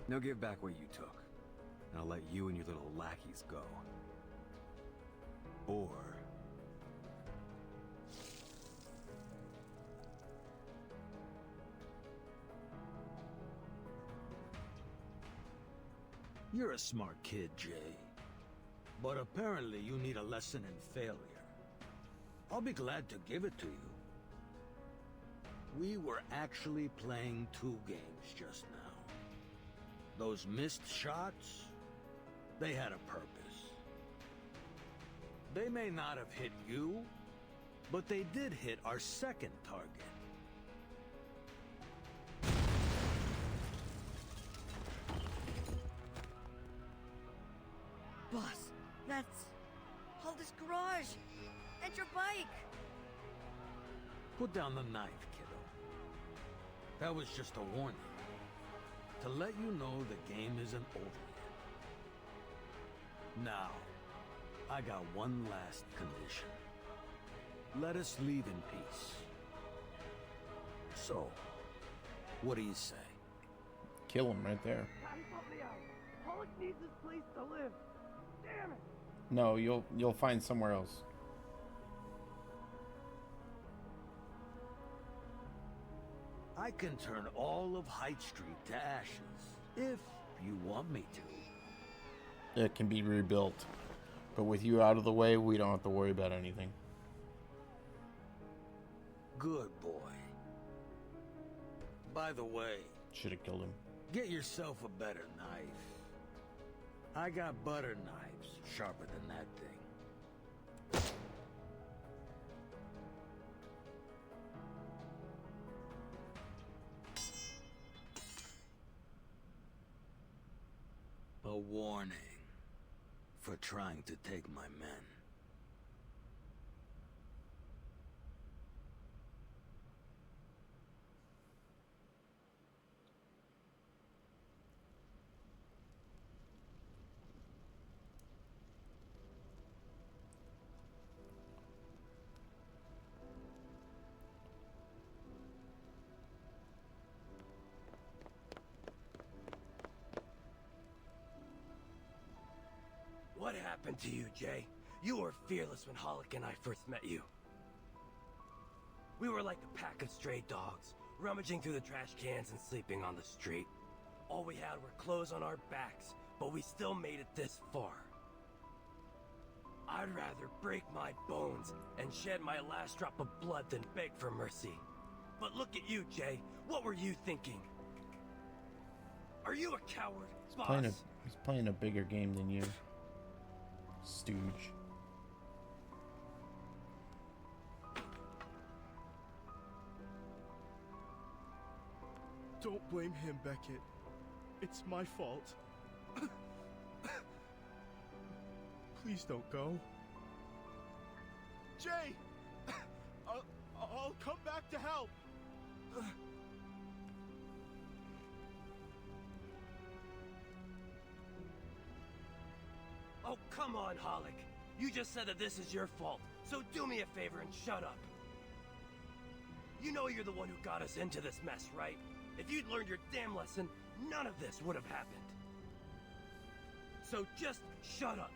Now give back what you took, and I'll let you and your little lackeys go. Or... You're a smart kid, Jay. But apparently you need a lesson in failure. I'll be glad to give it to you. We were actually playing two games just now. Those missed shots, they had a purpose. They may not have hit you, but they did hit our second target. Boss, that's Holder's garage and your bike. Put down the knife, kiddo. That was just a warning. To let you know the game isn't over yet. Now, I got one last condition. Let us leave in peace. So, what do you say? Kill him right there. Pollock needs this place to live. Damn it! No, you'll find somewhere else. I can turn all of Hyde Street to ashes, if you want me to. It can be rebuilt. But with you out of the way, we don't have to worry about anything. Good boy. By the way... Should have killed him. Get yourself a better knife. I got butter knives sharper than that thing. A warning for trying to take my men. What happened to you, Jay? You were fearless when Hollick and I first met you. We were like a pack of stray dogs, rummaging through the trash cans and sleeping on the street. All we had were clothes on our backs, but we still made it this far. I'd rather break my bones and shed my last drop of blood than beg for mercy. But look at you, Jay. What were you thinking? Are you a coward, boss? He's playing a bigger game than you, stooge. Don't blame him, Beckett. It's my fault. Please don't go. Jay! I'll come back to help! Oh, come on, Holic. You just said that this is your fault, so do me a favor and shut up. You know you're the one who got us into this mess, right? If you'd learned your damn lesson, none of this would have happened. So just shut up.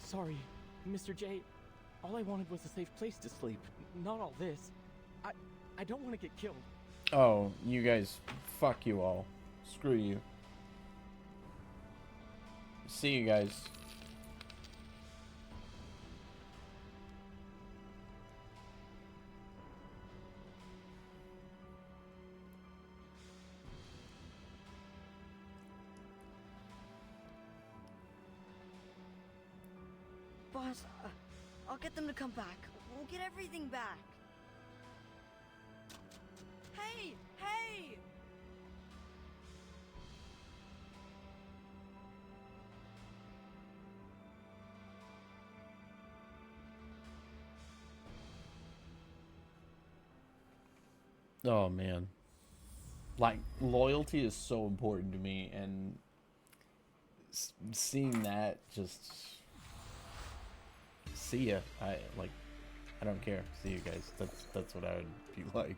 Sorry, Mr. J. All I wanted was a safe place to sleep, not all this. I don't want to get killed. Oh, you guys, fuck you all. Screw you. See you guys. Boss, I'll get them to come back. We'll get everything back. Hey! Hey! Oh man, like loyalty is so important to me, and seeing that, just see ya. I don't care. See you guys. That's what I would be like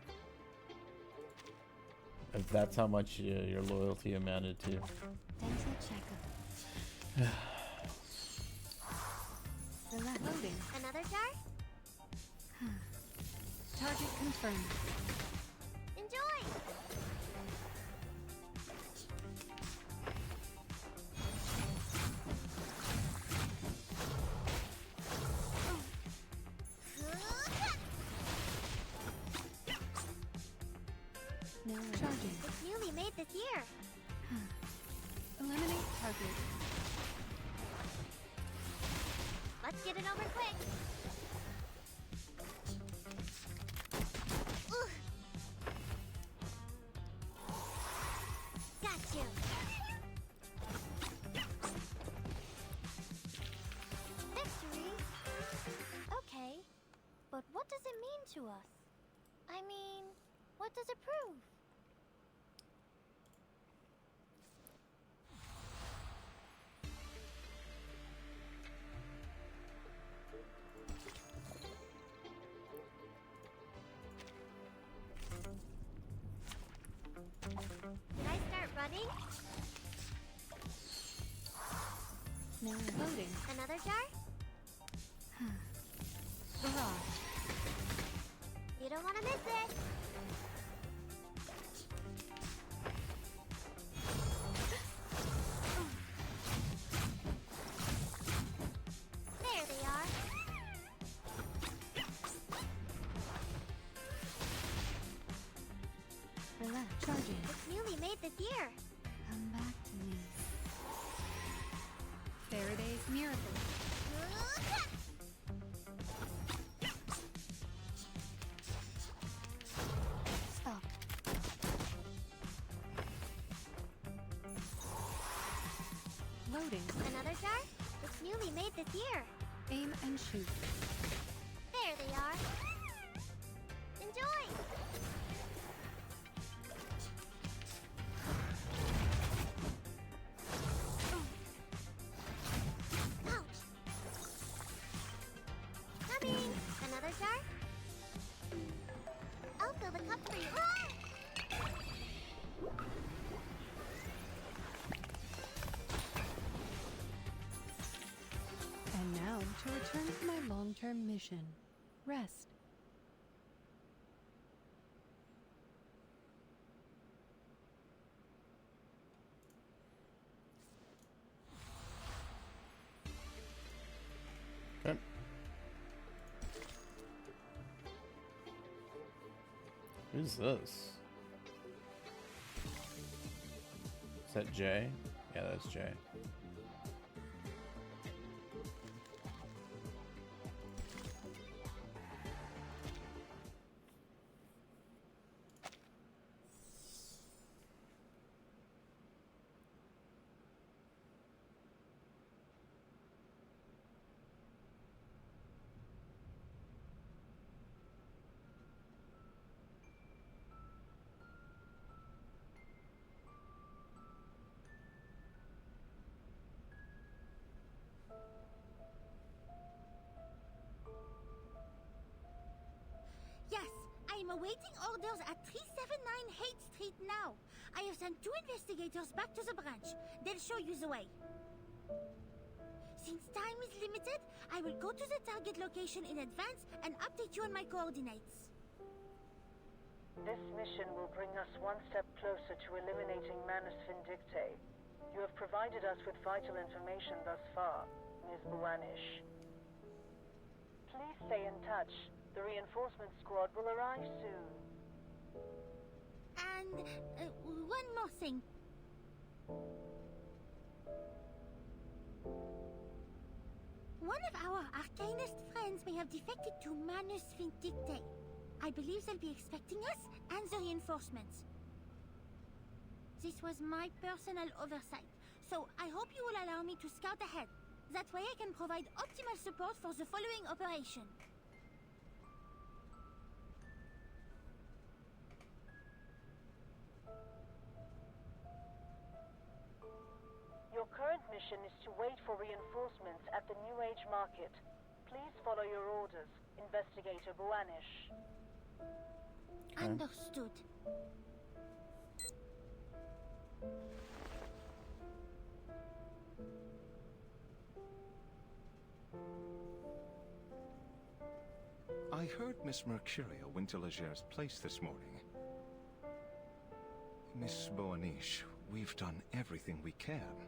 if that's how much your loyalty amounted to. Dental checkup. Loading. Another jar? Target confirmed. Enjoy! Charging. It's newly made this year. Eliminate target. Let's get it over quick. Ugh. Got you. Victory? Okay, but what does it mean to us? I mean, what does it prove? Did I start running? Loading. Another jar? Barrage. You don't want to miss it. There they are. Relax. Charging. It's newly made this year. Come back to me. Faraday's miracle. Stop. Loading. Another jar? It's newly made this year. Aim and shoot. There they are. Enjoy! Ouch! Coming! Another jar? I'll fill the cup for you. Ah! And now to return to my long-term mission. Rest. Who's this? Is that Jay? Yeah, that's Jay. Yes, I am awaiting orders at 379 Haight Street now. I have sent 2 investigators back to the branch. They'll show you the way. Since time is limited, I will go to the target location in advance and update you on my coordinates. This mission will bring us one step closer to eliminating Manus Vindictae. You have provided us with vital information thus far, Ms. Buanish. Please stay in touch. The reinforcement squad will arrive soon. And one more thing. One of our Arcanist friends may have defected to Manus Vindictae. I believe they'll be expecting us and the reinforcements. This was my personal oversight, so I hope you will allow me to scout ahead. That way I can provide optimal support for the following operation. Your current mission is to wait for reinforcements at the New Age Market. Please follow your orders, Investigator Buanish. Understood. I heard Miss Mercurio went to Legere's place this morning. Miss Buanish, we've done everything we can.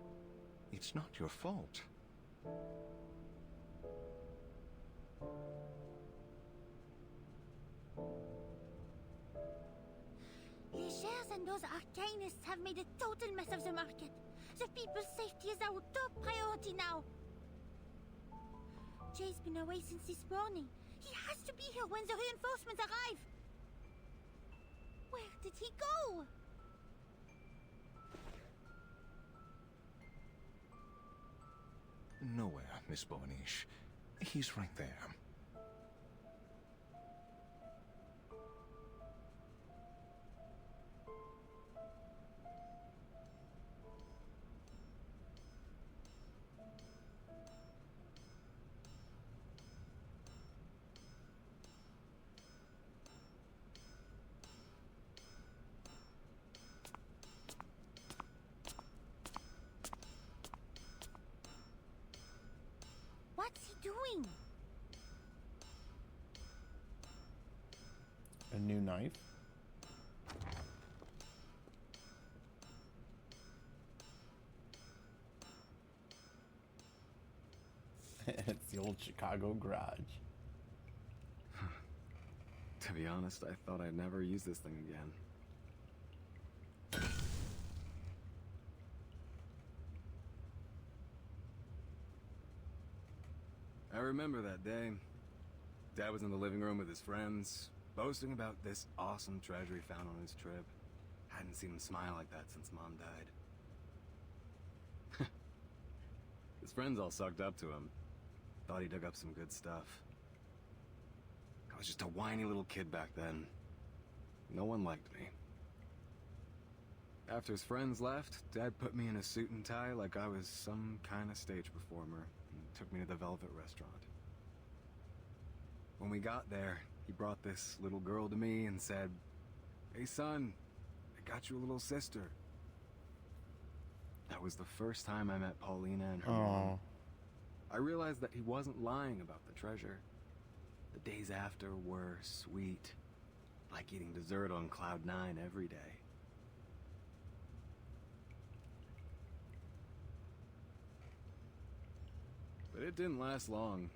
It's not your fault. Legers and those Arcanists have made a total mess of the market. The people's safety is our top priority now. Jay's been away since this morning. He has to be here when the reinforcements arrive. Where did he go? Nowhere, Miss Buanish. He's right there. What's he doing? A new knife? It's the old Chicago garage. To be honest, I thought I'd never use this thing again. I remember that day. Dad was in the living room with his friends, boasting about this awesome treasure he found on his trip. Hadn't seen him smile like that since Mom died. His friends all sucked up to him. Thought he dug up some good stuff. I was just a whiny little kid back then. No one liked me. After his friends left, Dad put me in a suit and tie like I was some kind of stage performer and took me to the Velvet Restaurant. When we got there, he brought this little girl to me and said, "Hey son, I got you a little sister." That was the first time I met Paulina and her mom. I realized that he wasn't lying about the treasure. The days after were sweet, like eating dessert on Cloud 9 every day. But it didn't last long.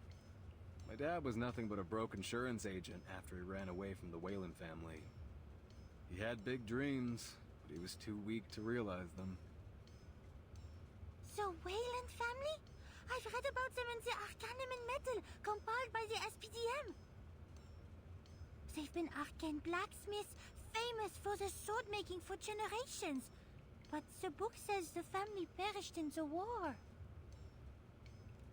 My dad was nothing but a broke insurance agent after he ran away from the Whalen family. He had big dreams, but he was too weak to realize them. So Wayland family? I've read about them in the Arcanum and Metal compiled by the SPDM. They've been arcane blacksmiths, famous for their sword making for generations. But the book says the family perished in the war.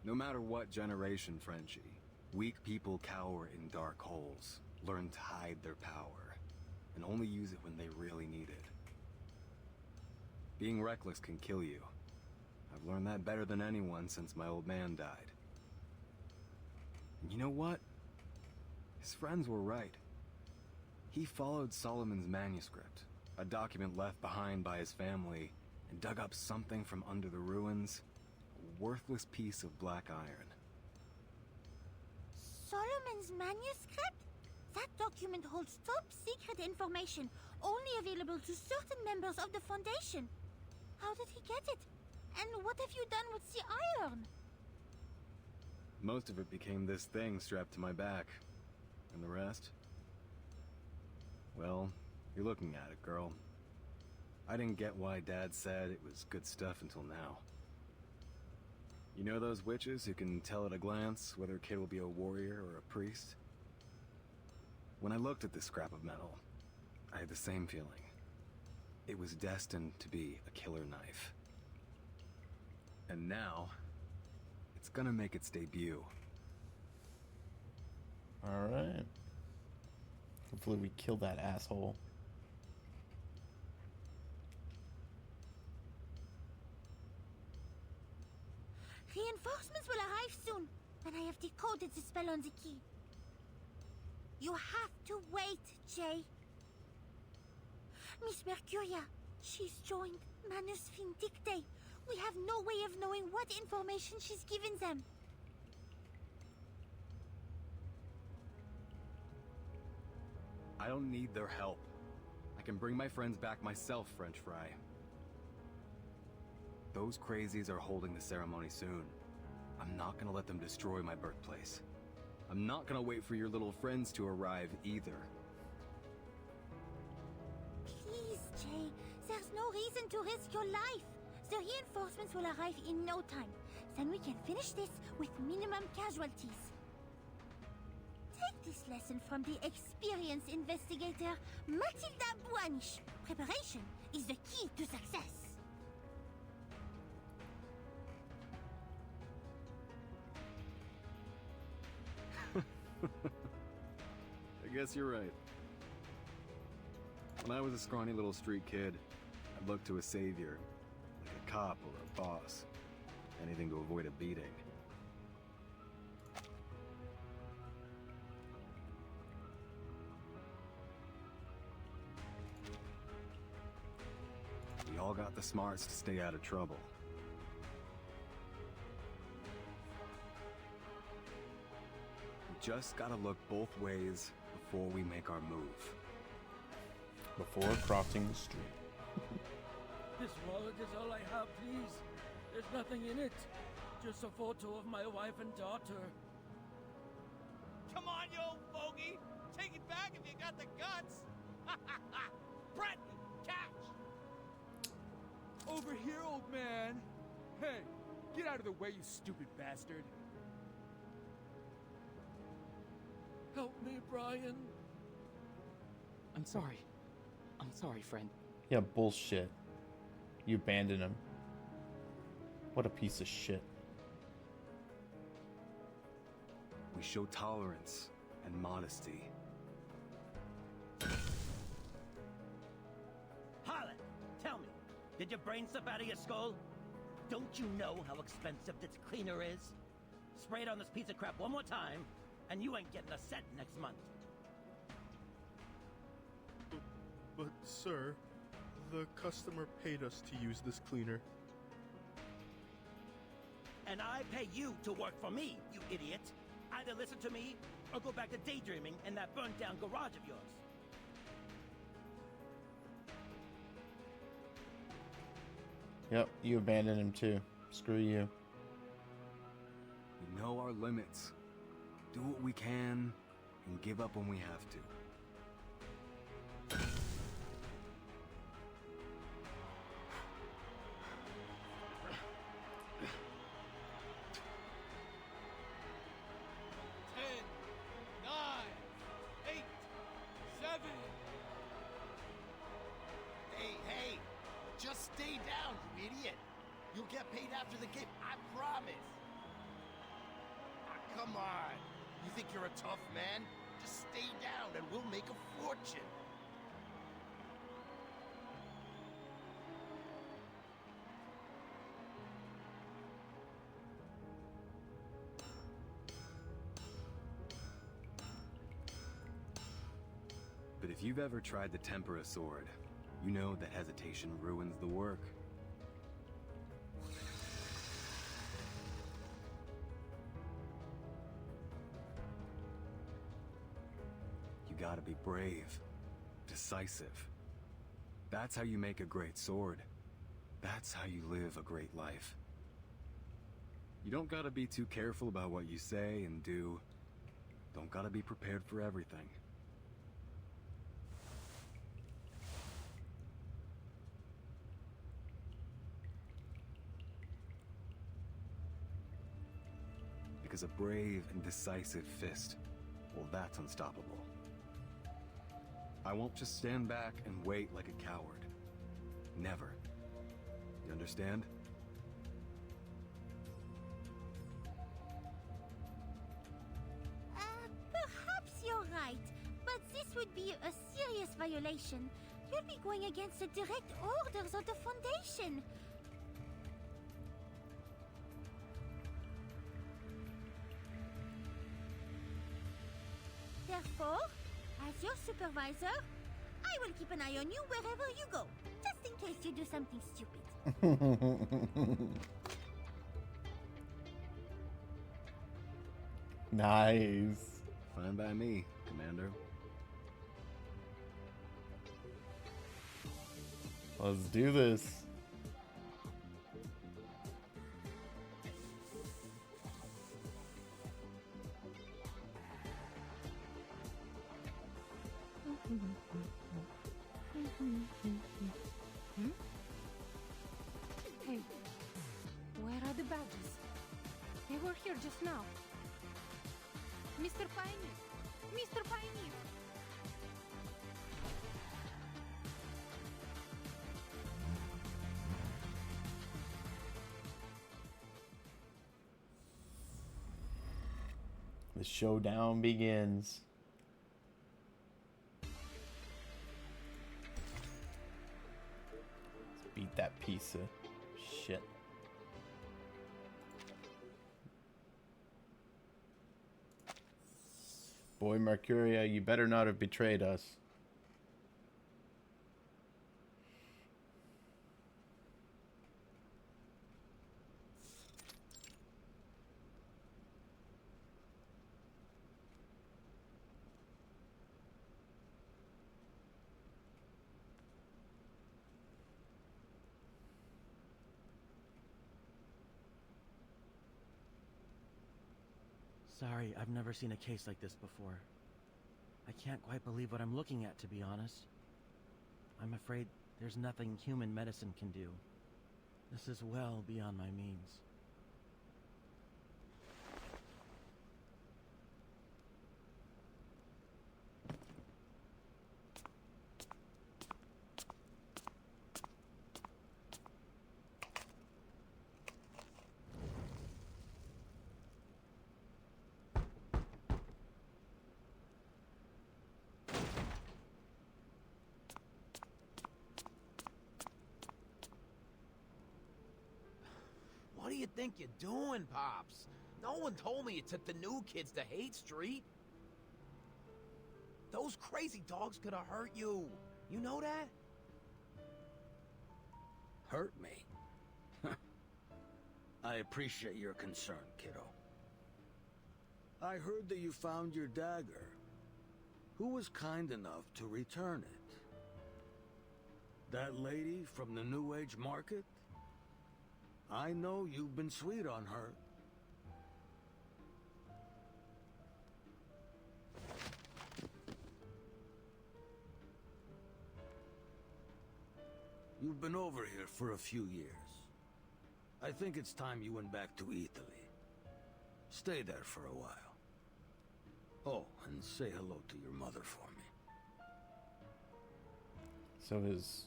No matter what generation, Frenchie, weak people cower in dark holes, learn to hide their power, and only use it when they really need it. Being reckless can kill you. I've learned that better than anyone since my old man died. And you know what? His friends were right. He followed Solomon's manuscript, a document left behind by his family, and dug up something from under the ruins, a worthless piece of black iron. Solomon's manuscript? That document holds top secret information, only available to certain members of the Foundation. How did he get it? And what have you done with the iron? Most of it became this thing strapped to my back. And the rest? Well, you're looking at it, girl. I didn't get why Dad said it was good stuff until now. You know those witches who can tell at a glance whether a kid will be a warrior or a priest? When I looked at this scrap of metal, I had the same feeling. It was destined to be a killer knife. And now, it's gonna make its debut. Alright. Hopefully we kill that asshole. Reinforcements will arrive soon, and I have decoded the spell on the key. You have to wait, Jay. Miss Mercuria, she's joined Manus Vindicte. We have no way of knowing what information she's given them. I don't need their help. I can bring my friends back myself, French fry. Those crazies are holding the ceremony soon. I'm not gonna let them destroy my birthplace. I'm not gonna wait for your little friends to arrive either. Please, Jay, there's no reason to risk your life. The reinforcements will arrive in no time. Then we can finish this with minimum casualties. Take this lesson from the experienced investigator, Matilda Buanish. Preparation is the key to success. I guess you're right. When I was a scrawny little street kid, I looked to a savior, like a cop or a boss. Anything to avoid a beating. We all got the smarts to stay out of trouble. We just gotta look both ways before we make our move. Before crossing the street. This wallet is all I have, please. There's nothing in it. Just a photo of my wife and daughter. Come on, you old fogey! Take it back if you got the guts! Breton, catch! Over here, old man! Hey, get out of the way, you stupid bastard! Help me, Brian. I'm sorry. I'm sorry, friend. Yeah, bullshit. You abandoned him. What a piece of shit. We show tolerance and modesty. Harlan, tell me, did your brain slip out of your skull? Don't you know how expensive this cleaner is? Spray it on this piece of crap one more time, and you ain't getting a cent next month. But, sir, the customer paid us to use this cleaner. And I pay you to work for me, you idiot. Either listen to me, or go back to daydreaming in that burnt-down garage of yours. Yep, you abandoned him too. Screw you. We know our limits. Do what we can, and give up when we have to. think you're a tough man? Just stay down and we'll make a fortune. But if you've ever tried to temper a sword, you know that hesitation ruins the work. You gotta be brave, decisive. That's how you make a great sword. That's how you live a great life. You don't gotta be too careful about what you say and do. Don't gotta be prepared for everything. Because a brave and decisive fist, well, that's unstoppable. I won't just stand back and wait like a coward. Never. You understand? Perhaps you're right, but this would be a serious violation. You'll be going against the direct orders of the Foundation. Therefore, as your supervisor, I will keep an eye on you wherever you go, just in case you do something stupid. Nice. Fine by me, Commander. Let's do this. Hey, where are the badges? They were here just now. Mr. Pioneer! Mr. Pioneer! The showdown begins. Let's beat that piece of shit. Boy, Mercuria, you better not have betrayed us. Sorry, I've never seen a case like this before. I can't quite believe what I'm looking at, to be honest. I'm afraid there's nothing human medicine can do. This is well beyond my means. What do you think you're doing, Pops? No one told me you took the new kids to Hate Street. Those crazy dogs could have hurt you. You know that? Hurt me? I appreciate your concern, kiddo. I heard that you found your dagger. Who was kind enough to return it? That lady from the New Age Market? I know you've been sweet on her. You've been over here for a few years. I think it's time you went back to Italy. Stay there for a while. Oh, and say hello to your mother for me. So his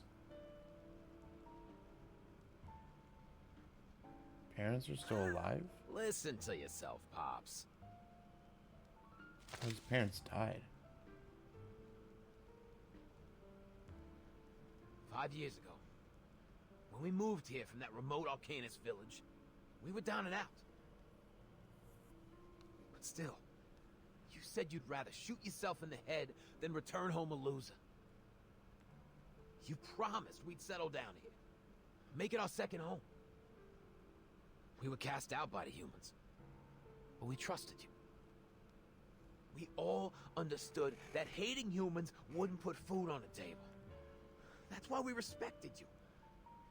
parents are still alive? Listen to yourself, Pops. His parents died. 5 years ago, when we moved here from that remote Arcanus village, we were down and out. But still, you said you'd rather shoot yourself in the head than return home a loser. You promised we'd settle down here, make it our second home. We were cast out by the humans, but we trusted you. We all understood that hating humans wouldn't put food on the table. That's why we respected you.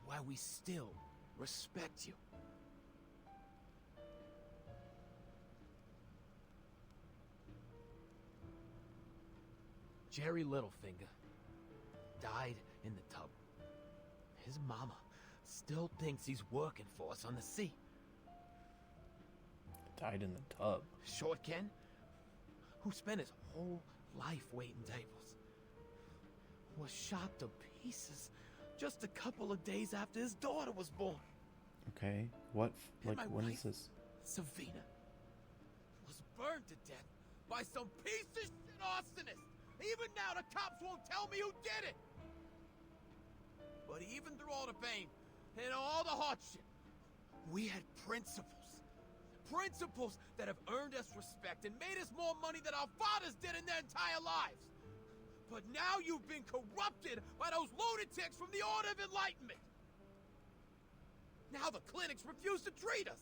Why we still respect you. Jerry Littlefinger died in the tub. His mama still thinks he's working for us on the sea. Died in the tub. Short Ken, who spent his whole life waiting tables, was shot to pieces just a couple of days after his daughter was born. Okay, what? And Like, my when wife, is this? Savina, was burned to death by some piece of shit arsonist. Even now, the cops won't tell me who did it. But even through all the pain and all the hardship, we had principles. Principles that have earned us respect and made us more money than our fathers did in their entire lives. But now you've been corrupted by those lunatics from the Order of Enlightenment. Now the clinics refuse to treat us.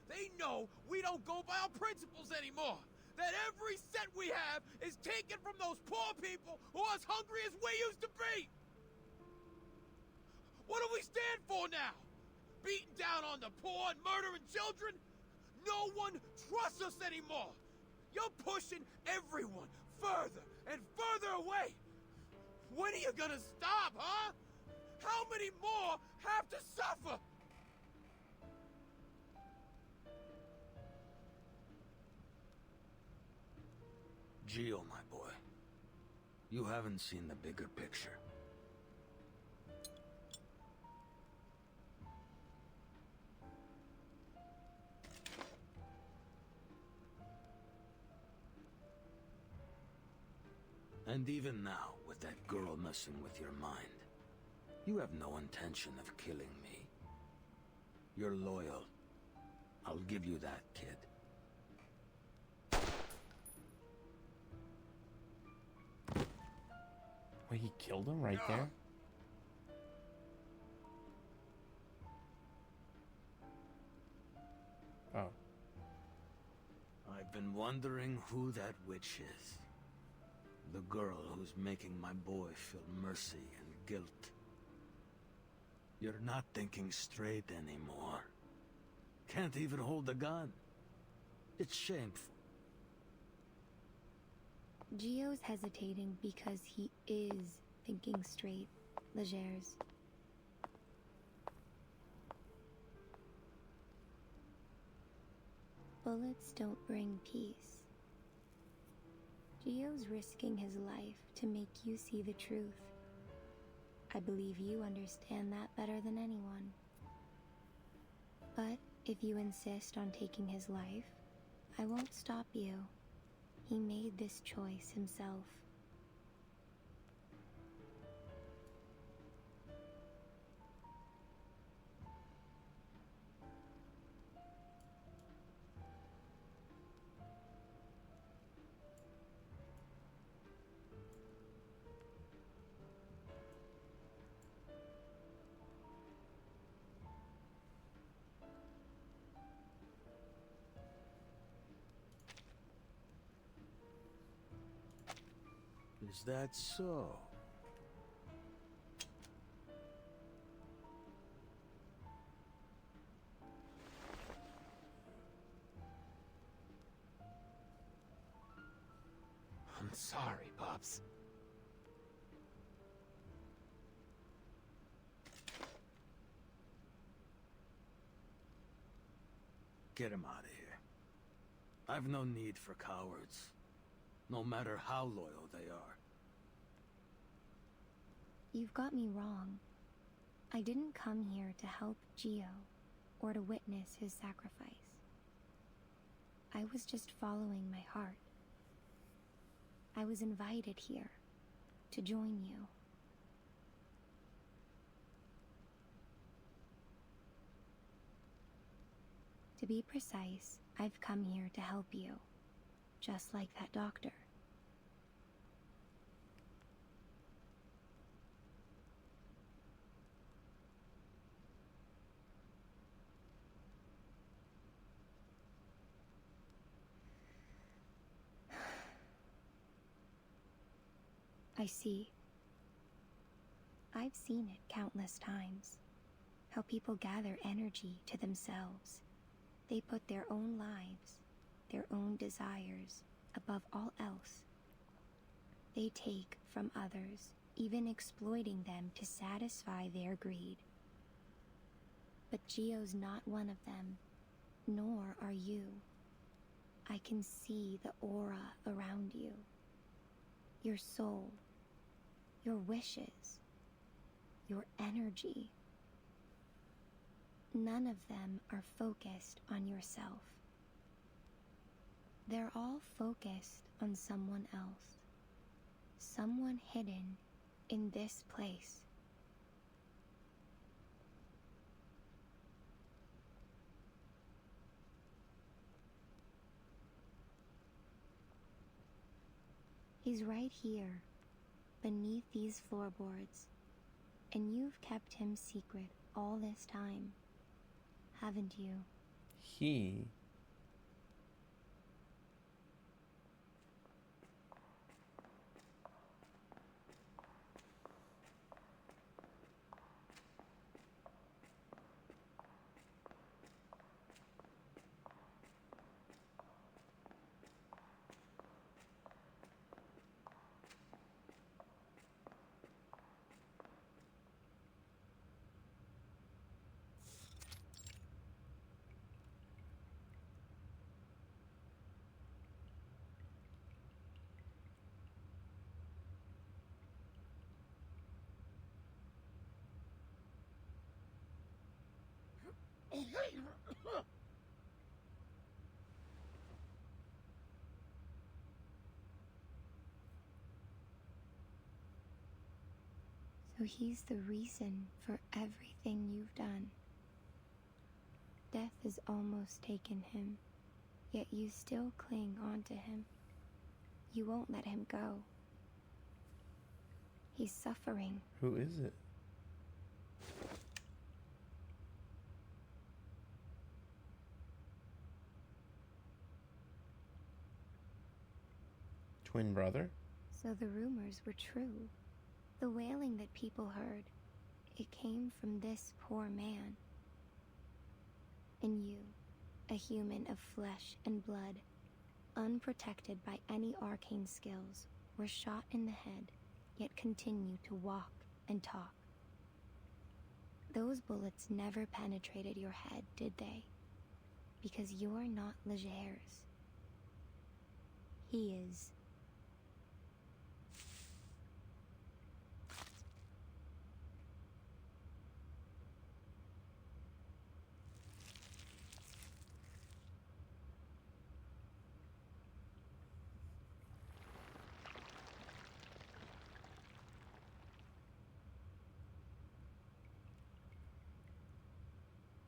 They know we don't go by our principles anymore. That every cent we have is taken from those poor people who are as hungry as we used to be. What do we stand for now? Beating down on the poor and murdering children? No one trusts us anymore. You're pushing everyone further and further away. When are you gonna stop, huh? How many more have to suffer? Gio, my boy, you haven't seen the bigger picture. And even now, with that girl messing with your mind, you have no intention of killing me. You're loyal. I'll give you that, kid. Wait, he killed him right there? Oh. I've been wondering who that witch is. The girl who's making my boy feel mercy and guilt. You're not thinking straight anymore. Can't even hold a gun. It's shameful. Gio's hesitating because he is thinking straight, Legers. Bullets don't bring peace. Gio's risking his life to make you see the truth. I believe you understand that better than anyone. But if you insist on taking his life, I won't stop you. He made this choice himself. Is that so? I'm sorry, Pops. Get him out of here. I've no need for cowards, no matter how loyal they are. You've got me wrong. I didn't come here to help Gio or to witness his sacrifice. I was just following my heart. I was invited here to join you. To be precise, I've come here to help you, just like that doctor. I see. I've seen it countless times. How people gather energy to themselves. They put their own lives, their own desires, above all else. They take from others, even exploiting them to satisfy their greed. But Gio's not one of them, nor are you. I can see the aura around you. Your soul, your wishes, your energy. None of them are focused on yourself. They're all focused on someone else. Someone hidden in this place. He's right here, beneath these floorboards, and you've kept him secret all this time, haven't you? He... So he's the reason for everything you've done. Death has almost taken him, yet you still cling on to him. You won't let him go. He's suffering. Who is it? Twin brother? So the rumors were true. The wailing that people heard, it came from this poor man. And you, a human of flesh and blood, unprotected by any arcane skills, were shot in the head, yet continue to walk and talk. Those bullets never penetrated your head, did they? Because you're not Legers. He is.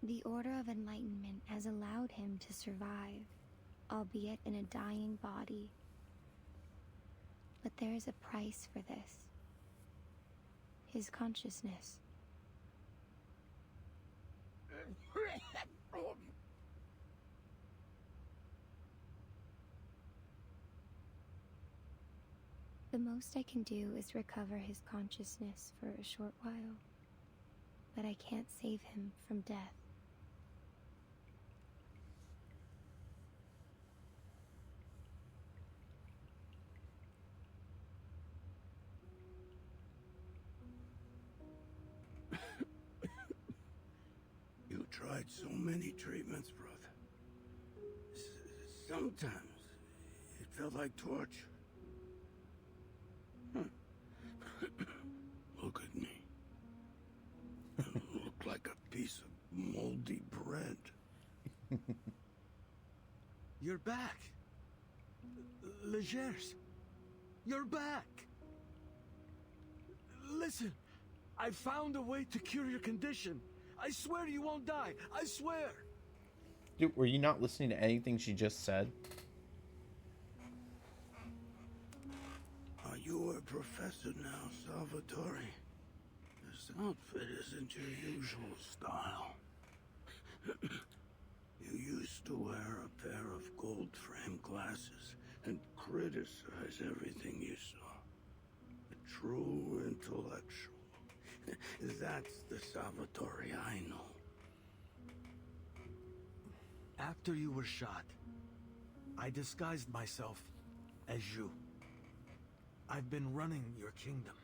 The Order of Enlightenment has allowed him to survive, albeit in a dying body. But there's a price for this. His consciousness. The most I can do is recover his consciousness for a short while, but I can't save him from death. You tried so many treatments, brother. Sometimes it felt like torture. Look at me. I look like a piece of moldy bread. You're back. Legers. You're back! Listen, I found a way to cure your condition. I swear you won't die. I swear! Dude, were you not listening to anything she just said? Are you a professor now, Salvatore? This outfit isn't your usual style. You used to wear a pair of gold-framed glasses and criticize everything you saw. A true intellectual. That's the Salvatore I know. After you were shot, I disguised myself as you. I've been running your kingdom.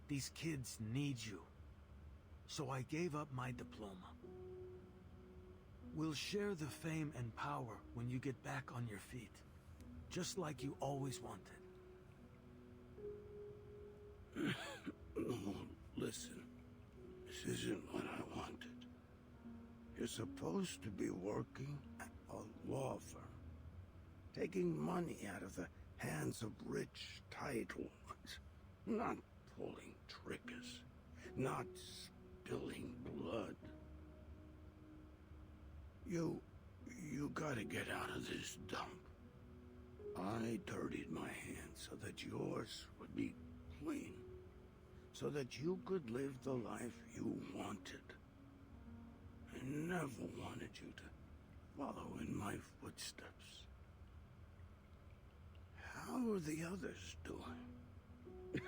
These kids need you. So I gave up my diploma. We'll share the fame and power when you get back on your feet. Just like you always wanted. No, listen. This isn't what I wanted. You're supposed to be working at a law firm. Taking money out of the hands of rich title ones. Not pulling triggers. Not spilling blood. You gotta get out of this dump. I dirtied my hands so that yours would be clean. So that you could live the life you wanted. I never wanted you to follow in my footsteps. How are the others doing?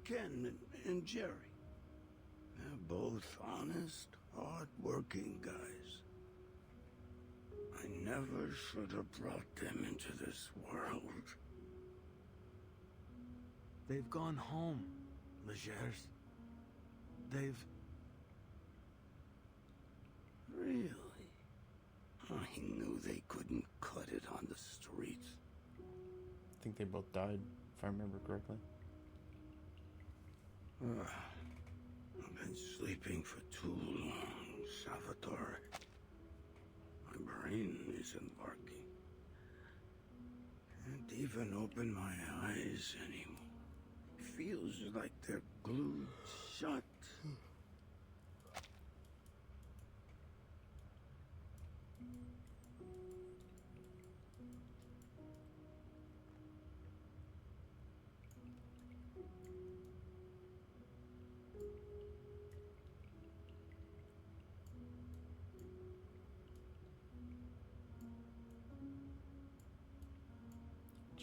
Ken and Jerry. They're both honest, hard-working guys. I never should have brought them into this world. They've gone home, Legers. They've... Really? I knew they couldn't cut it on the streets. I think they both died, if I remember correctly. I've been sleeping for too long, Salvatore. My brain isn't working. Can't even open my eyes anymore. Feels like they're glued shut.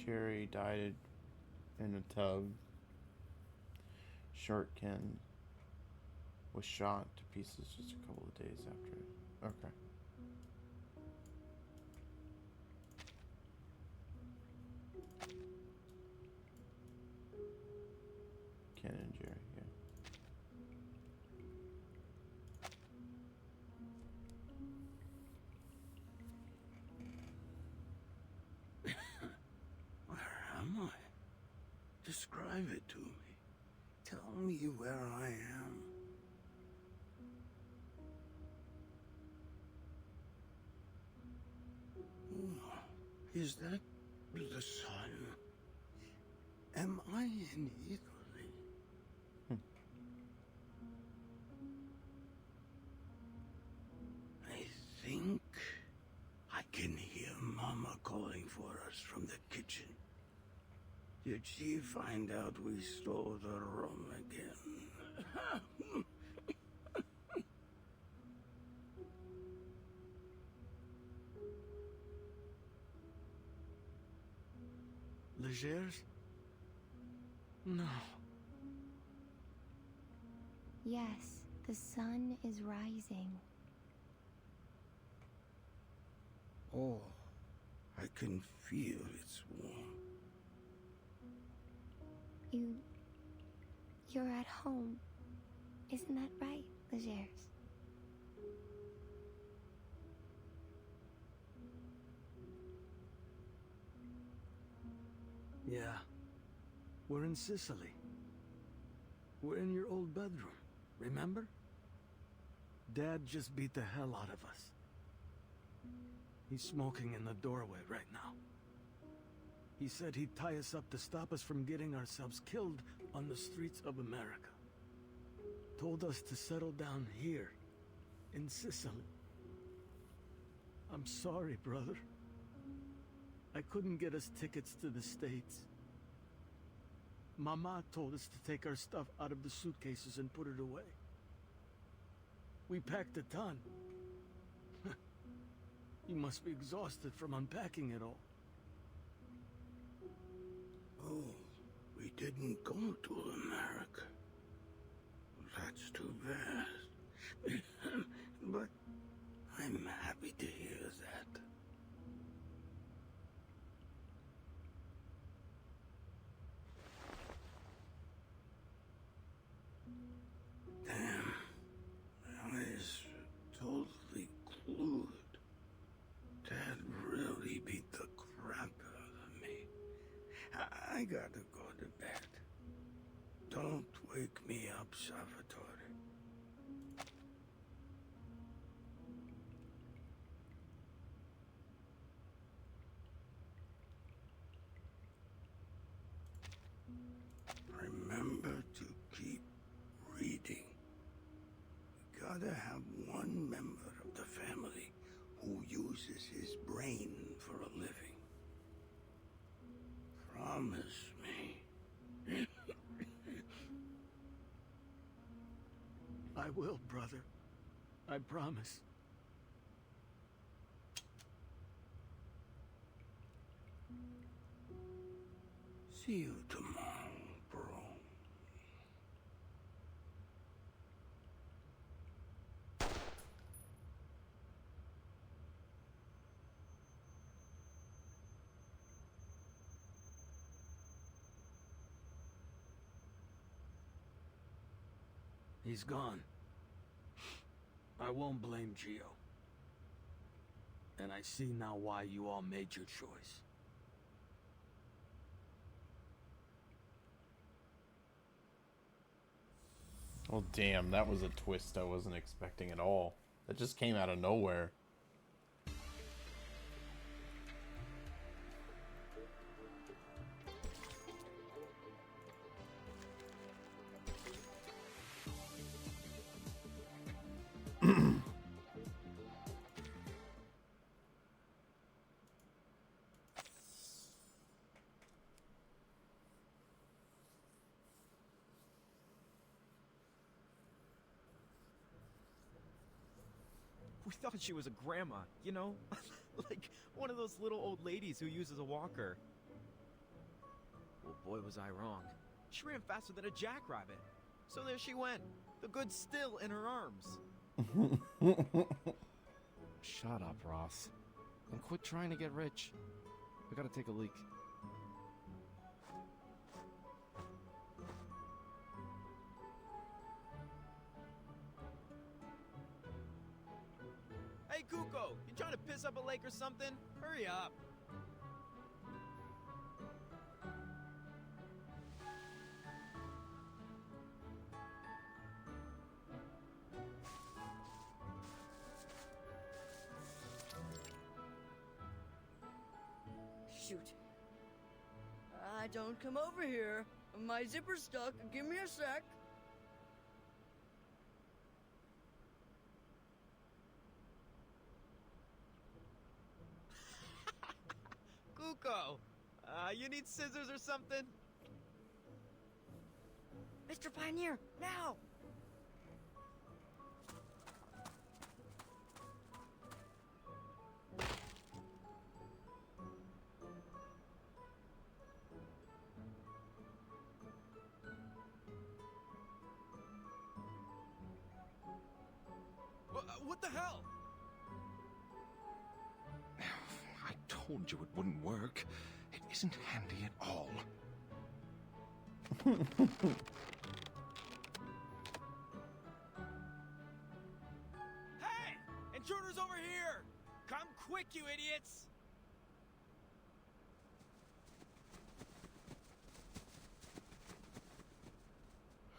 Jerry died in a tub. Short Ken was shot to pieces just a couple of days after it. Okay. Ken and Jerry, yeah. Where am I? Describe it to me. Tell me where I am. Oh, is that the sun? Am I in Italy? I think I can hear Mama calling for us from the kitchen. Did she find out we stole the rum again? Legers? No. Yes, the sun is rising. Oh, I can feel its warmth. You're at home. Isn't that right, Legers? Yeah. We're in Sicily. We're in your old bedroom, remember? Dad just beat the hell out of us. He's smoking in the doorway right now. He said he'd tie us up to stop us from getting ourselves killed on the streets of America. Told us to settle down here, in Sicily. I'm sorry, brother. I couldn't get us tickets to the States. Mama told us to take our stuff out of the suitcases and put it away. We packed a ton. You must be exhausted from unpacking it all. Oh, we didn't go to America. That's too bad. But I'm happy to hear that. Damn. My eyes totally glued. Dad really beat the crap out of me. I gotta go to bed. Don't wake me up, Salvatore. Remember to keep reading. We gotta have one member of the family who uses his brain for a living. Promise me. I will, brother. I promise. See you tomorrow, bro. He's gone. I won't blame Gio. And I see now why you all made your choice. Oh damn, that was a twist I wasn't expecting at all. That just came out of nowhere. We thought she was a grandma, you know? Like one of those little old ladies who uses a walker. Well, boy, was I wrong. She ran faster than a jackrabbit. So there she went, the goods still in her arms. Shut up, Ross. And quit trying to get rich. I gotta take a leak. Hey, Kuko, you trying to piss up a lake or something? Hurry up. Shoot. Don't come over here. My zipper's stuck. Give me a sec. Kuko, you need scissors or something? Mr. Pioneer, now! What the hell? I told you it wouldn't work. It isn't handy at all. Hey! Intruders over here! Come quick, you idiots!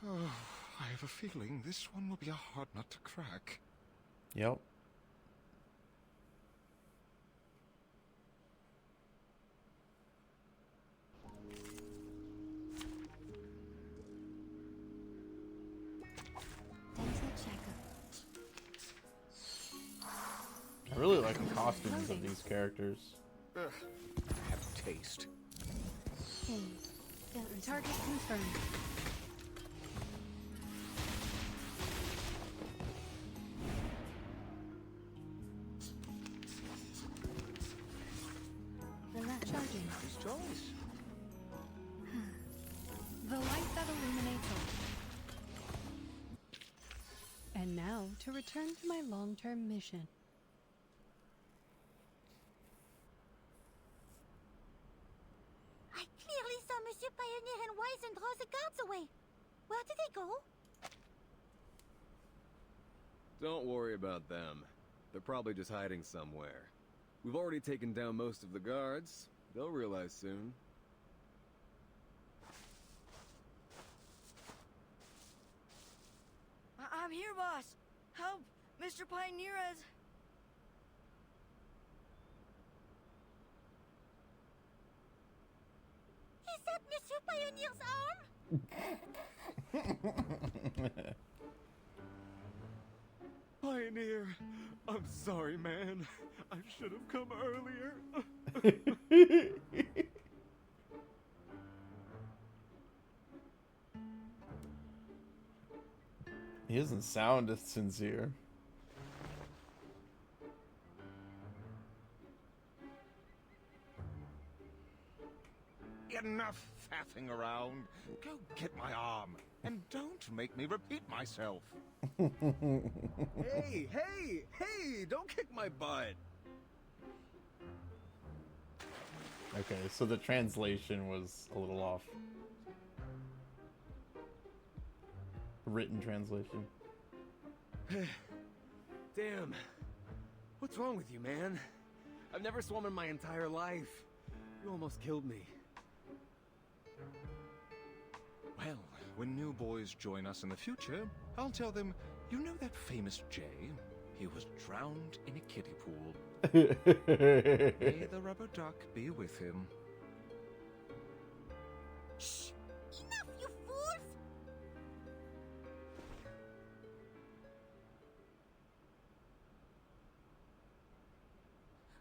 Oh, I have a feeling this one will be a hard nut to crack. Yep. fucking costumes of these characters. Ugh, I have taste. Target confirmed. Charging. Nice choice. The light that illuminates all. And now, to return to my long-term mission. I clearly saw Monsieur Pioneer and Wisen draw the guards away. Where did they go? Don't worry about them. They're probably just hiding somewhere. We've already taken down most of the guards. They'll realize soon. I'm here, boss. Help! Mr. Pioneer has... Is that Monsieur Pioneer's arm? Pioneer, I'm sorry, man. I should have come earlier. He doesn't sound as sincere. Enough faffing around. Go get my arm. And don't make me repeat myself. Hey, don't kick my butt. Okay, so the translation was a little off. Written translation. Damn. What's wrong with you, man? I've never swum in my entire life. You almost killed me. Well, when new boys join us in the future, I'll tell them, you know that famous Jay? He was drowned in a kiddie pool. May the rubber duck be with him. Shh! Enough, you fools!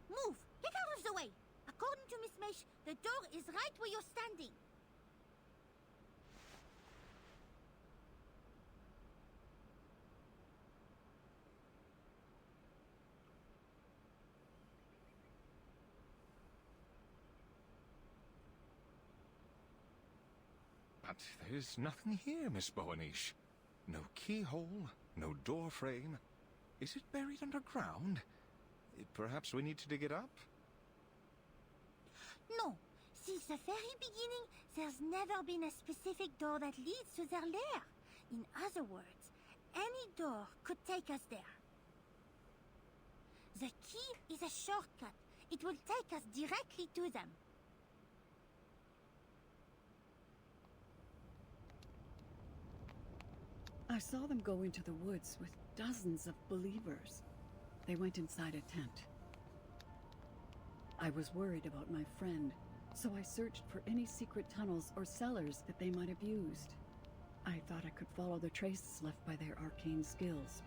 Move! Get out of the way! According to Miss Mesh, the door is right where you're standing. But there's nothing here, Miss Boanish. No keyhole, no door frame. Is it buried underground? Perhaps we need to dig it up? No. Since the very beginning, there's never been a specific door that leads to their lair. In other words, any door could take us there. The key is a shortcut. It will take us directly to them. I saw them go into the woods with dozens of believers. They went inside a tent. I was worried about my friend, so I searched for any secret tunnels or cellars that they might have used. I thought I could follow the traces left by their arcane skills.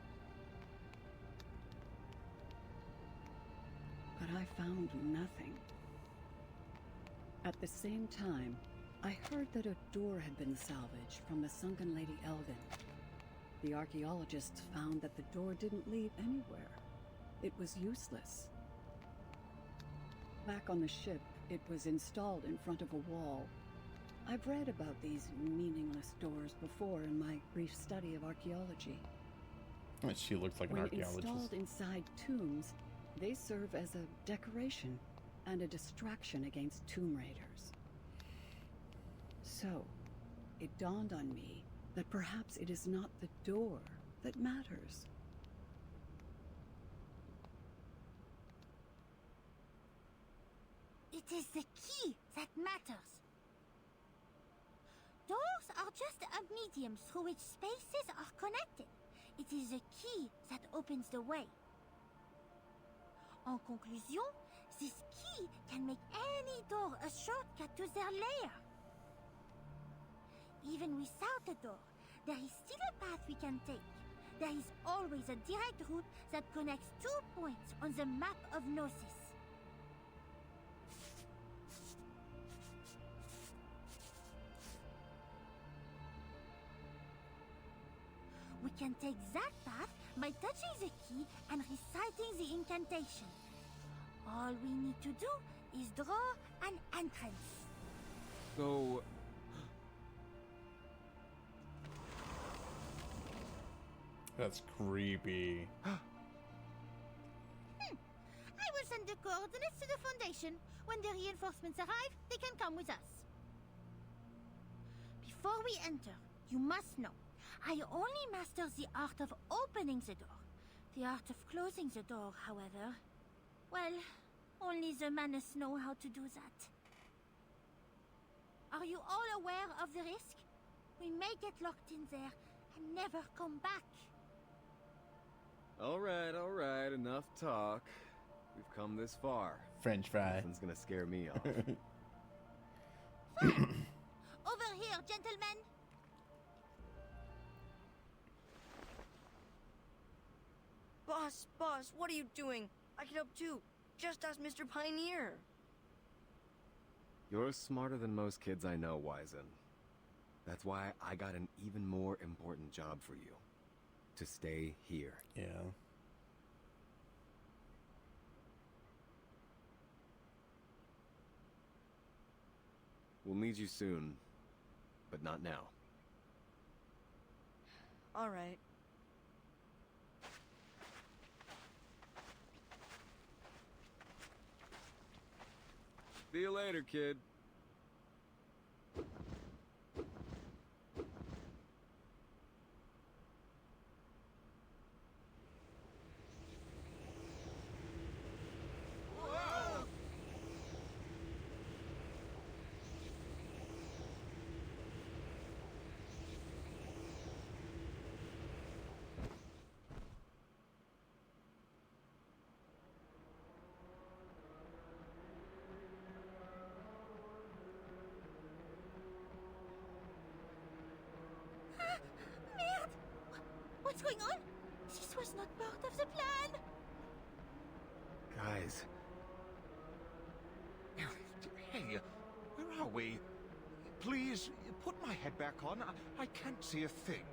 But I found nothing. At the same time, I heard that a door had been salvaged from the sunken Lady Elgin. The archaeologists found that the door didn't lead anywhere. It was useless. Back on the ship, it was installed in front of a wall. I've read about these meaningless doors before in my brief study of archaeology. She looks like an When archaeologist. installed inside tombs, they serve as a decoration and a distraction against tomb raiders. So, it dawned on me that perhaps it is not the door that matters. It is the key that matters. Doors are just a medium through which spaces are connected. It is the key that opens the way. En conclusion, this key can make any door a shortcut to their lair. Even without a door, there is still a path we can take. there is always a direct route that connects 2 points on the map of Gnosis. We can take that path by touching the key and reciting the incantation. All we need to do is draw an entrance. So... That's creepy. I will send the coordinates to the Foundation. When the reinforcements arrive, they can come with us. Before we enter, you must know, I only master the art of opening the door. The art of closing the door, however, well, only the Manus know how to do that. Are you all aware of the risk? We may get locked in there and never come back. All right, enough talk. We've come this far. French fry. Nothing's gonna scare me off. Over here, gentlemen. Boss, what are you doing? I can help too. Just ask Mr. Pioneer. You're smarter than most kids I know, Wizen. That's why I got an even more important job for you. To stay here. Yeah. We'll need you soon, but not now. All right. See you later, kid. What's going on? This was not part of the plan. Guys. Hey, where are we? Please, put my head back on. I can't see a thing.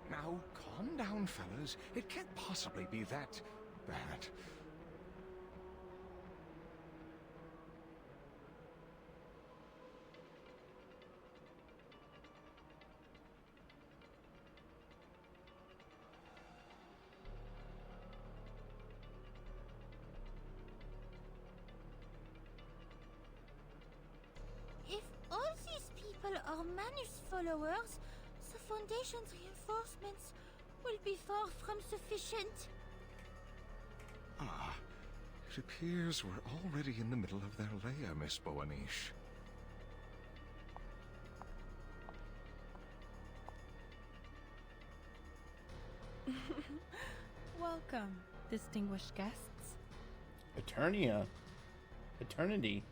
Now, calm down, fellas. It can't possibly be that bad. If all these people are Manus followers, the Foundation's reinforcements will be far from sufficient. Ah, it appears we're already in the middle of their lair, Miss Boanish. Welcome, distinguished guests. Eternia. Eternity.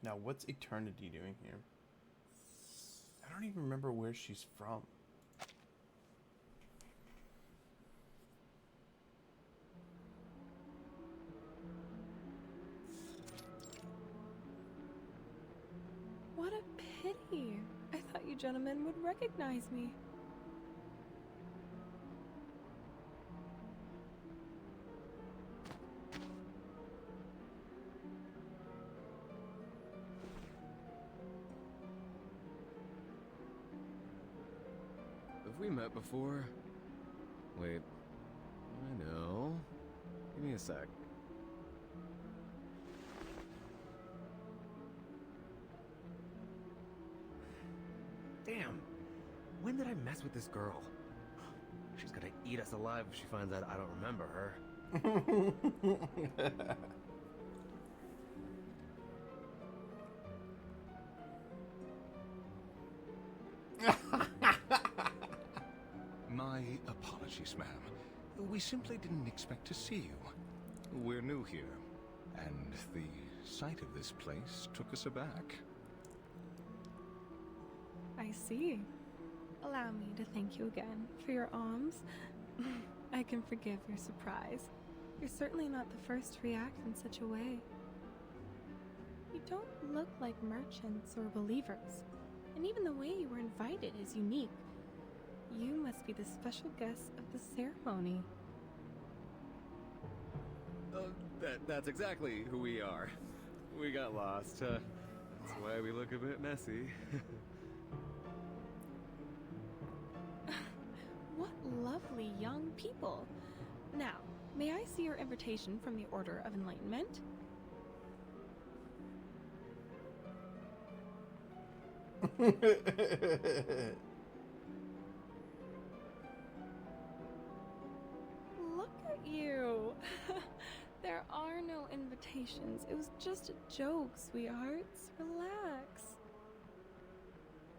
Now, what's Eternity doing here? I don't even remember where she's from. What a pity. I thought you gentlemen would recognize me. Have we met before? Wait. I know. Give me a sec. Damn. When did I mess with this girl? She's gonna eat us alive if she finds out I don't remember her. My apologies, ma'am. We simply didn't expect to see you. We're new here, and the sight of this place took us aback. I see. Allow me to thank you again for your alms. I can forgive your surprise. You're certainly not the first to react in such a way. You don't look like merchants or believers, and even the way you were invited is unique. You must be the special guest of the ceremony. That's exactly who we are. We got lost. That's why we look a bit messy. What lovely young people. Now, may I see your invitation from the Order of Enlightenment? Look at you. There are no invitations. It was just a joke, sweethearts. Relax.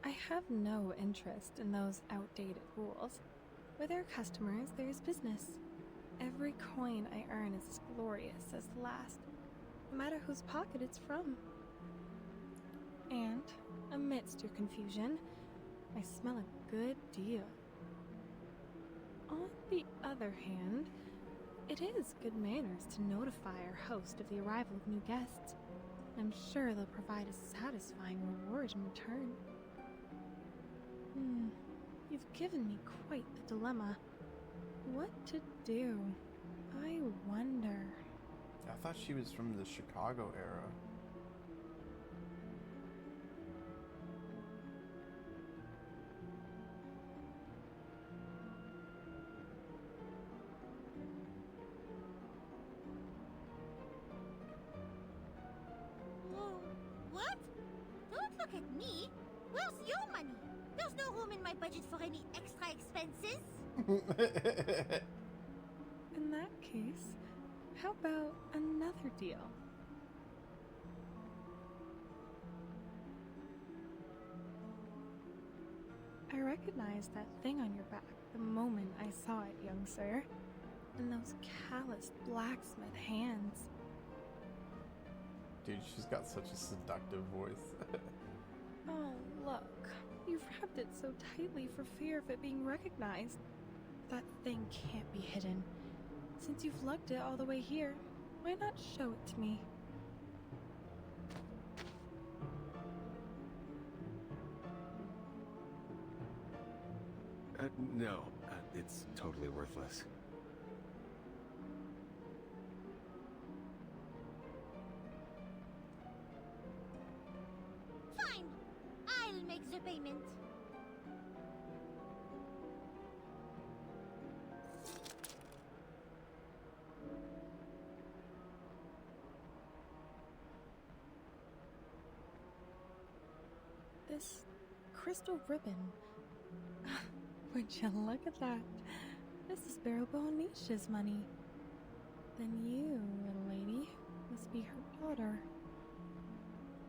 I have no interest in those outdated rules. Where there are customers, there is business. Every coin I earn is as glorious as the last, no matter whose pocket it's from. And, amidst your confusion, I smell a good deal. On the other hand, it is good manners to notify our host of the arrival of new guests. I'm sure they'll provide a satisfying reward in return. You've given me quite the dilemma. What to do? I wonder. I thought she was from the Chicago era. What? Don't look at me. Where's your money? There's no room in my budget for any extra expenses. In that case, how about another deal? I recognized that thing on your back the moment I saw it, young sir. And those calloused blacksmith hands. Dude, she's got such a seductive voice. Oh, look. You've wrapped it so tightly for fear of it being recognized. That thing can't be hidden. Since you've lugged it all the way here, why not show it to me? No. It's totally worthless. Fine. I'll make the payment. This crystal ribbon. Would you look at that? This is Beryl Bonisha's money. Then you, little lady, must be her daughter.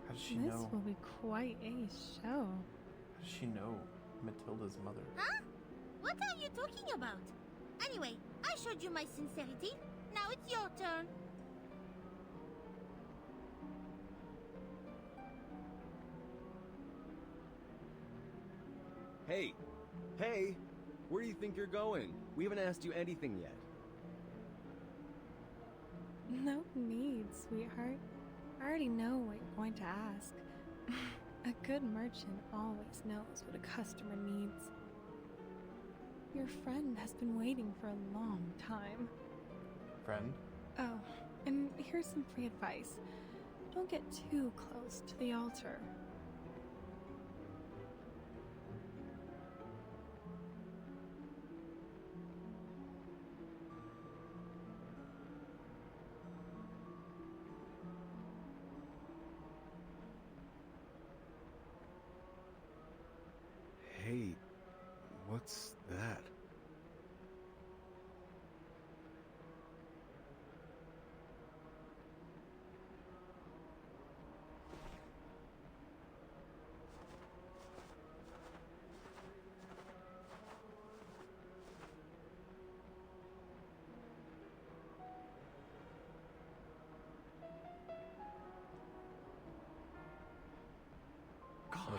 How does she This know? will be quite a show. How does she know Matilda's mother? Huh? What are you talking about? Anyway, I showed you my sincerity. Now it's your turn. Hey! Hey! Where do you think you're going? We haven't asked you anything yet. No need, sweetheart. I already know what you're going to ask. A good merchant always knows what a customer needs. Your friend has been waiting for a long time. Friend? Oh, and here's some free advice. Don't get too close to the altar. Hey, what's that?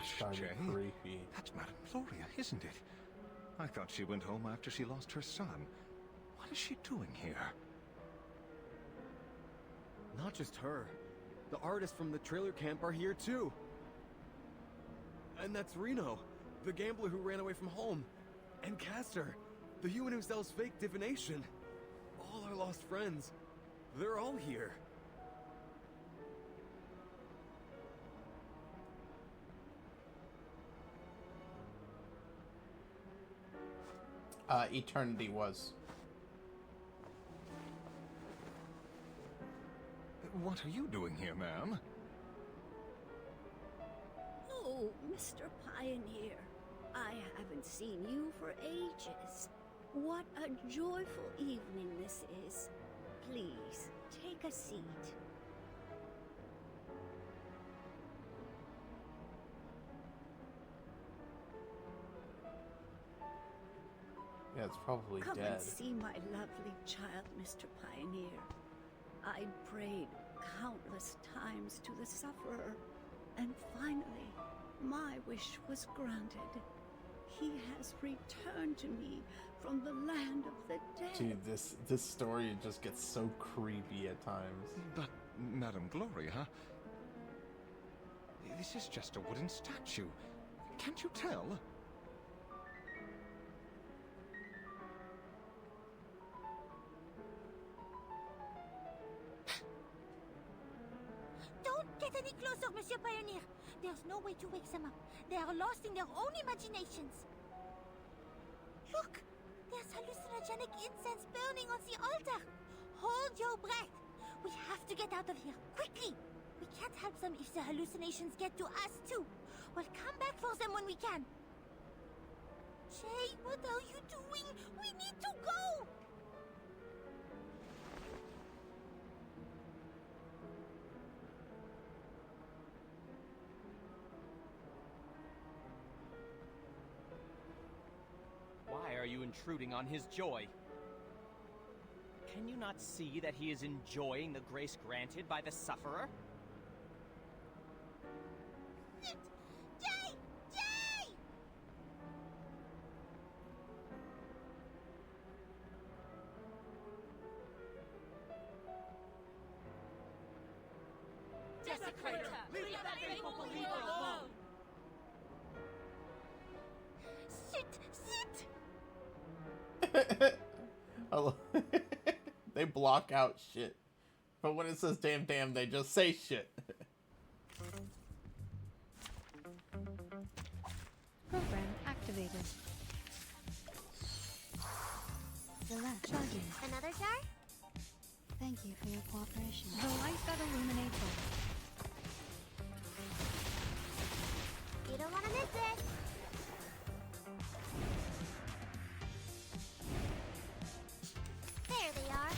Hush, Started Jay. creepy. That's Madame Gloria, isn't it? I thought she went home after she lost her son. What is she doing here? Not just her. The artists from the trailer camp are here too. And that's Reno, the gambler who ran away from home. And Castor, the human who sells fake divination. All our lost friends. They're all here. Eternity was. What are you doing here, ma'am? Oh, Mr. Pioneer. I haven't seen you for ages. What a joyful evening this is. Please, take a seat. Yeah, it's probably Come dead. and see my lovely child, Mr. Pioneer. I prayed countless times to the sufferer, and finally, my wish was granted. He has returned to me from the land of the dead. Dude, this story just gets so creepy at times. But, Madame Gloria, this is just a wooden statue. Can't you tell? Don't get any closer, Monsieur Pioneer. There's no way to wake them up. They are lost in their own imaginations. Look! There's hallucinogenic incense burning on the altar. Hold your breath. We have to get out of here, quickly. We can't help them if the hallucinations get to us, too. We'll come back for them when we can. Jay, what are you doing? We need to go! Why are you intruding on his joy? Can you not see that he is enjoying the grace granted by the sufferer? Jay! Jay! Desecrator! Leave that faithful believer alone! Sit! Sit! I love- They block out shit. But when it says damn damn, they just say shit. Program activated. Celeste. Charging. Another jar? Thank you for your cooperation. The light that illuminates all. You don't want to miss it. There they are.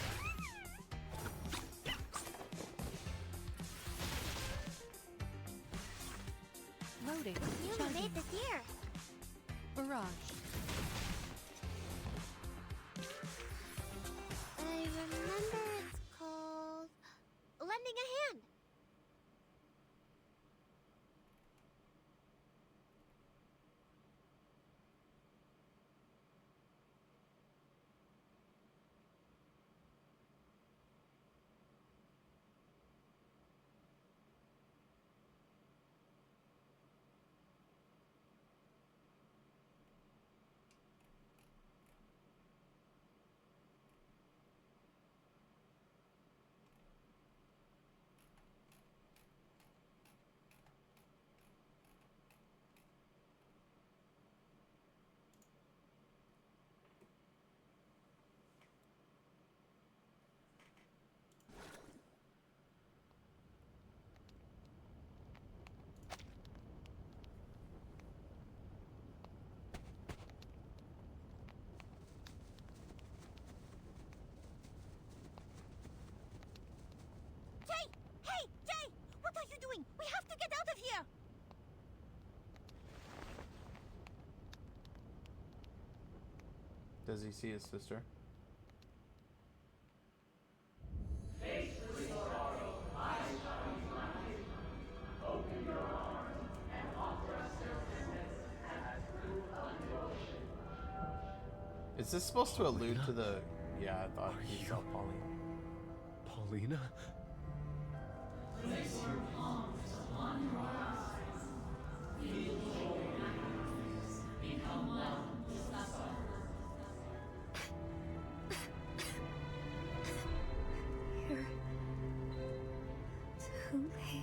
Loading. You Charging. made this year. Barrage. I remember it's called lending a hand. Jay! Hey, Jay! What are you doing? We have to get out of here! Does he see his sister? Is this supposed to allude to the... Yeah, I thought he saw Paulina. Paulina? You're too late.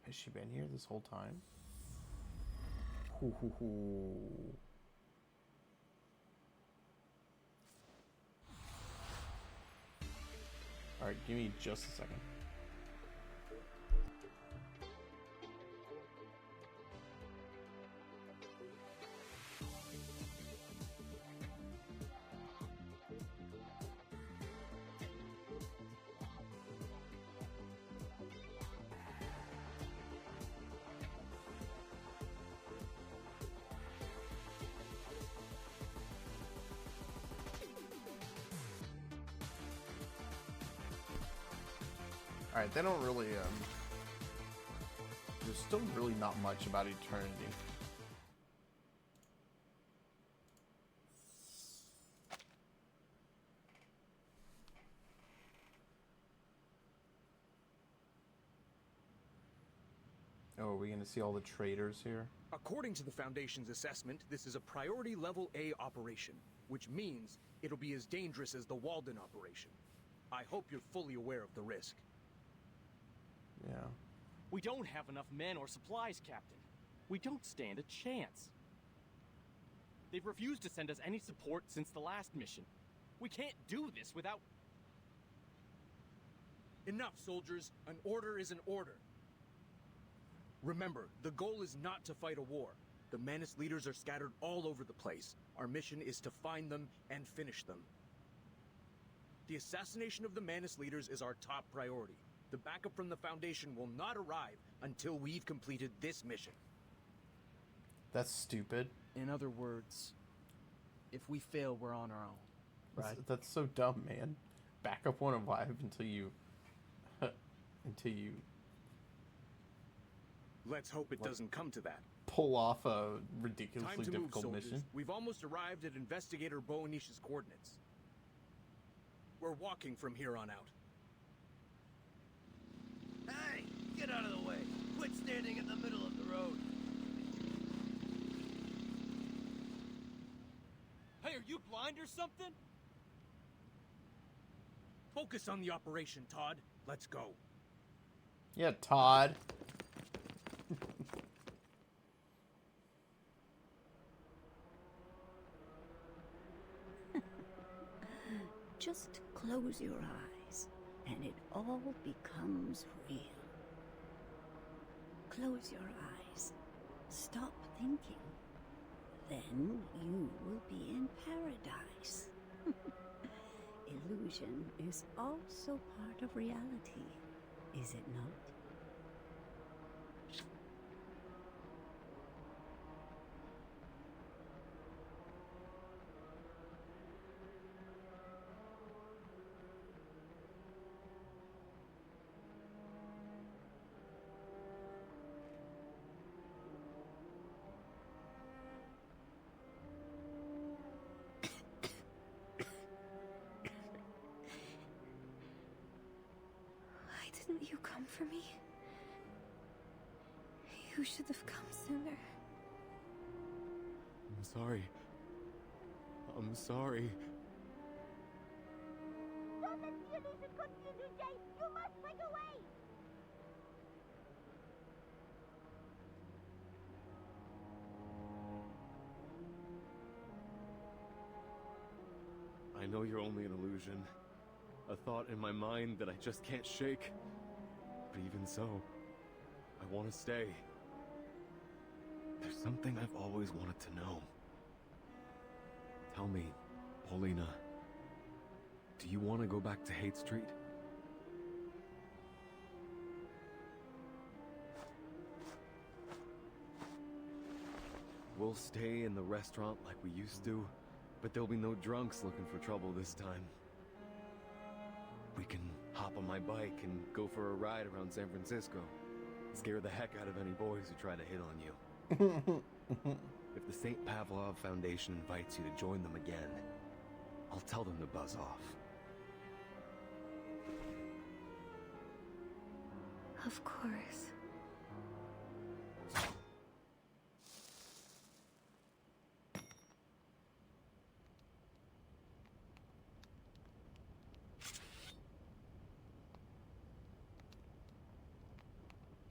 Has she been here this whole time? Hoo, hoo, hoo. Alright, give me just a second. Alright, they don't really, there's still really not much about Eternity. Oh, are we gonna see all the traders here? According to the Foundation's assessment, this is a priority level A operation, which means it'll be as dangerous as the Walden operation. I hope you're fully aware of the risk. Yeah. We don't have enough men or supplies, Captain. We don't stand a chance. They've refused to send us any support since the last mission. We can't do this without... Enough, soldiers. An order is an order. Remember, the goal is not to fight a war. The Manus leaders are scattered all over the place. Our mission is to find them and finish them. The assassination of the Manus leaders is our top priority. The backup from the Foundation will not arrive until we've completed this mission. That's stupid. In other words, if we fail, we're on our own, right? That's so dumb, man. Backup won't arrive until you... until you... Let's hope it doesn't come to that. Pull off a ridiculously Time to move, difficult soldiers. mission. We've almost arrived at Investigator Boanish's coordinates. We're walking from here on out. Hey, get out of the way. Quit standing in the middle of the road. Hey, are you blind or something? Focus on the operation, Todd. Let's go. Yeah, Todd. Just close your eyes, and it all becomes real. Close your eyes. Stop thinking. Then you will be in paradise. Illusion is also part of reality, is it not? Didn't you come for me? You should have come sooner. I'm sorry. I'm sorry. Don't let the illusion confuse you, Jay! You must break away! I know you're only an illusion. A thought in my mind that I just can't shake. But even so, I want to stay. There's something I've always wanted to know. Tell me, Paulina, do you want to go back to Hate Street? We'll stay in the restaurant like we used to, but there'll be no drunks looking for trouble this time. We can hop on my bike and go for a ride around San Francisco. Scare the heck out of any boys who try to hit on you. If the St. Pavlov Foundation invites you to join them again, I'll tell them to buzz off. Of course.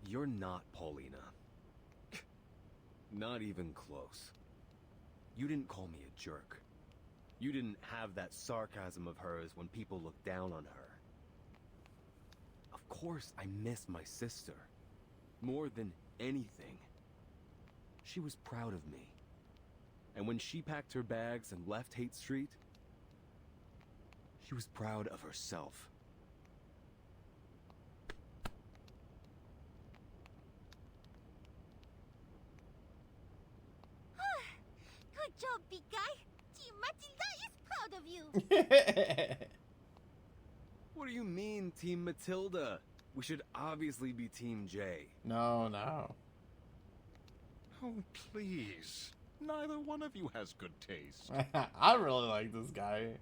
You're not Paulina. Not even close. You didn't call me a jerk. You didn't have that sarcasm of hers when people looked down on her. Of course I miss my sister. More than anything. She was proud of me. And when she packed her bags and left Haight Street, she was proud of herself. Good job, big guy. Team Matilda is proud of you. What do you mean, Team Matilda? We should obviously be Team J. No. Oh, please. Neither one of you has good taste. I really like this guy.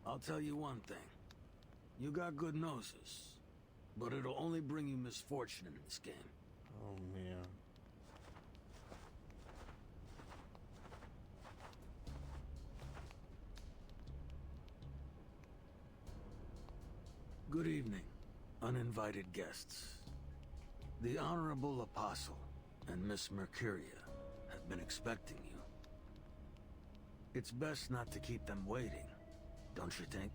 I'll tell you one thing. You got good noses, but it'll only bring you misfortune in this game. Oh, man. Good evening, uninvited guests. The Honorable Apostle and Miss Mercuria have been expecting you. It's best not to keep them waiting, don't you think?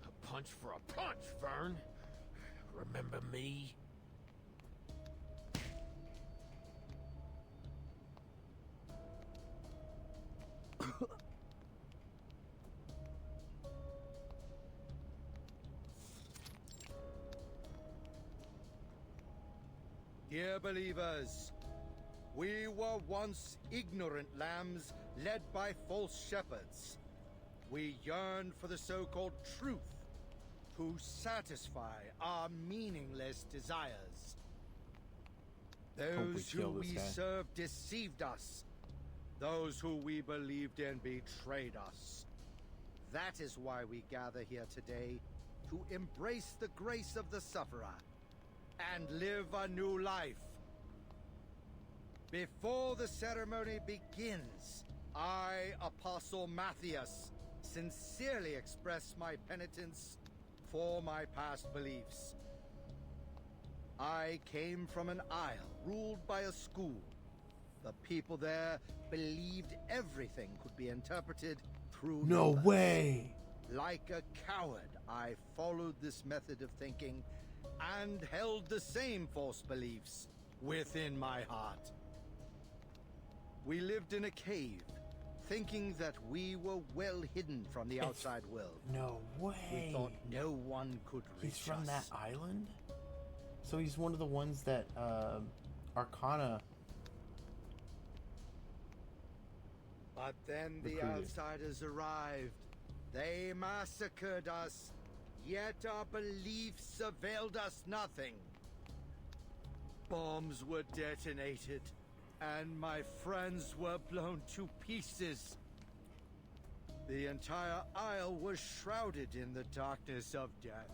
A punch for a punch, Vern. Remember me? Dear believers, we were once ignorant lambs led by false shepherds. We yearn for the so-called truth to satisfy our meaningless desires. Those who we served deceived us. Those who we believed in betrayed us. That is why we gather here today, to embrace the grace of the sufferer and live a new life. Before the ceremony begins, I, Apostle Matthias, sincerely express my penitence for my past beliefs. I came from an isle ruled by a school. The people there believed everything could be interpreted through No numbers. way! Like a coward, I followed this method of thinking and held the same false beliefs within my heart. We lived in a cave, thinking that we were well hidden from the outside world. No way! We thought no one could reach He's from us. that island? So he's one of the ones that Arcana. But then the recruited. outsiders arrived. They massacred us, yet our beliefs availed us nothing. Bombs were detonated, and my friends were blown to pieces. The entire isle was shrouded in the darkness of death.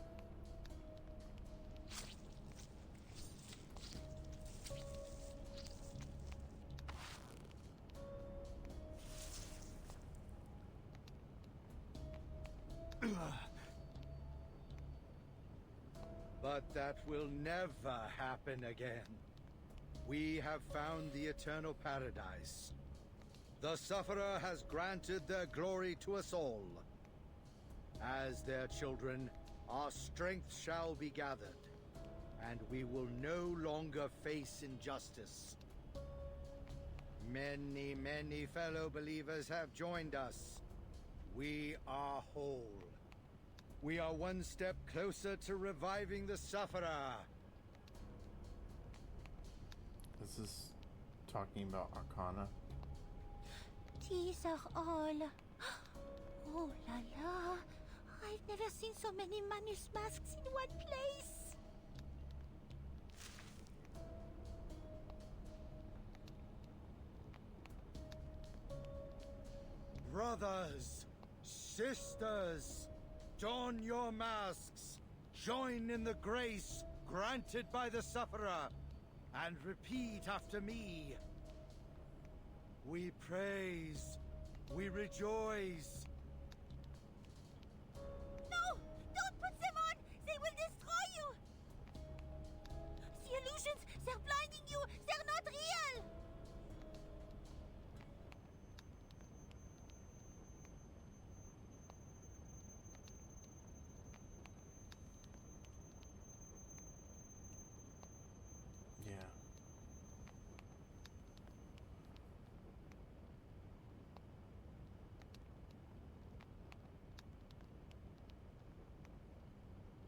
But that will never happen again. We have found the eternal paradise. The Sufferer has granted their glory to us all. As their children, our strength shall be gathered, and we will no longer face injustice. Many, many fellow believers have joined us. We are whole. We are one step closer to reviving the Sufferer. This is talking about Arcana. These are all. Oh la la! I've never seen so many Manus masks in one place. Brothers, sisters, don your masks, join in the grace granted by the Sufferer, and repeat after me. We praise, we rejoice. No! Don't put them on! They will destroy you! The illusions, they're blinding you! They're not real! Yeah.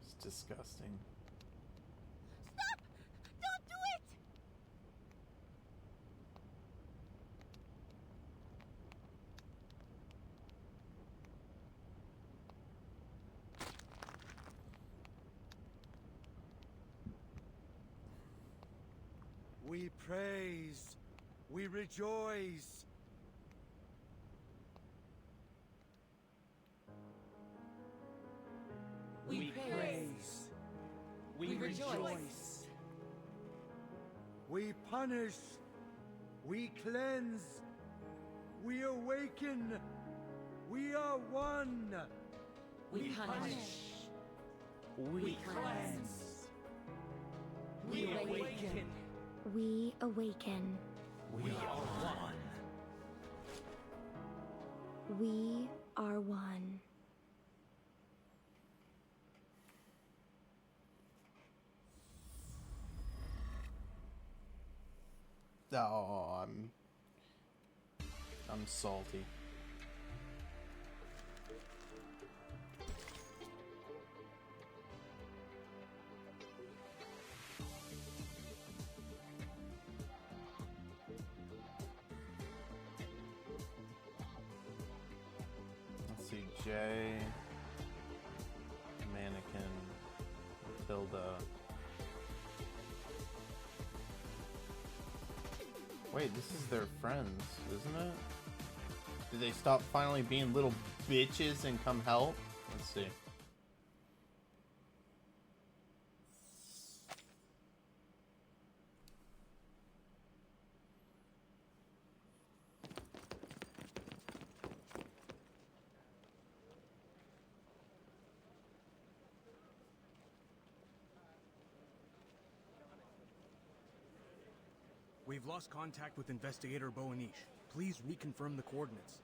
It's disgusting. Stop! Don't do it! We praise, we rejoice. We praise. We rejoice. We punish, we cleanse, we awaken, we are one. We punish. We cleanse. We awaken. We awaken. We are one. We are one. Oh, I'm salty. Let's see, Jay, Mannequin, Tilda. Wait, this is their friends, isn't it? Did they stop finally being little bitches and come help? Let's see. We've lost contact with Investigator Boanish. Please reconfirm the coordinates.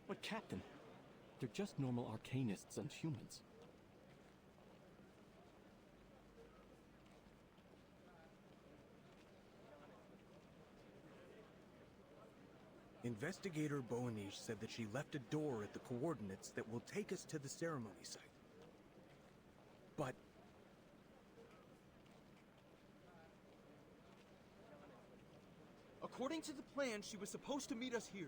But Captain, they're just normal arcanists and humans. Investigator Boanish said that she left a door at the coordinates that will take us to the ceremony site. But... According to the plan, she was supposed to meet us here.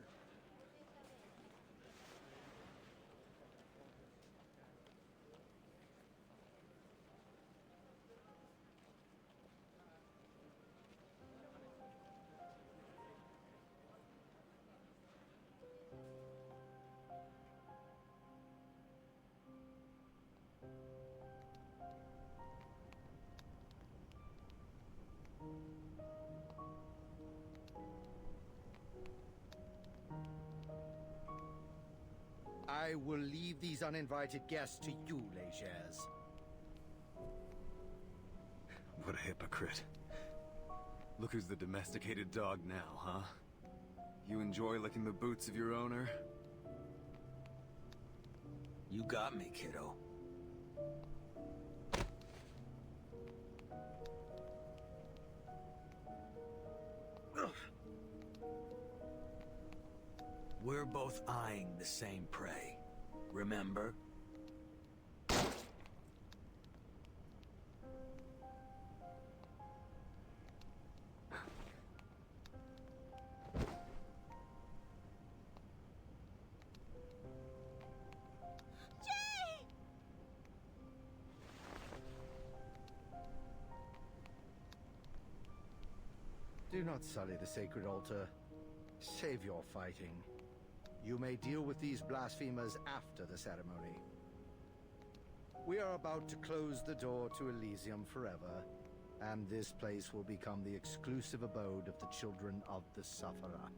I will leave these uninvited guests to you, Legers. What a hypocrite. Look who's the domesticated dog now, huh? You enjoy licking the boots of your owner? You got me, kiddo. We're both eyeing the same prey. Remember? Do not sully the sacred altar. Save your fighting. You may deal with these blasphemers after the ceremony. We are about to close the door to Elysium forever, and this place will become the exclusive abode of the children of the Sufferer.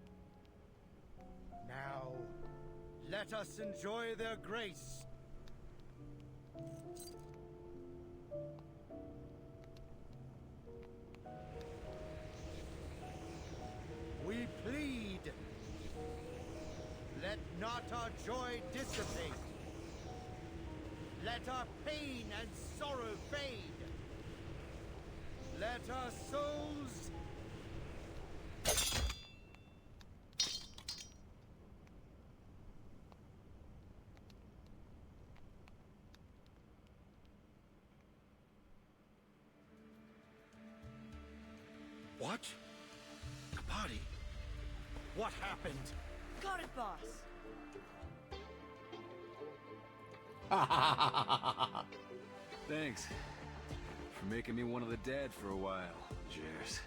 Now, let us enjoy their grace. We plead. Let not our joy dissipate. Let our pain and sorrow fade. Let our souls... What? The party? What happened? Got it, boss. Thanks for making me one of the dead for a while, Cheers.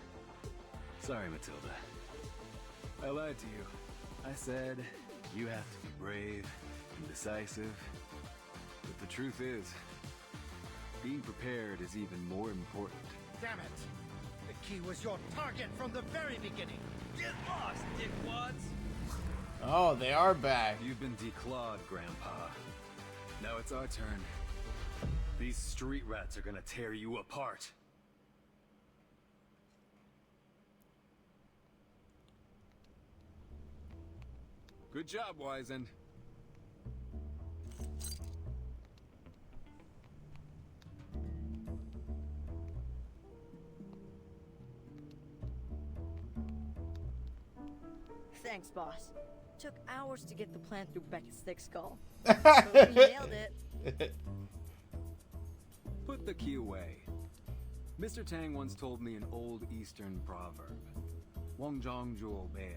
Sorry, Matilda. I lied to you. I said you have to be brave and decisive. But the truth is, being prepared is even more important. Damn it! The key was your target from the very beginning. Get lost, dickwads! Oh, they are back. You've been declawed, Grandpa. Now it's our turn. These street rats are gonna tear you apart. Good job, Wizened. Thanks, boss. Took hours to get the plan through Beckett's thick skull. But we nailed it. Put the key away. Mr. Tang once told me an old Eastern proverb. Wang Zhang Zhuo Bea.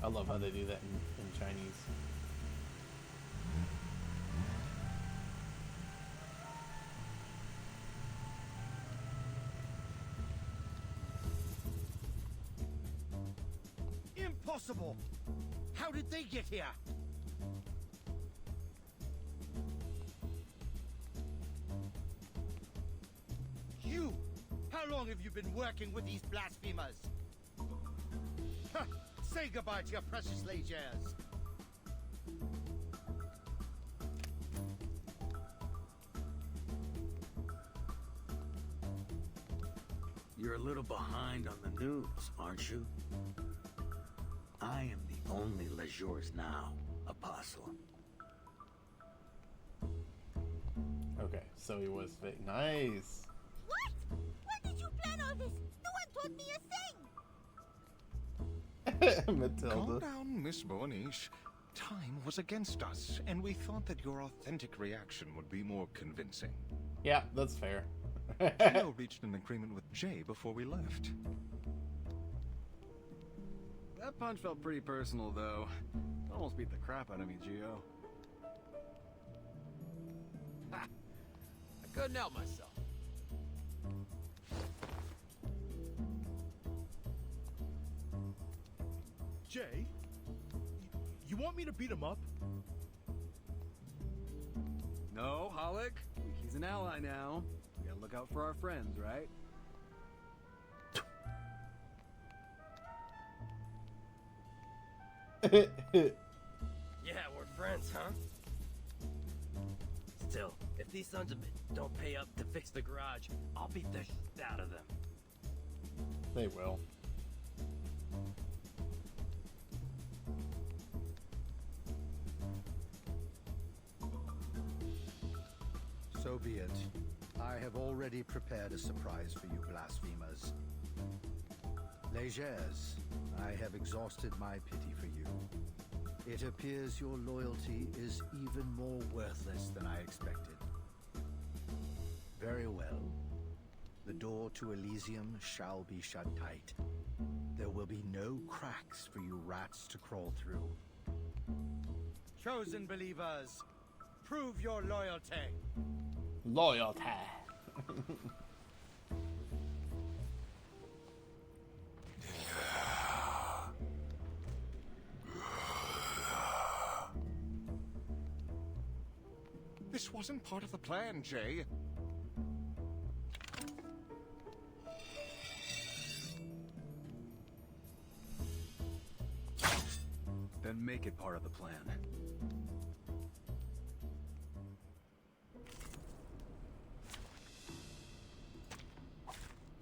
I love how they do that in Chinese. Impossible! How did they get here? You! How long have you been working with these blasphemers? Huh. Say goodbye to your precious legers. You're a little behind on the news, aren't you? I am the only Lejours now, Apostle. Okay, so he was fake. Nice. What? Where did you plan all this? No one told me a thing! Matilda. Calm down, Miss Borniche. Time was against us, and we thought that your authentic reaction would be more convincing. Yeah, that's fair. Gio reached an agreement with Jay before we left. That punch felt pretty personal, though. Almost beat the crap out of me, Gio. Ha! I couldn't help myself. Jay, you want me to beat him up? No, Hollick. He's an ally now. We gotta look out for our friends, right? Yeah, we're friends, huh? Still, if these sons of bitches don't pay up to fix the garage, I'll beat the shit out of them. They will. So be it. I have already prepared a surprise for you blasphemers. Legers, I have exhausted my pity for you. It appears your loyalty is even more worthless than I expected. Very well. The door to Elysium shall be shut tight. There will be no cracks for you rats to crawl through. Chosen believers, prove your loyalty. Loyalty. This wasn't part of the plan, Jay. Then make it part of the plan.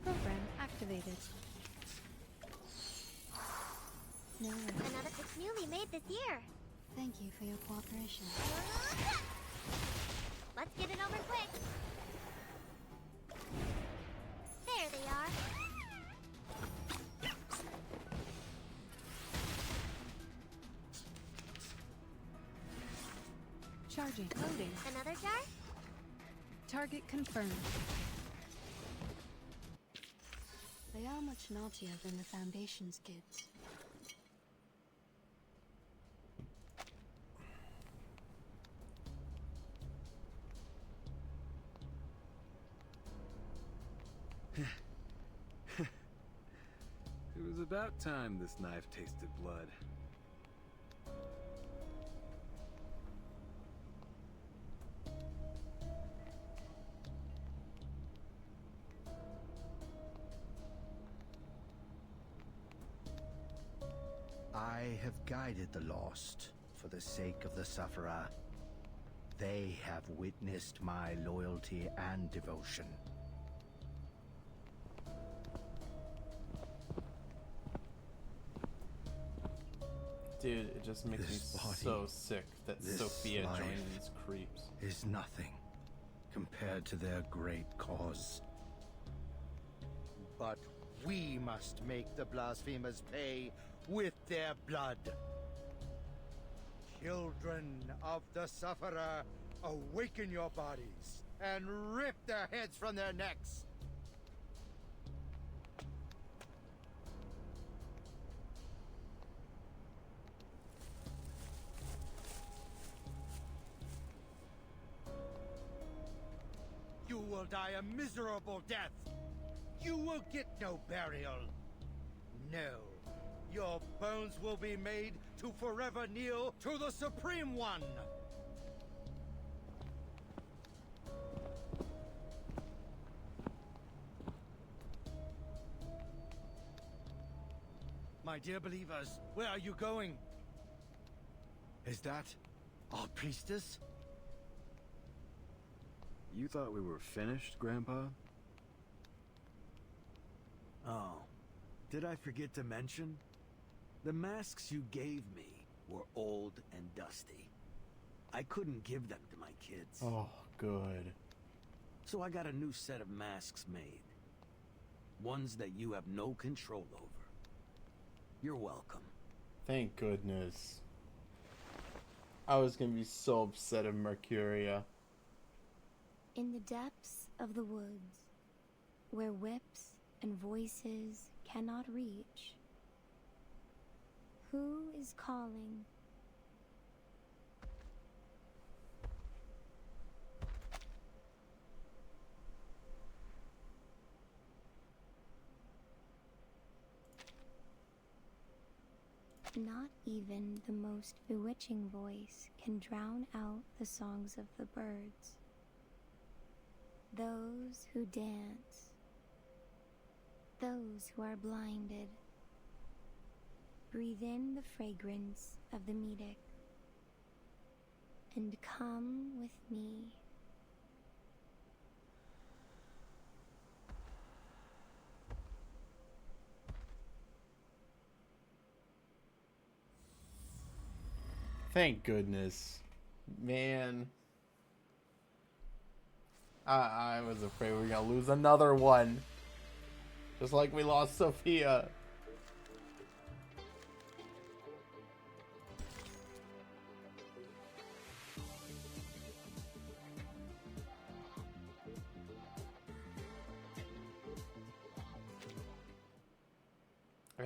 Program activated. No worries. Another it's newly made this year. Thank you for your cooperation. Let's get it over quick. There they are. Charging. Loading. Another jar? Target confirmed. They are much naughtier than the Foundation's kids. It was about time this knife tasted blood. I have guided the lost for the sake of the sufferer. They have witnessed my loyalty and devotion. Dude, it just makes me This body, so sick that this Sophia life joined these creeps. is nothing compared to their great cause. But we must make the blasphemers pay with their blood. Children of the sufferer, awaken your bodies and rip their heads from their necks. You will die a miserable death. You will get no burial. No. Your bones will be made to forever kneel to the Supreme One. My dear believers, where are you going? Is that our priestess? You thought we were finished, Grandpa? Oh, did I forget to mention? The masks you gave me were old and dusty. I couldn't give them to my kids. Oh, good. So I got a new set of masks made. Ones that you have no control over. You're welcome. Thank goodness. I was gonna be so upset if Mercuria. In the depths of the woods, where whips and voices cannot reach, who is calling? Not even the most bewitching voice can drown out the songs of the birds. Those who dance, those who are blinded, breathe in the fragrance of the Medic, and come with me. Thank goodness. Man. I was afraid we were gonna lose another one. Just like we lost Sophia.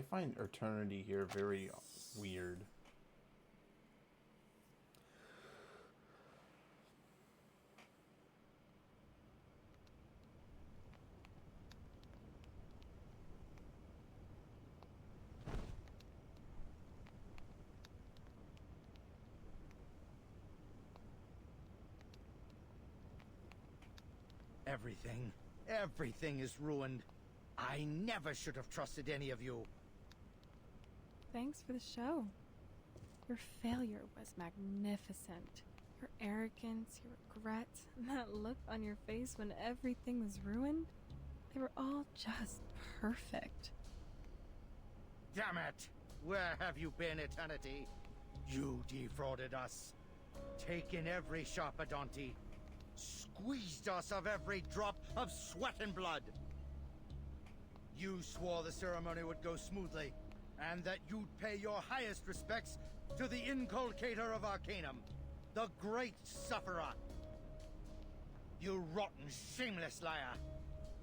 I find Eternity here very weird. Everything is ruined. I never should have trusted any of you. Thanks for the show. Your failure was magnificent. Your arrogance, your regret, and that look on your face when everything was ruined, they were all just perfect. Damn it! Where have you been, Eternity? You defrauded us. Taken every Sharpadonti. Squeezed us of every drop of sweat and blood. You swore the ceremony would go smoothly, and that you'd pay your highest respects to the inculcator of Arcanum, the Great Sufferer. You rotten, shameless liar.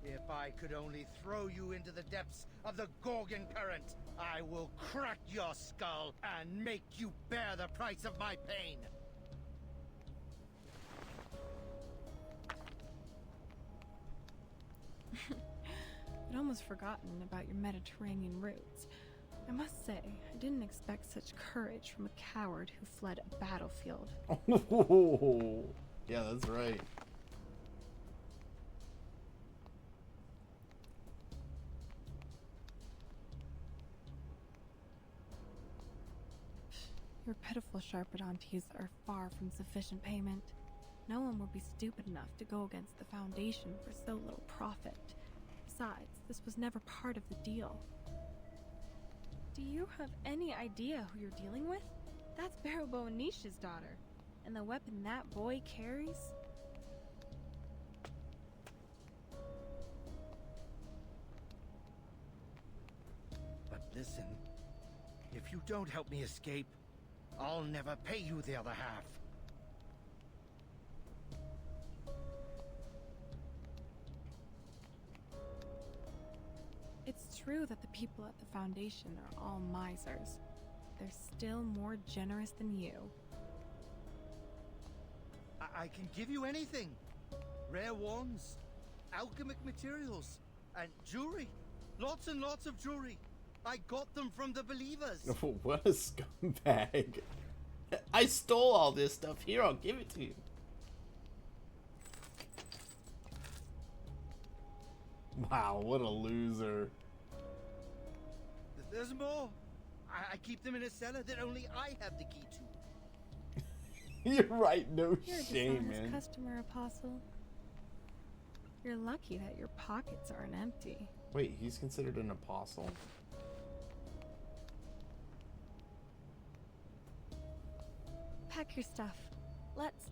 If I could only throw you into the depths of the Gorgon current, I will crack your skull and make you bear the price of my pain. I'd almost forgotten about your Mediterranean roots. I must say, I didn't expect such courage from a coward who fled a battlefield. Oh, yeah, that's right. Your pitiful Sharpadontes are far from sufficient payment. No one would be stupid enough to go against the Foundation for so little profit. Besides, this was never part of the deal. Do you have any idea who you're dealing with? That's Barabo Anisha's daughter, and the weapon that boy carries? But listen, if you don't help me escape, I'll never pay you the other half. It's true that the people at the Foundation are all misers. They're still more generous than you. I can give you anything. Rare wands, alchemic materials, and jewelry. Lots and lots of jewelry. I got them from the Believers. Oh, what a scumbag. I stole all this stuff. Here, I'll give it to you. Wow, what a loser. There's more. I keep them in a cellar that only I have the key to. You're right, no You're shame, a dishonest man. customer, Apostle. You're lucky that your pockets aren't empty. Wait, he's considered an apostle? Pack your stuff. Let's...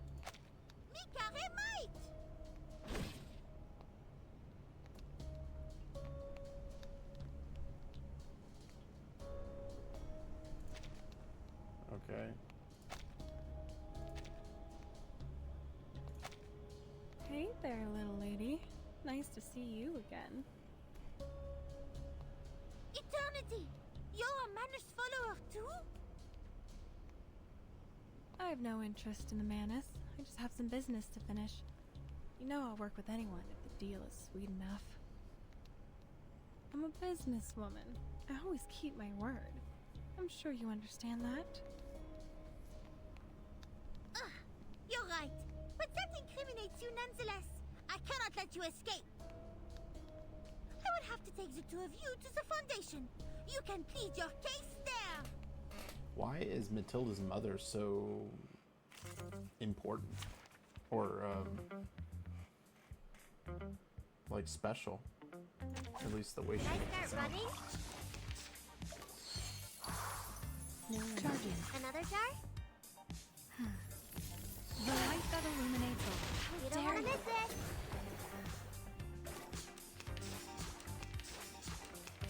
Okay. Hey there, little lady. Nice to see you again. Eternity! You're a Manus follower too? I have no interest in the Manus. I just have some business to finish. You know I'll work with anyone if the deal is sweet enough. I'm a businesswoman. I always keep my word. I'm sure you understand that. You're right. But that incriminates you nonetheless. I cannot let you escape. I would have to take the two of you to the Foundation. You can plead your case there. Why is Matilda's mother so important? Or, like special? At least the way she Can I makes it start sound. running? Charging. Another jar? The light that illuminates all. You don't want to miss it.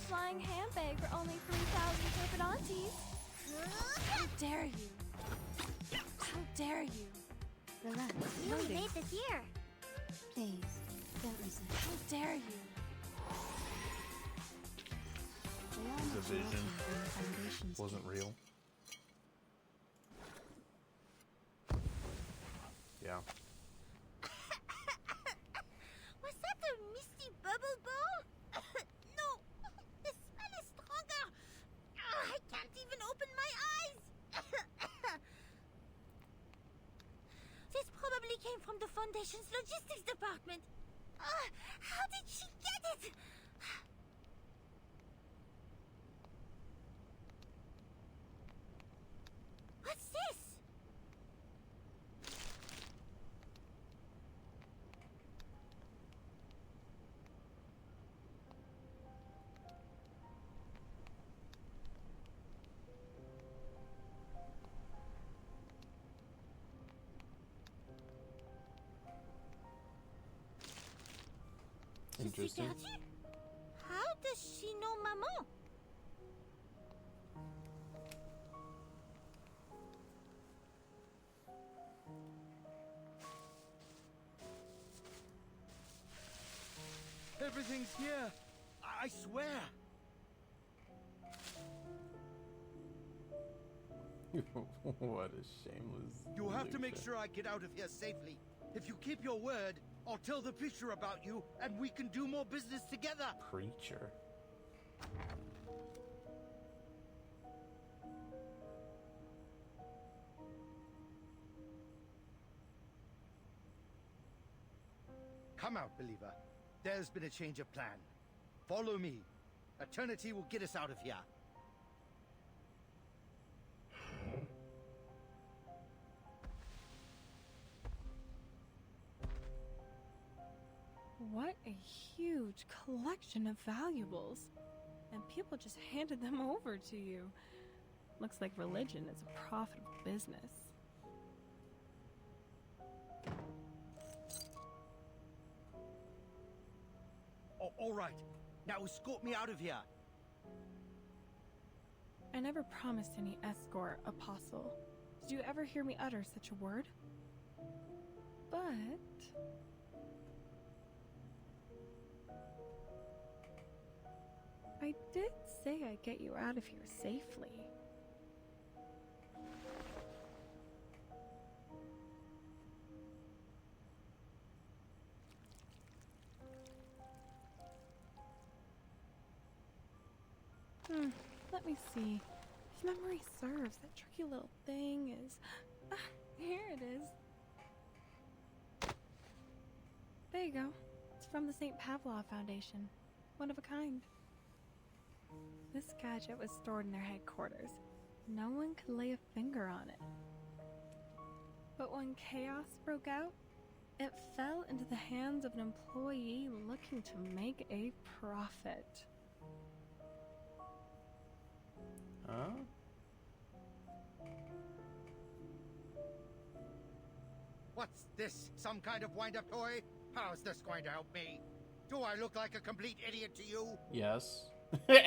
Flying handbag for only 3,000 Sharpadontes. How dare you? How dare you? Relax. You only made this year. Please, don't listen. How dare you? They are It was a much vision. larger than the Foundation's Wasn't kids. real. Yeah. Was that a misty bubble ball? No, the smell is stronger. I can't even open my eyes. This probably came from the Foundation's logistics department. How did she get it? What's this? Je suis Interesting. perdue. How does she know maman? Everything's here. I swear. What a shameless. You have to make loser. sure I get out of here safely. If you keep your word, I'll tell the preacher about you, and we can do more business together. Preacher. Come out, believer. There's been a change of plan. Follow me. Eternity will get us out of here. What a huge collection of valuables. And people just handed them over to you. Looks like religion is a profitable business. All right. Now escort me out of here. I never promised any escort, Apostle. Did you ever hear me utter such a word? But... I did say I'd get you out of here safely. Let me see. If memory serves, that tricky little thing is... Ah, here it is. There you go. It's from the St. Pavlov Foundation. One of a kind. This gadget was stored in their headquarters. No one could lay a finger on it. But when chaos broke out, it fell into the hands of an employee looking to make a profit. Huh? What's this? Some kind of wind-up toy? How's this going to help me? Do I look like a complete idiot to you? Yes. Of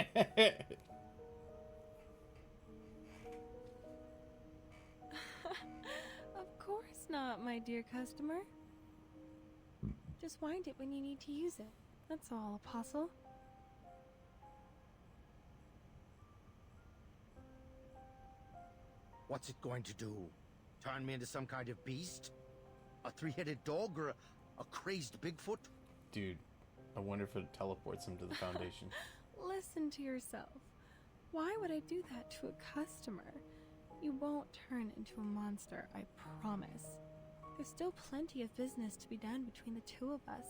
course not, my dear customer. Just wind it when you need to use it. That's all, Apostle. What's it going to do? Turn me into some kind of beast? A three-headed dog or a crazed Bigfoot? Dude, I wonder if it teleports him to the Foundation. Listen to yourself. Why would I do that to a customer? You won't turn into a monster, I promise. There's still plenty of business to be done between the two of us.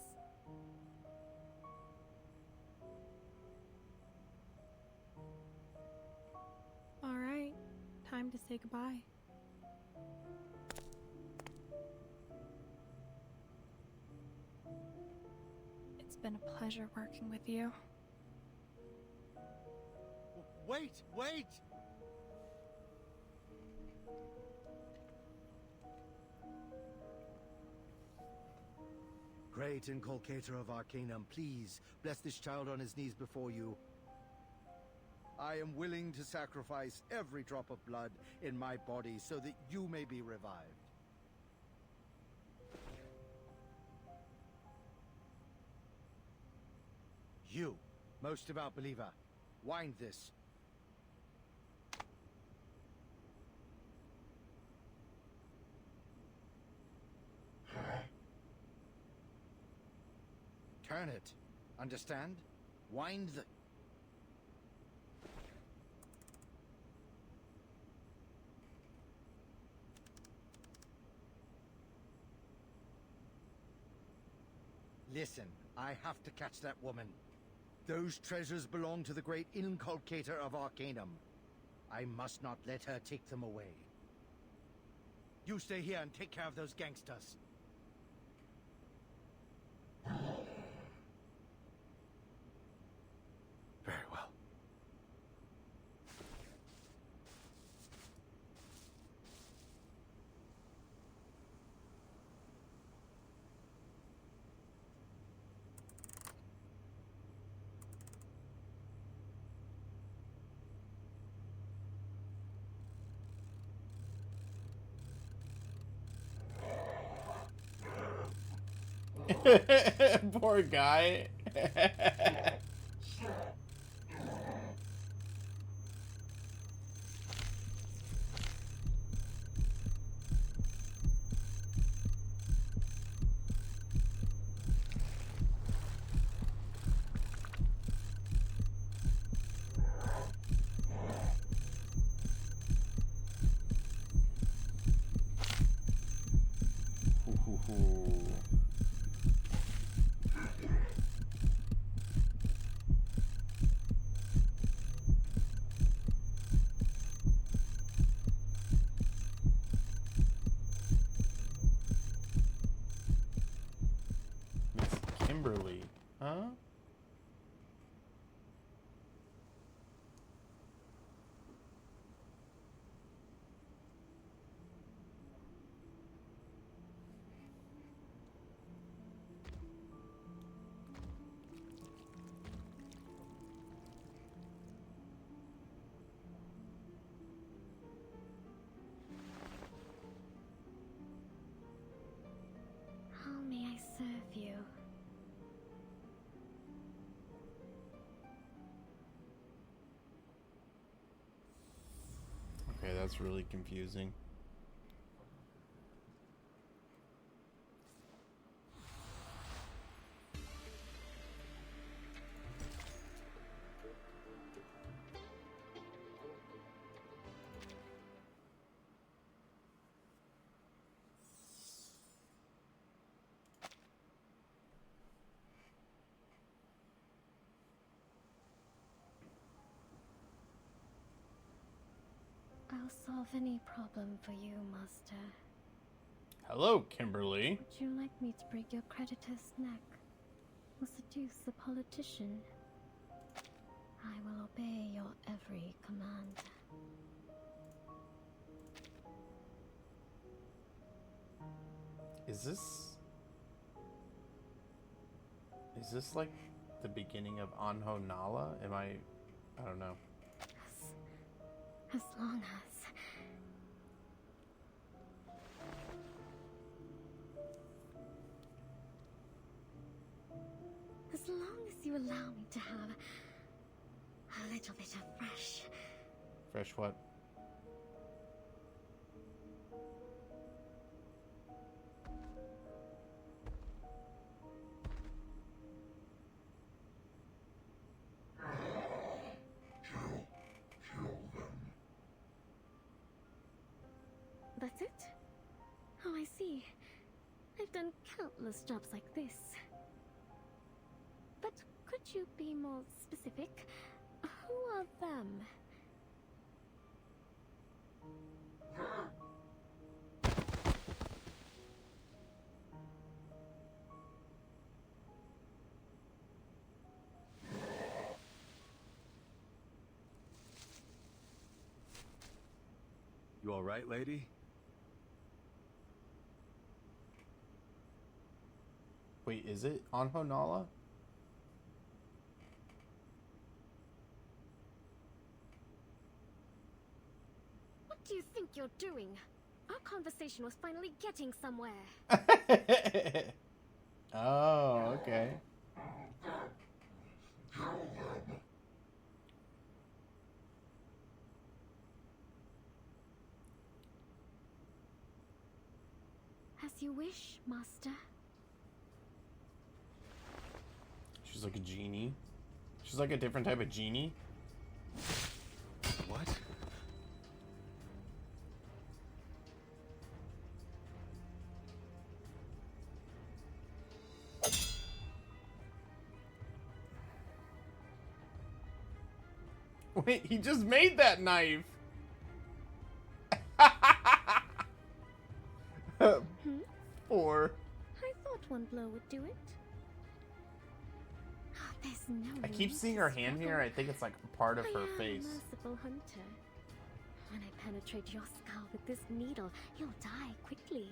All right, time to say goodbye. It's been a pleasure working with you. Wait, wait! Great inculcator of Arcanum, please bless this child on his knees before you. I am willing to sacrifice every drop of blood in my body so that you may be revived. You, most devout believer, Wind this. Turn it. Understand? Wind the... Listen, I have to catch that woman. Those treasures belong to the great inculcator of Arcanum. I must not let her take them away. You stay here and take care of those gangsters. Very well. Poor guy. Kimberly, huh? How may I serve you? Okay, that's really confusing. I'll solve any problem for you, Master. Hello, Kimberly. Would you like me to break your creditor's neck? Or seduce a politician? I will obey your every command. Is this like the beginning of Anho Nala? I don't know. As long as you allow me to have a little bit of fresh. Fresh what? That's it? Oh, I see. I've done countless jobs like this. But could you be more specific? Who are them? You all right, lady? Wait, is it Anho Nala? What do you think you're doing? Our conversation was finally getting somewhere. Oh, okay. As you wish, Master. She's like a genie. She's like a different type of genie. What? Wait, he just made that knife. Or I thought one blow would do it. There's no I keep need seeing to her hand struggle. here. I think it's like part of I her am face. a merciful hunter. When I penetrate your skull with this needle, you'll die quickly.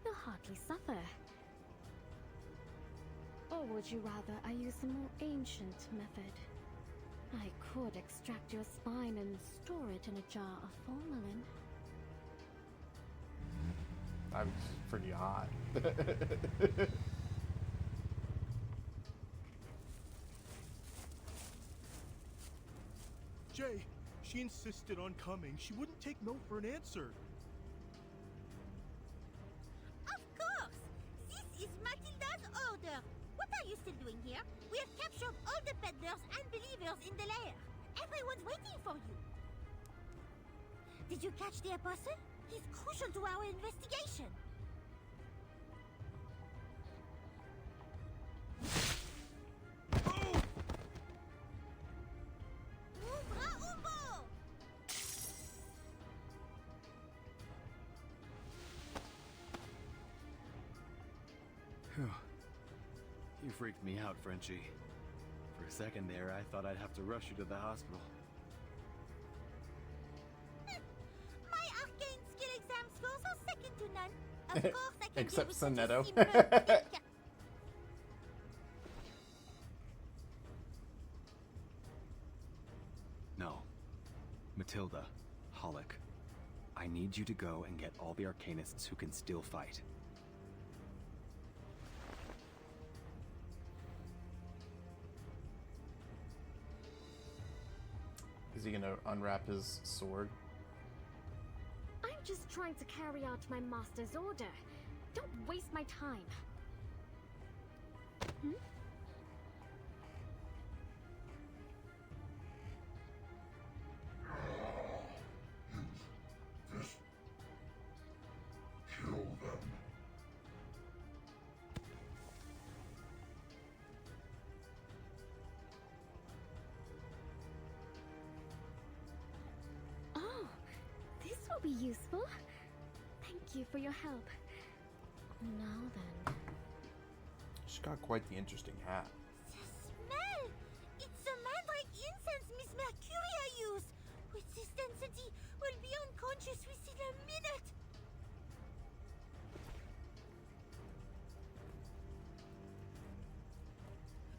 You'll hardly suffer. Or would you rather I use a more ancient method? I could extract your spine and store it in a jar of formalin. I'm pretty hot. Jay, she insisted on coming. She wouldn't take no for an answer. Of course! This is Matilda's order. What are you still doing here? We have captured all the peddlers and believers in the lair. Everyone's waiting for you. Did you catch the apostle? He's crucial to our investigation. Ubra Umbo! Phew. You freaked me out, Frenchie. For a second there, I thought I'd have to rush you to the hospital. My arcane skill exam scores are second to none. Of course I can Except deal with such a Sonetto. simple trick. No. Matilda, Hollick, I need you to go and get all the Arcanists who can still fight. Is he gonna unwrap his sword? I'm just trying to carry out my master's order. Don't waste my time. Hmm? Kill them. Oh, this will be useful. Thank you for your help. Now then. She's got quite the interesting hat. Smell! It's the mandrake incense Miss Mercuria used. With this density, we'll be unconscious within a minute.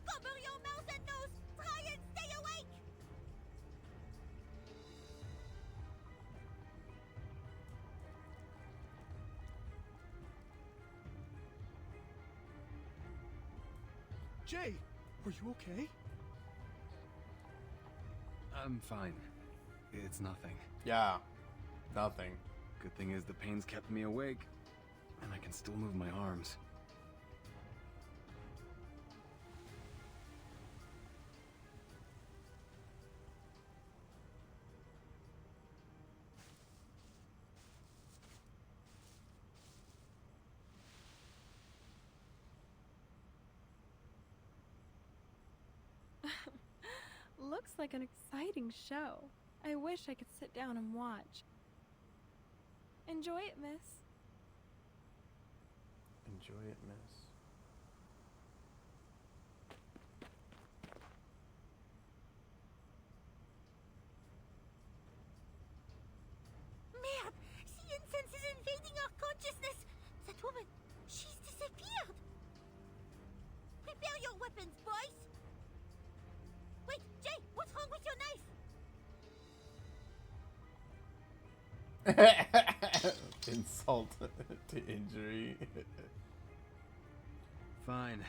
Cover your mouth and nose. Try and stay awake. Jay, are you okay? I'm fine. It's nothing. Yeah, nothing. Good thing is the pain's kept me awake, and I can still move my arms. Looks like an exciting show. I wish I could sit down and watch. Enjoy it, miss. Enjoy it, miss. Merde! The incense is invading our consciousness! That woman, she's disappeared! Prepare your weapons, boys! Wait, Jay, what's wrong with your knife? Insult to injury. Fine.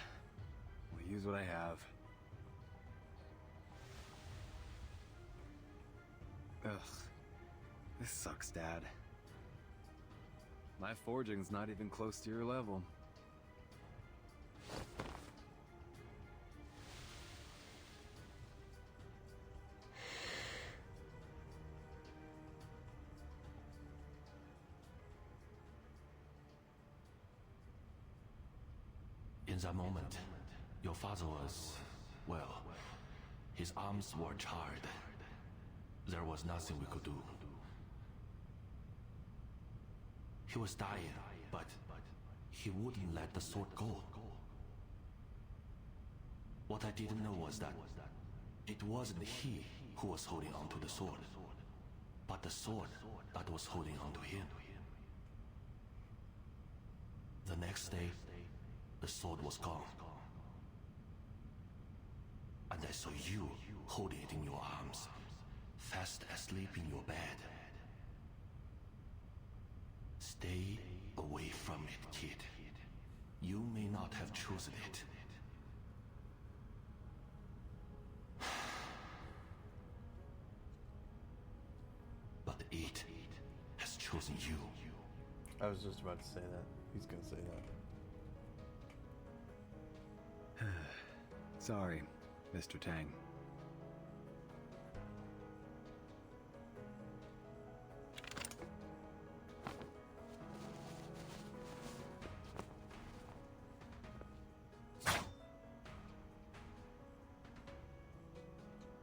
I'll use what I have. Ugh. This sucks, Dad. My forging's not even close to your level. In that moment, your father was, well, his arms were charred. There was nothing we could do. He was dying, but he wouldn't let the sword go. What I didn't know was that it wasn't he who was holding onto the sword, but the sword that was holding onto him. The next day, the sword was gone. And I saw you holding it in your arms, fast asleep in your bed. Stay away from it, kid. You may not have chosen it. But it has chosen you. I was just about to say that. He's gonna say that. Sorry, Mr. Tang.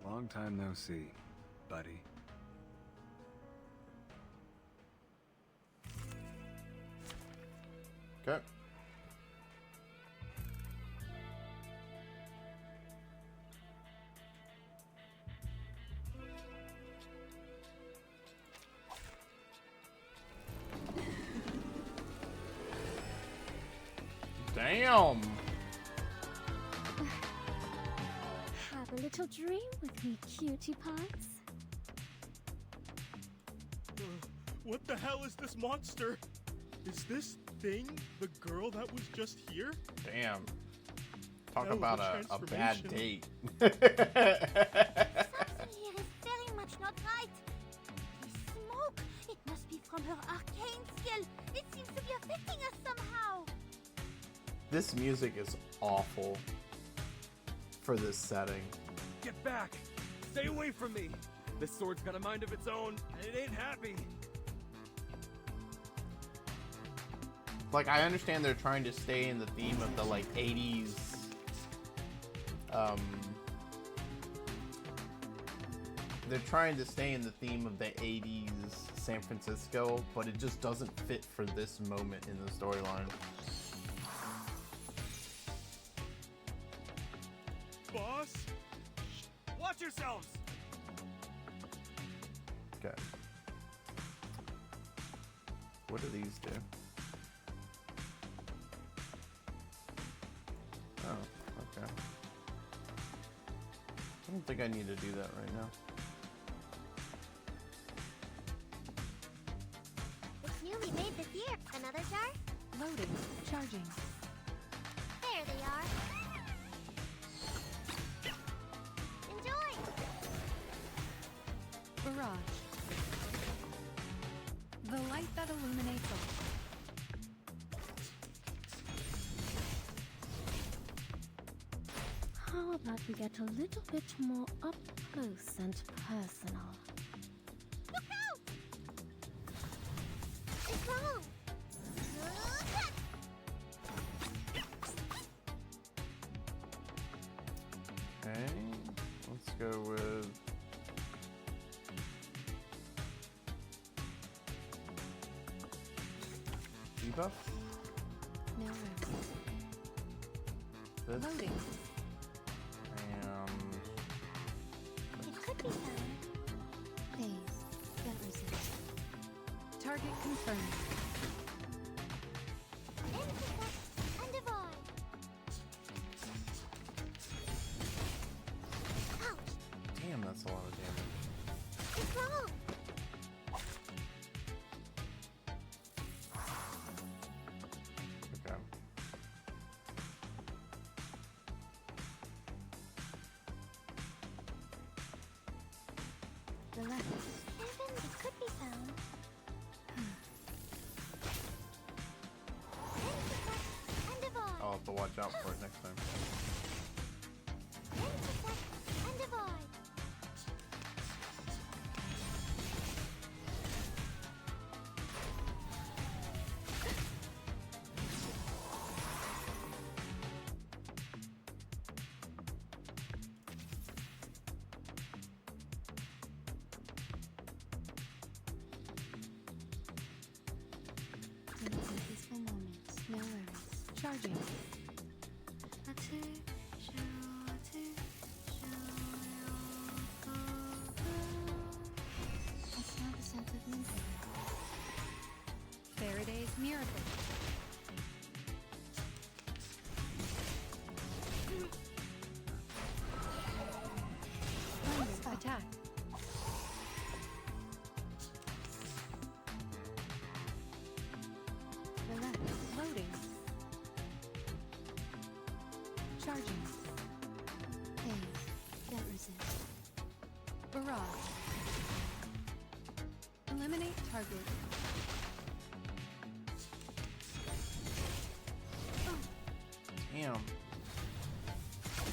Long time no see, buddy. Okay. Damn. Have a little dream with me, cutie pies. What the hell is this monster? Is this thing the girl that was just here? Damn. Talk That was about a a bad transformation. date. Something here is very much not right. The smoke, it must be from her arcane skill. It seems to be affecting us somehow. This music is awful for this setting. Get back! Stay away from me! This sword's got a mind of its own, and it ain't happy. Like, I understand they're trying to stay in the theme of the, like, 80s, they're trying to stay in the theme of the 80s San Francisco, but it just doesn't fit for this moment in the storyline. Boss? Watch yourselves! Okay. What do these do? Oh, okay. I don't think I need to do that right now. It's newly made this year. Another jar? Loading. Charging. There they are. Enjoy! Barrage. The light that illuminates all. How about we get a little bit more up close and personal? Look out! It's wrong! Okay, let's go with... debuff? No rest. This? Loading. It could be found. Please, get resist. Target confirmed. Intercept and divide. Ouch! Damn, that's a lot of damage. It's wrong! Okay. The left. Even it could be found. out for it next time. And divide. Peaceful moments, no worries. Charging. I smell the scent of mint. Faraday's Miracle. Thunder attack. Relax. Loading. Charging. Phase. Don't resist. Barrage. Eliminate target. Damn.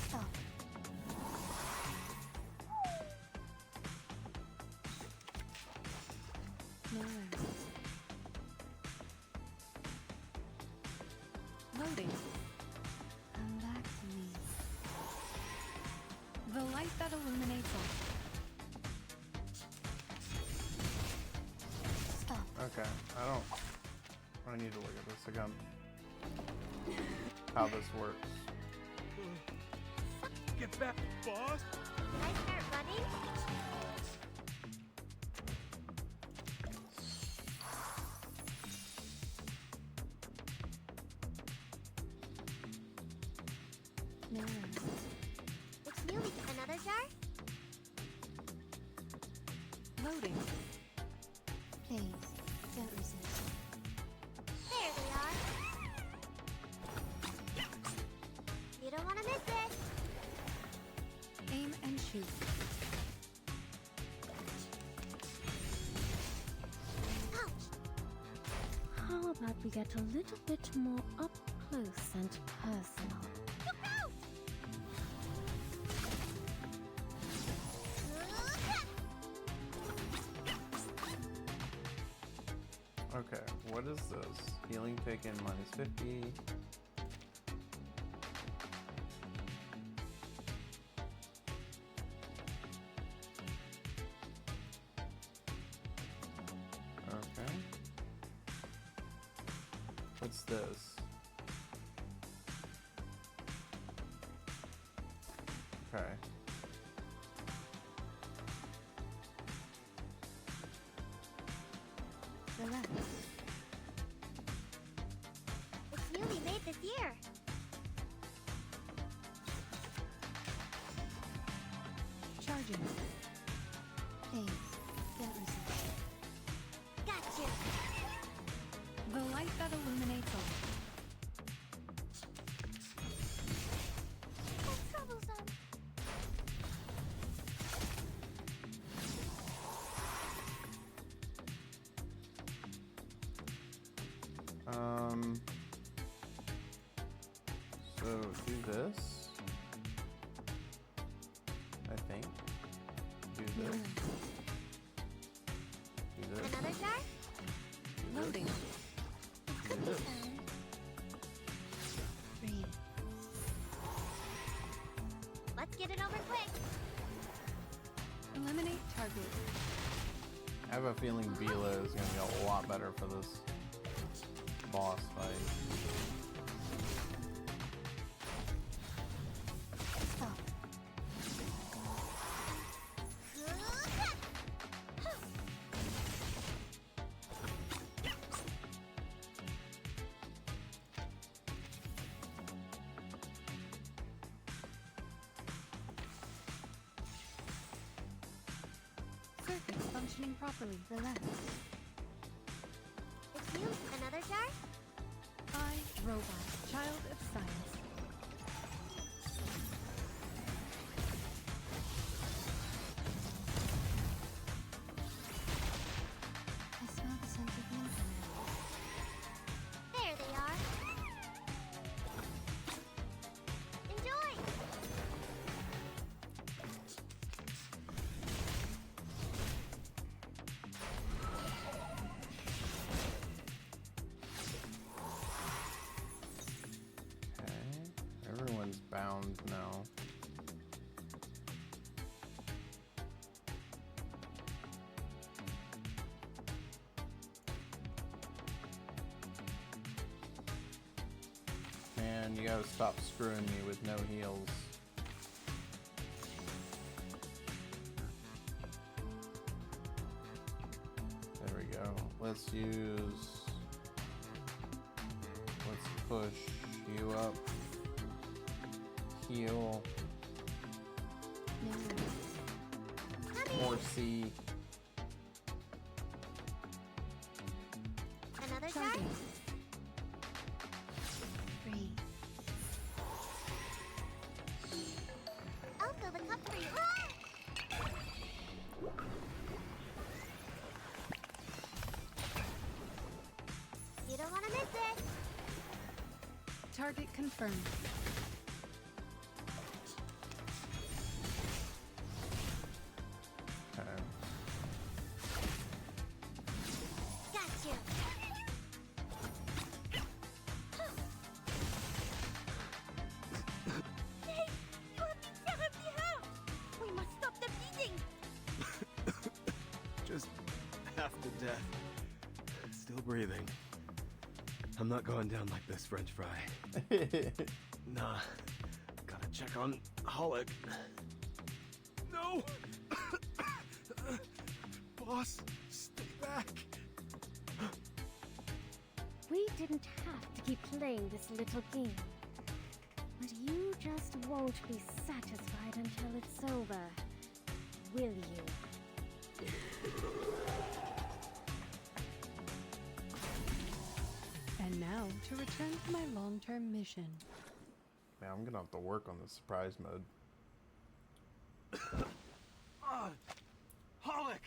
Stop. No worries. Loading. Come back to me. The light that illuminates all. Stop. Okay, I need to look at this again. How this works. Get back, boss! Can I start running? No worries. Excuse me, another jar? Loading. Phase. Don't resist. There they are. You don't want to miss it. Aim and shoot. Ouch! How about we get a little bit more up close and personal? Look out! Okay, what is this? Healing taken -50. Okay. What's this? Okay. Relax. It's newly made this year. Charging. Phase. Don't resist. Gotcha! The light that illuminates all. That's troublesome. So do this. I think. Do this. Do this. Another jar? Do this. Loading. Do this. Breathe. Let's get it over quick. Eliminate target. I have a feeling Bila is going to be a lot better for this boss fight. Stop. Circuits functioning properly. Relax. Excuse me, another jar? I, Robot, Child of Science. I smell the scent of mint. There they are. found, no. Man, you gotta stop screwing me with no heals. There we go. Let's push you up. Heal. More C. Another charge? Free. I'll fill the cup for you. You don't want to miss it. Target confirmed. Got you. Hey, you have been terribly hurt. We must stop the bleeding. Just half to death. But still breathing. I'm not going down like this, French fry. Nah. Gotta check on Holic. No! Boss, stay back. We didn't have to keep playing this little game. But you just won't be satisfied until it's over, will you? And now to return to my long-term mission. Man, I'm gonna have to work on the surprise mode. Holic!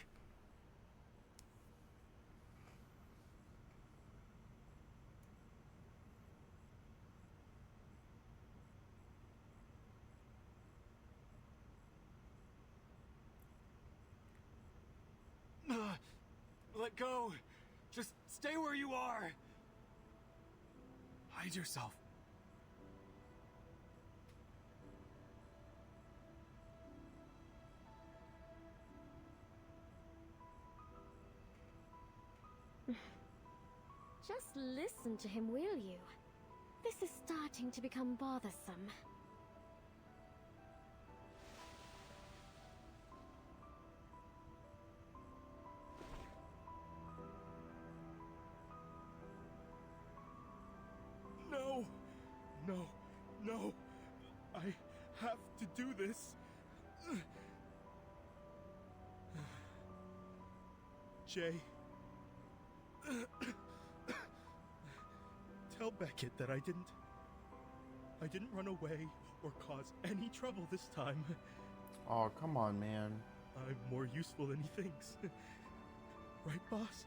Let go. Just stay where you are. Hide yourself. Just listen to him, will you? This is starting to become bothersome. No! No! No! I have to do this! Jay. Tell Beckett that I didn't run away or cause any trouble this time. Oh, come on, man. I'm more useful than he thinks. Right, boss?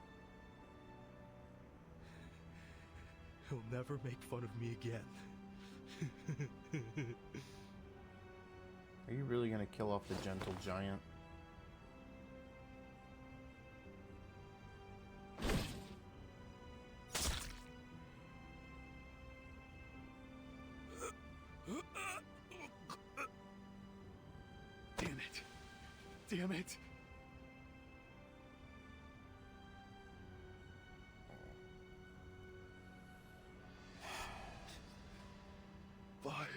He'll never make fun of me again. Are you really gonna kill off the gentle giant? Damn it. Damn it. Fire.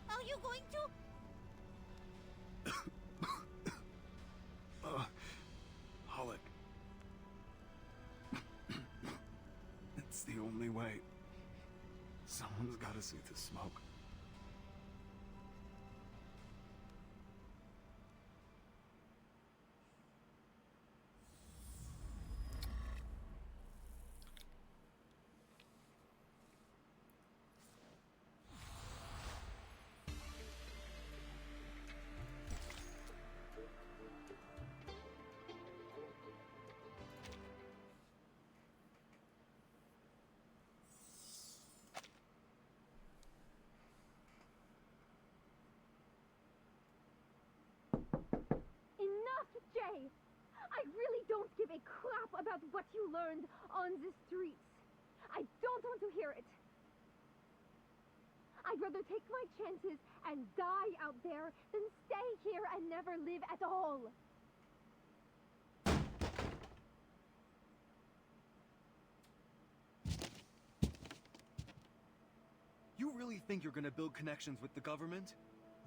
Are you going to? Holic. It's the only way. Someone's gotta see the smoke. Jay! I really don't give a crap about what you learned on the streets. I don't want to hear it. I'd rather take my chances and die out there than stay here and never live at all. You really think you're gonna build connections with the government?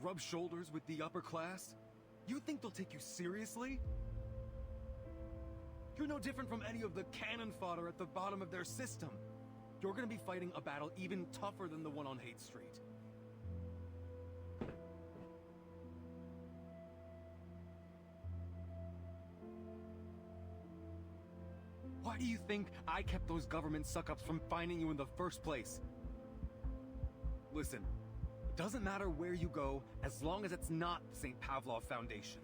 Rub shoulders with the upper class? You think they'll take you seriously? You're no different from any of the cannon fodder at the bottom of their system. You're gonna be fighting a battle even tougher than the one on Hate Street. Why do you think I kept those government suck-ups from finding you in the first place? Listen, it doesn't matter where you go as long as it's not the St. Pavlov Foundation.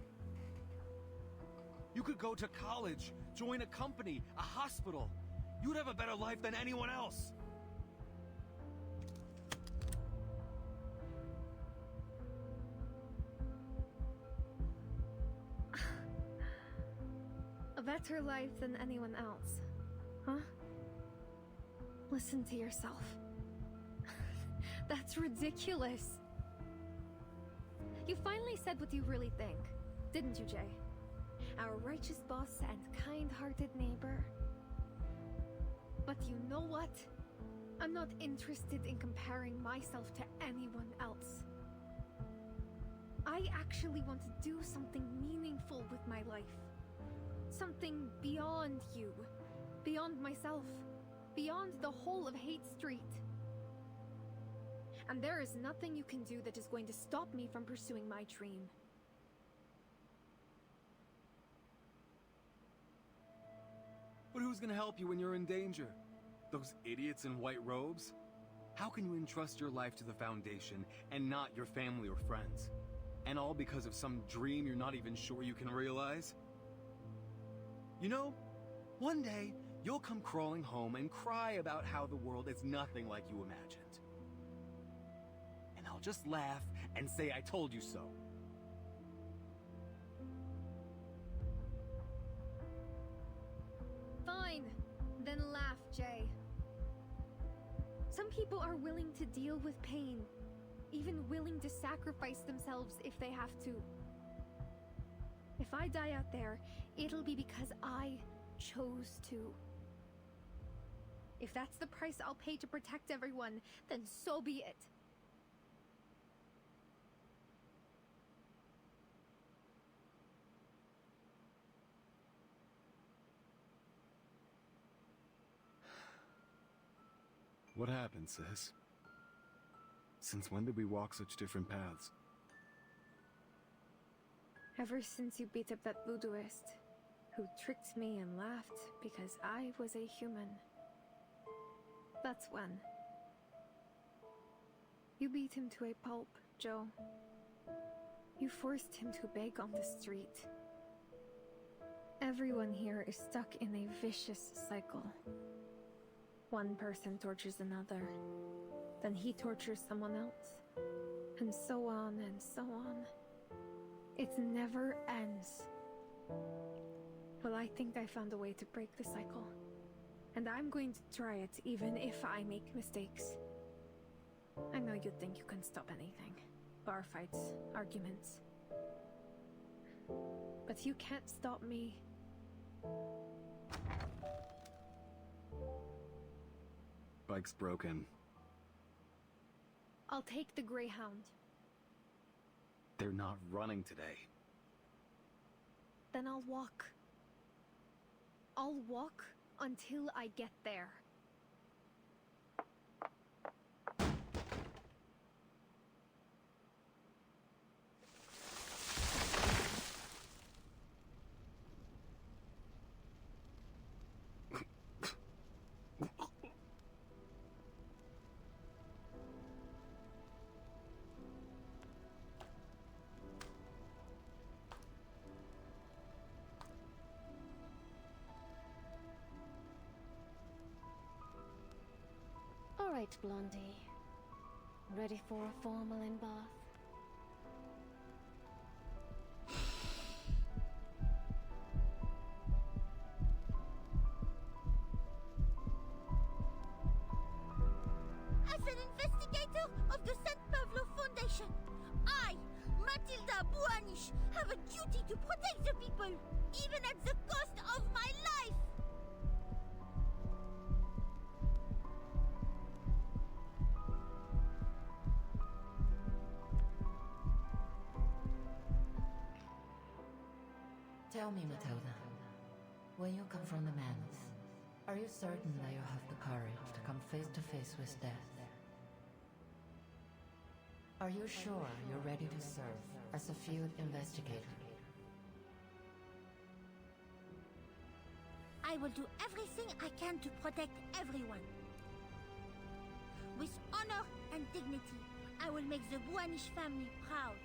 You could go to college, join a company, a hospital. You'd have a better life than anyone else. A better life than anyone else, huh? Listen to yourself. That's ridiculous. You finally said what you really think, didn't you, Jay? Our righteous boss and kind-hearted neighbor. But you know what? I'm not interested in comparing myself to anyone else. I actually want to do something meaningful with my life. Something beyond you, beyond myself, beyond the whole of Hate Street. And there is nothing you can do that is going to stop me from pursuing my dream. But who's gonna help you when you're in danger? Those idiots in white robes? How can you entrust your life to the Foundation and not your family or friends? And all because of some dream you're not even sure you can realize? You know, one day, you'll come crawling home and cry about how the world is nothing like you imagined. And I'll just laugh and say I told you so. Fine, then laugh, Jay. Some people are willing to deal with pain, even willing to sacrifice themselves if they have to. If I die out there, it'll be because I chose to. If that's the price I'll pay to protect everyone, then so be it. What happened, sis? Since when did we walk such different paths? Ever since you beat up that voodooist, who tricked me and laughed because I was a human. That's when. You beat him to a pulp, Joe. You forced him to beg on the street. Everyone here is stuck in a vicious cycle. One person tortures another, then he tortures someone else, and so on and so on. It never ends. Well, I think I found a way to break the cycle. And I'm going to try it even if I make mistakes. I know you think you can stop anything. Bar fights, arguments. But you can't stop me. Bike's broken. I'll take the Greyhound. They're not running today. Then I'll walk. I'll walk until I get there. All right, Blondie. Ready for a formal embath? as an investigator of the San Pablo Foundation. I, Matilda Buanish, have a duty to protect the people, even at the cost of my life! Tell me, Matilda, when you confront the Manus, are you certain that you have the courage to come face to face with death? Are you sure you're ready to serve as a field investigator? I will do everything I can to protect everyone. With honor and dignity, I will make the Buanish family proud.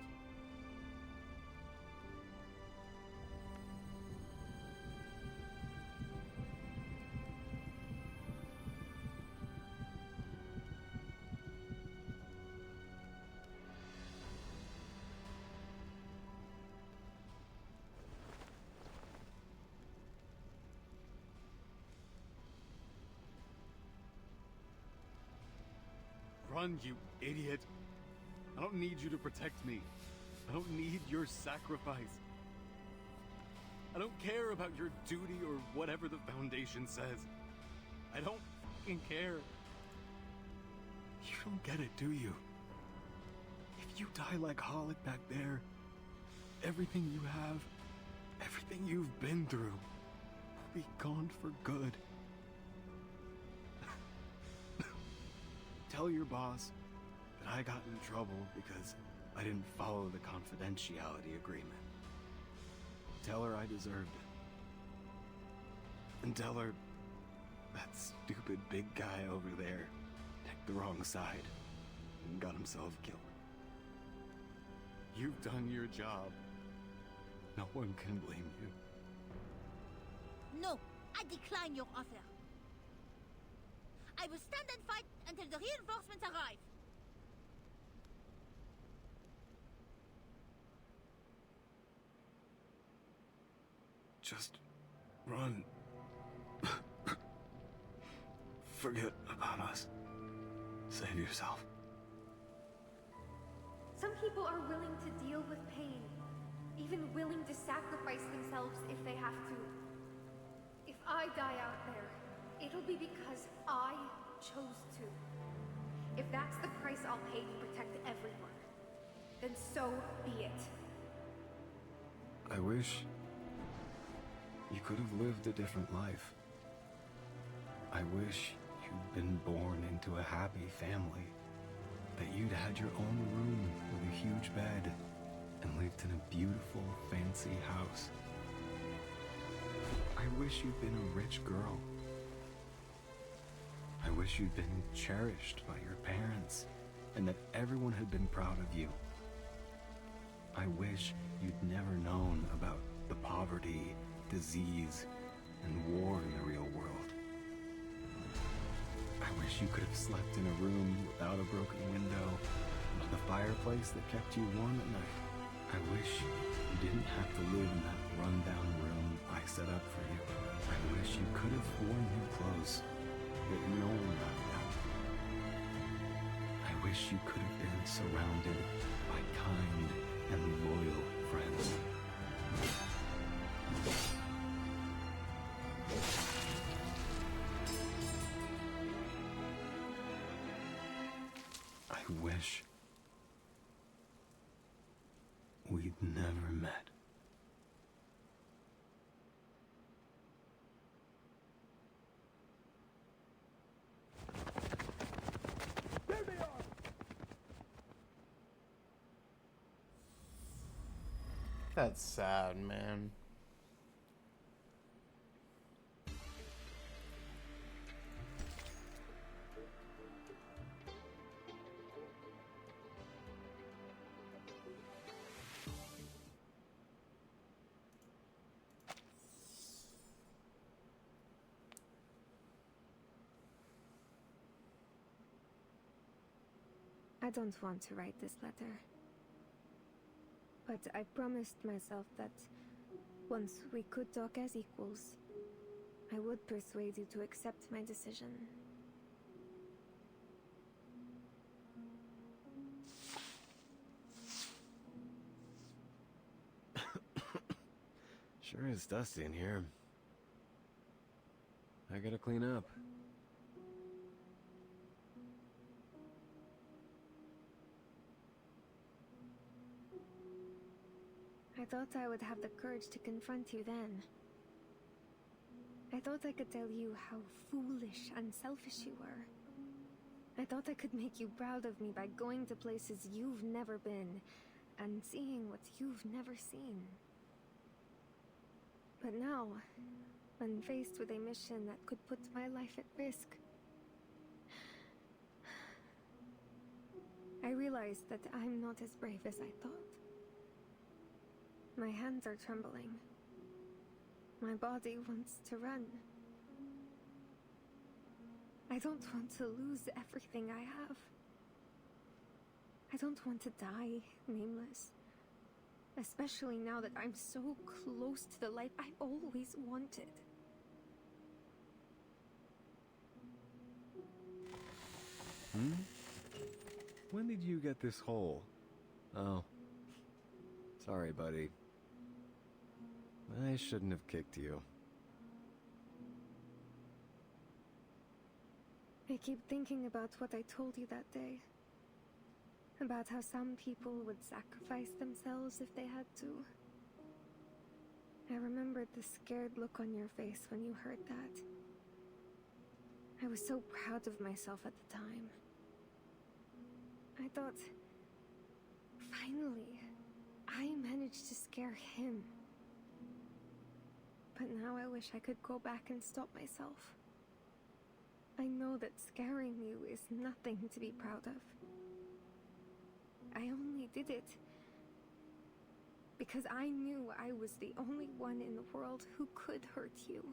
Run, you idiot! I don't need you to protect me. I don't need your sacrifice. I don't care about your duty or whatever the Foundation says. I don't fucking care. You don't get it, do you? If you die like Holic back there, everything you have, everything you've been through, will be gone for good. Tell your boss that I got in trouble because I didn't follow the confidentiality agreement. Tell her I deserved it. And tell her that stupid big guy over there picked the wrong side and got himself killed. You've done your job. No one can blame you. No, I decline your offer. I will stand and fight until the reinforcements arrive. Just run. Forget about us. Save yourself. Some people are willing to deal with pain, even willing to sacrifice themselves if they have to. If I die out there, it'll be because I chose to. If that's the price I'll pay to protect everyone, then so be it. I wish you could have lived a different life. I wish you'd been born into a happy family. That you'd had your own room with a huge bed and lived in a beautiful, fancy house. I wish you'd been a rich girl. I wish you'd been cherished by your parents and that everyone had been proud of you. I wish you'd never known about the poverty, disease, and war in the real world. I wish you could have slept in a room without a broken window, with a fireplace that kept you warm at night. I wish you didn't have to live in that rundown room I set up for you. I wish you could have worn new clothes that no one laughed at. I wish you could have been surrounded by kind and loyal friends. I wish we'd never met. There they are! That's sad, man. I don't want to write this letter. But I promised myself that once we could talk as equals, I would persuade you to accept my decision. Sure is dusty in here. I gotta clean up. I thought I would have the courage to confront you then. I thought I could tell you how foolish and selfish you were. I thought I could make you proud of me by going to places you've never been and seeing what you've never seen. But now, when faced with a mission that could put my life at risk, I realized that I'm not as brave as I thought. My hands are trembling. My body wants to run. I don't want to lose everything I have. I don't want to die nameless. Especially now that I'm so close to the life I've always wanted. Hmm? When did you get this hole? Oh. Sorry, buddy. I shouldn't have kicked you. I keep thinking about what I told you that day. About how some people would sacrifice themselves if they had to. I remembered the scared look on your face when you heard that. I was so proud of myself at the time. I thought, finally, I managed to scare him. But now I wish I could go back and stop myself. I know that scaring you is nothing to be proud of. I only did it because I knew I was the only one in the world who could hurt you.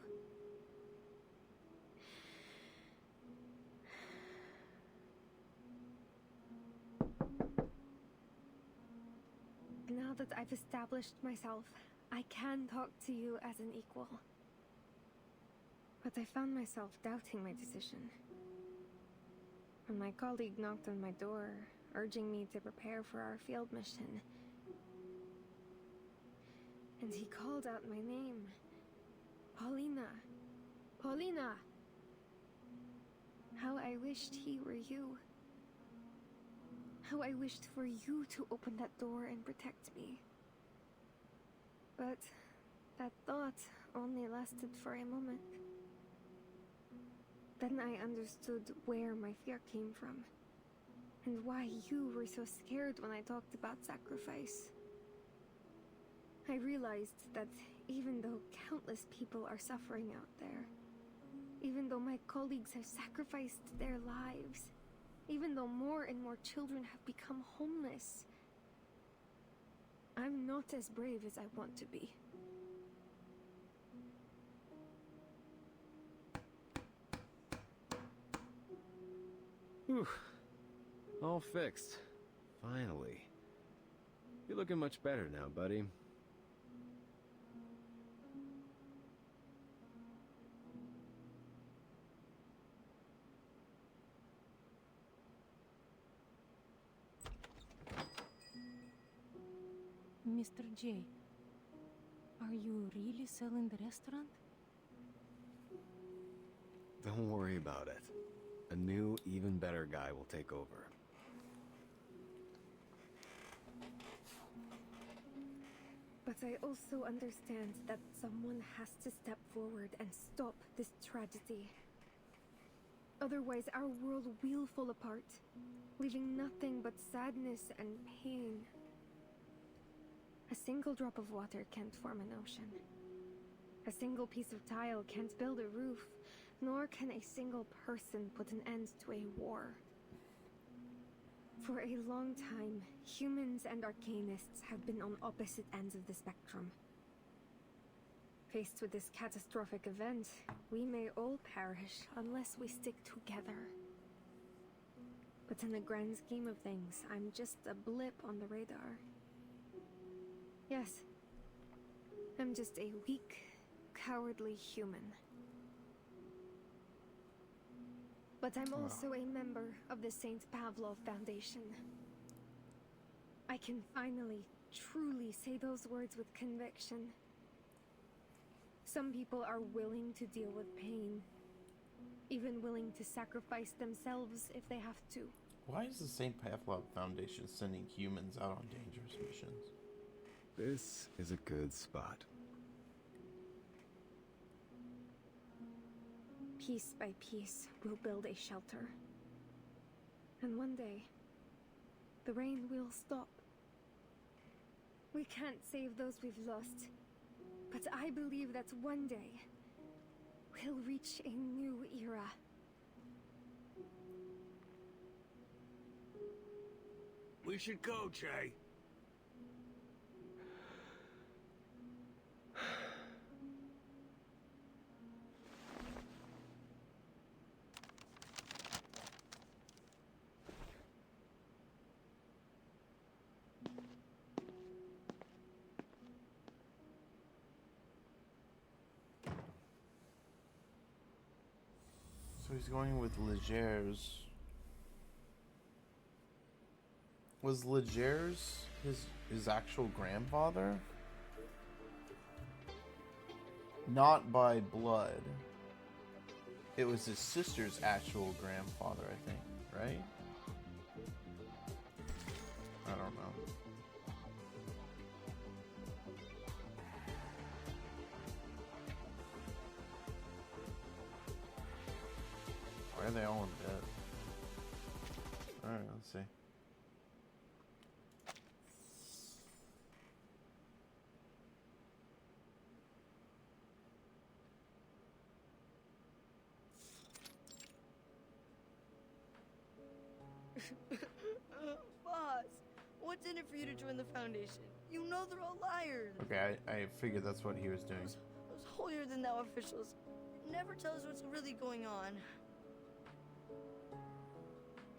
Now that I've established myself, I can talk to you as an equal. But I found myself doubting my decision. When my colleague knocked on my door, urging me to prepare for our field mission, and he called out my name. Paulina! Paulina! How I wished he were you. How I wished for you to open that door and protect me. But that thought only lasted for a moment. Then I understood where my fear came from, and why you were so scared when I talked about sacrifice. I realized that even though countless people are suffering out there, even though my colleagues have sacrificed their lives, even though more and more children have become homeless, I'm not as brave as I want to be. Whew. All fixed. Finally. You're looking much better now, buddy. Mr. J, are you really selling the restaurant? Don't worry about it. A new, even better guy will take over. But I also understand that someone has to step forward and stop this tragedy. Otherwise, our world will fall apart, leaving nothing but sadness and pain. A single drop of water can't form an ocean. A single piece of tile can't build a roof, nor can a single person put an end to a war. For a long time, humans and arcanists have been on opposite ends of the spectrum. Faced with this catastrophic event, we may all perish unless we stick together. But in the grand scheme of things, I'm just a blip on the radar. Yes, I'm just a weak, cowardly human. But I'm also a member of the St. Pavlov Foundation. I can finally, truly say those words with conviction. Some people are willing to deal with pain, even willing to sacrifice themselves if they have to. Why is the St. Pavlov Foundation sending humans out on dangerous missions? This is a good spot. Piece by piece, we'll build a shelter. And one day, the rain will stop. We can't save those we've lost, but I believe that one day, we'll reach a new era. We should go, Jay. So he's going with Legers. Was Legers his actual grandfather? Not by blood. It was his sister's actual grandfather, I think, right? I don't know. Why are they all in bed? Alright, let's see. Boss, what's in it for you to join the Foundation? You know they're all liars. Okay, I figured that's what he was doing. Those holier-than-thou officials never tell us what's really going on.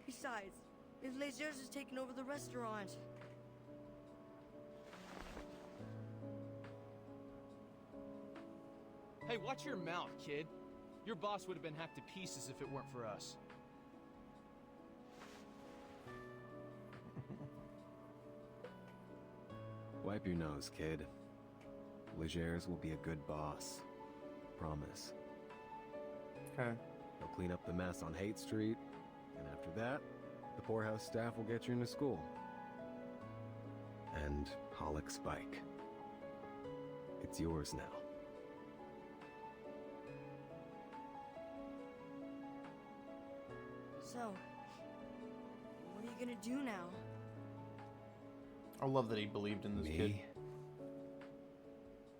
Besides, if Legers has taken over the restaurant. Hey, watch your mouth, kid. Your boss would have been hacked to pieces if it weren't for us. Wipe your nose, kid. Legers will be a good boss. Promise. Okay. He'll clean up the mess on Haight Street, and after that, the poorhouse staff will get you into school. And Hollick's bike. It's yours now. So, what are you gonna do now? I love that he believed in this kid.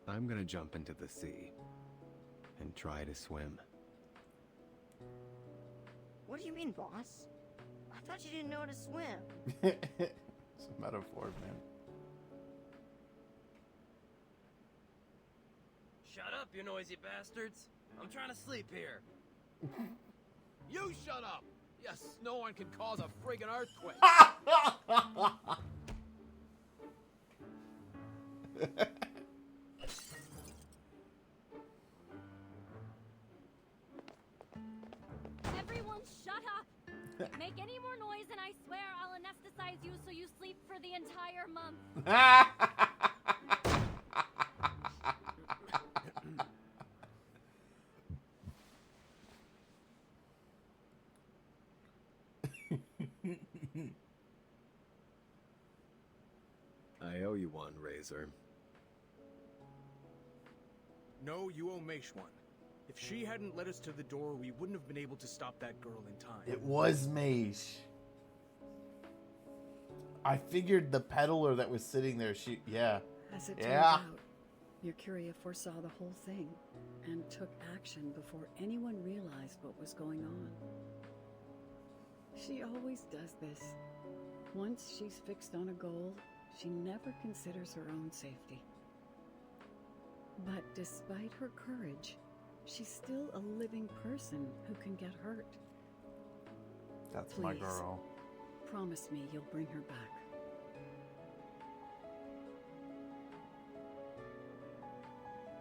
I'm gonna jump into the sea and try to swim. What do you mean, boss? I thought you didn't know how to swim. It's a metaphor, man. Shut up, you noisy bastards. I'm trying to sleep here. You shut up! Yes, no one can cause a friggin' earthquake. Everyone shut up! Make any more noise and I swear I'll anesthetize you so you sleep for the entire month. I owe you one, Razor. No, you owe Meish one. If she hadn't led us to the door, we wouldn't have been able to stop that girl in time. It was Meish. I figured the peddler that was sitting there, yeah. As it turns out, Mercuria foresaw the whole thing and took action before anyone realized what was going on. She always does this. Once she's fixed on a goal, she never considers her own safety. But despite her courage, she's still a living person who can get hurt. That's Please, my girl. Promise me you'll bring her back.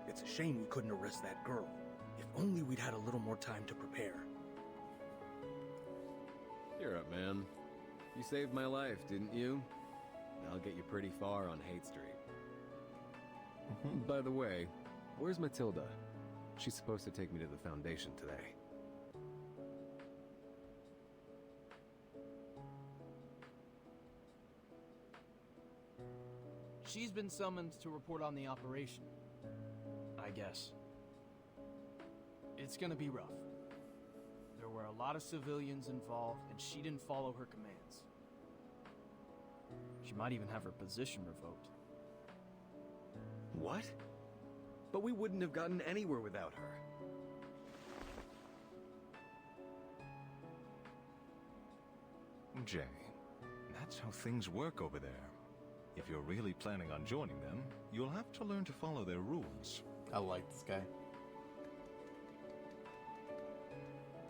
It's a shame we couldn't arrest that girl. If only we'd had a little more time to prepare. You're up, man. You saved my life, didn't you? I'll get you pretty far on Haight Street. By the way, Where's Matilda? She's supposed to take me to the Foundation today. She's been summoned to report on the operation. I guess. It's gonna be rough. There were a lot of civilians involved, and she didn't follow her commands. She might even have her position revoked. What? But we wouldn't have gotten anywhere without her. Jay, that's how things work over there. If you're really planning on joining them, you'll have to learn to follow their rules. I like this guy.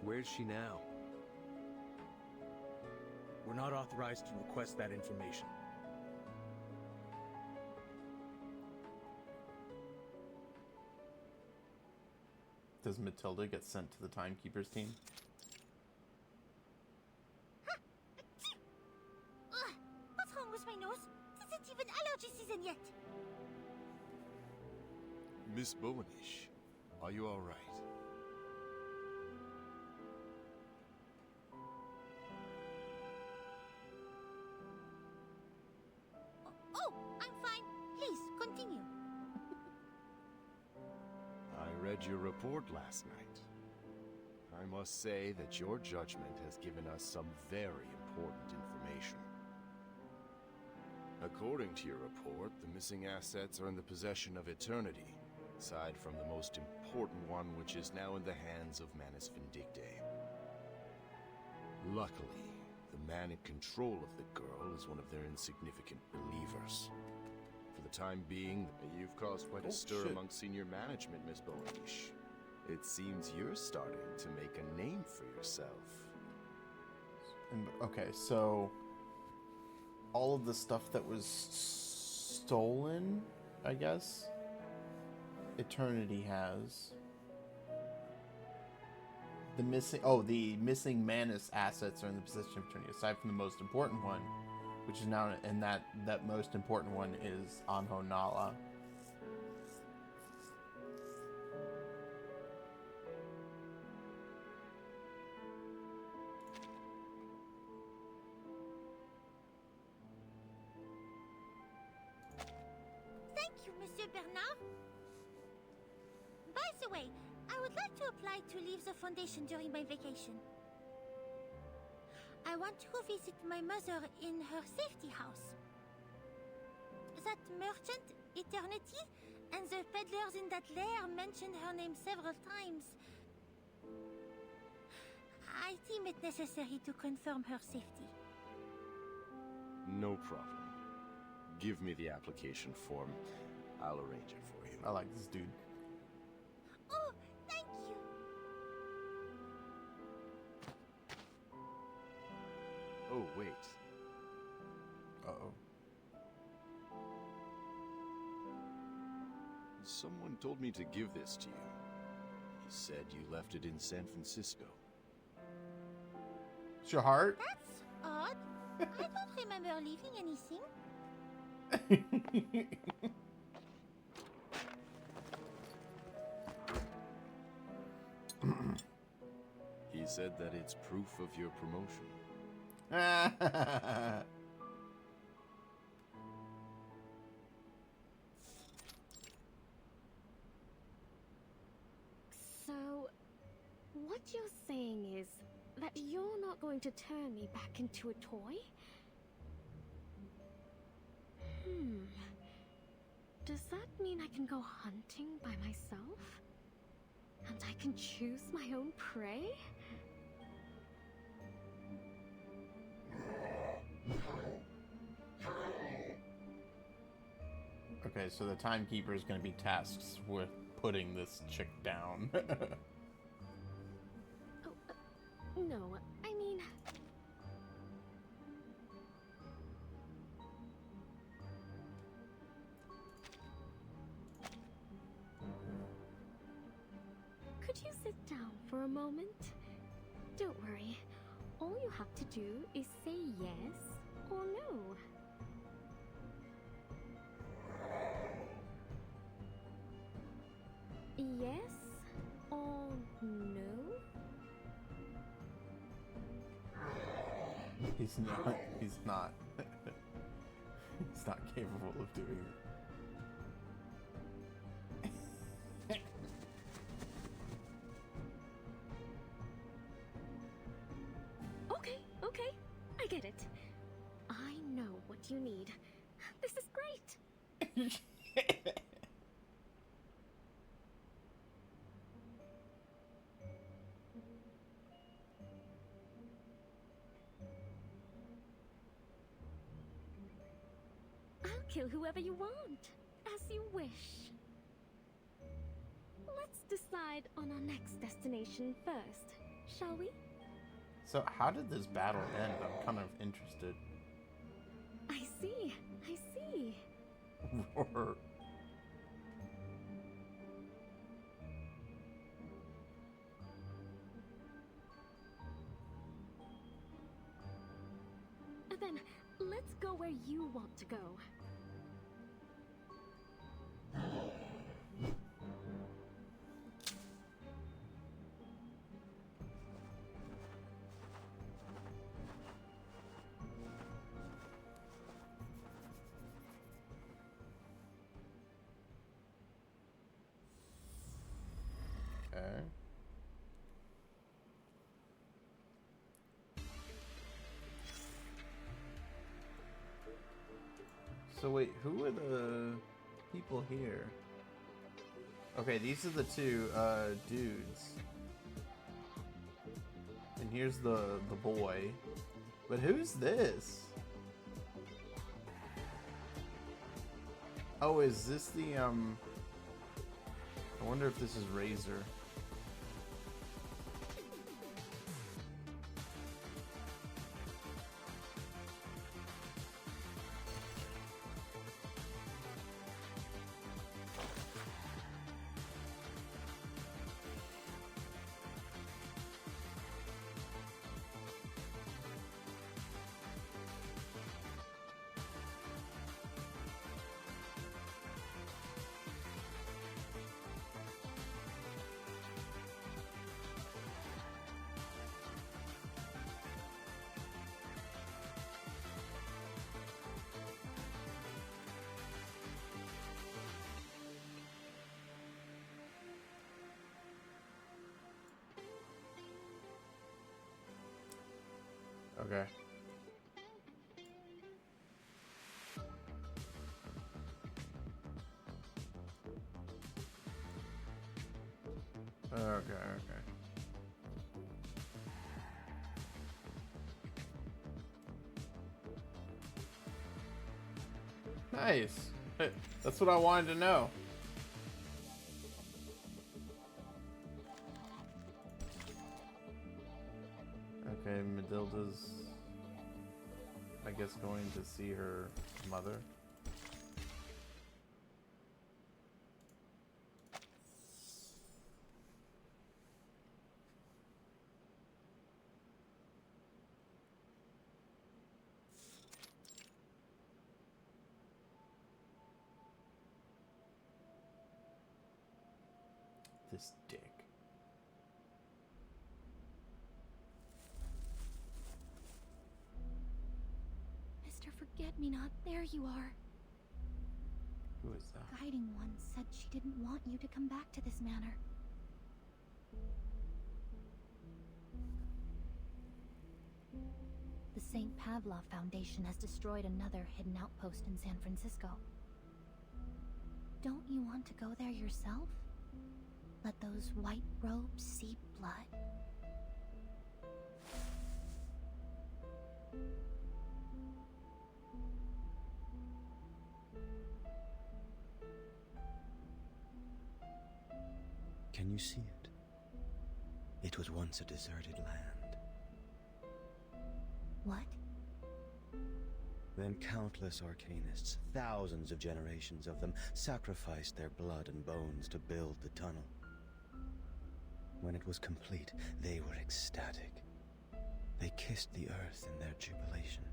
Where's she now? We're not authorized to request that information. Does Matilda get sent to the Timekeepers team? What's wrong with my nose? It isn't even allergy season yet. Miss Bowenish, are you all right? Oh, I'm fine. Please, continue. I read your report last night. I must say that your judgment has given us some very important information. According to your report, the missing assets are in the possession of Eternity, aside from the most important one, which is now in the hands of Manus Vindicte. Luckily, the man in control of the girl is one of their insignificant believers. For the time being, you've caused quite a stir among senior management, Miss Bowenish. It seems you're starting to make a name for yourself. Okay, so all of the stuff that was stolen, I guess, Eternity has. The missing Manus assets are in the possession of Eternity, aside from the most important one, which is now, and that most important one is Anho Nala. Thank you, Monsieur Bernard. By the way, I would like to apply to leave the Foundation during my vacation. I want to go visit my mother in her safety house. That merchant, Eternity, and the peddlers in that lair mentioned her name several times. I deem it necessary to confirm her safety. No problem. Give me the application form. I'll arrange it for you. I like this dude. Oh, thank you. Oh, wait. Uh-oh. Someone told me to give this to you. He said you left it in San Francisco. It's your heart? That's odd. I don't remember leaving anything. He said that it's proof of your promotion. So, what you're saying is that you're not going to turn me back into a toy? Does that mean I can go hunting by myself? And I can choose my own prey? Okay, so the Timekeeper is going to be tasked with putting this chick down. No, I mean... Could you sit down for a moment? Don't worry. All you have to do is say yes or no. He's not. He's not. He's not capable of doing it. Okay, okay. I get it. I know what you need. This is great. I'll kill whoever you want, as you wish. Let's decide on our next destination first, shall we? So how did this battle end? I'm kind of interested. I see. I see. Roar. Then let's go where you want to go. Okay. So wait, who are the people here? Okay, these are the two dudes. And here's the boy. But who's this? Oh, is this the I wonder if this is Razor. Okay. Okay. Nice. That's what I wanted to know. Okay, Madilda's, I guess, going to see her mother. This dick. Mr. Forget-Me-Not, there you are. Who is that? Guiding One said she didn't want you to come back to this manor. The St. Pavlov Foundation has destroyed another hidden outpost in San Francisco. Don't you want to go there yourself? Let those white robes seep blood. Can you see it? It was once a deserted land. What? Then countless arcanists, thousands of generations of them, sacrificed their blood and bones to build the tunnel. When it was complete, they were ecstatic. They kissed the earth in their jubilation.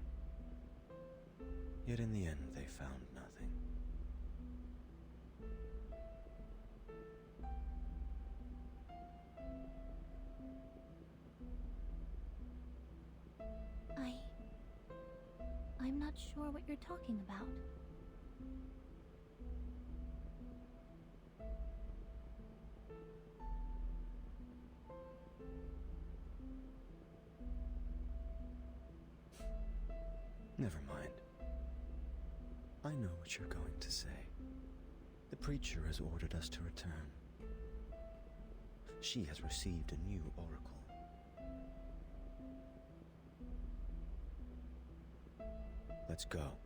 Yet in the end, they found nothing. I'm not sure what you're talking about. Never mind. I know what you're going to say. The preacher has ordered us to return. She has received a new oracle. Let's go.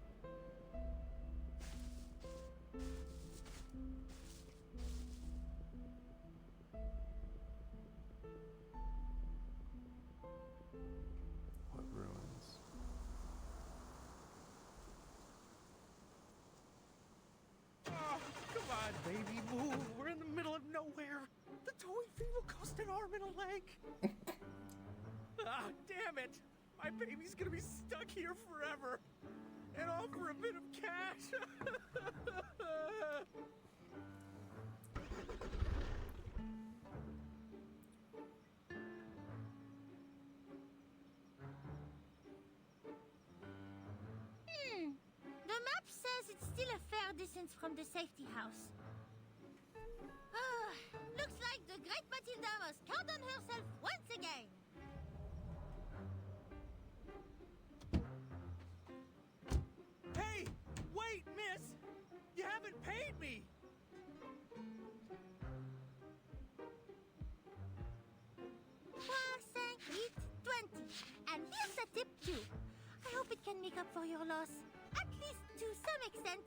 What ruins? Oh, come on, baby, move. We're in the middle of nowhere. The towing fee will cost an arm and a leg. Ah, damn it. My baby's gonna be stuck here forever. And all for a bit of cash. The map says it's still a fair distance from the safety house. Looks like the great Matilda must count on herself once again. Hey, wait, miss. You haven't paid me. 20. And here's a tip too. I hope it can make up for your loss, at least to some extent.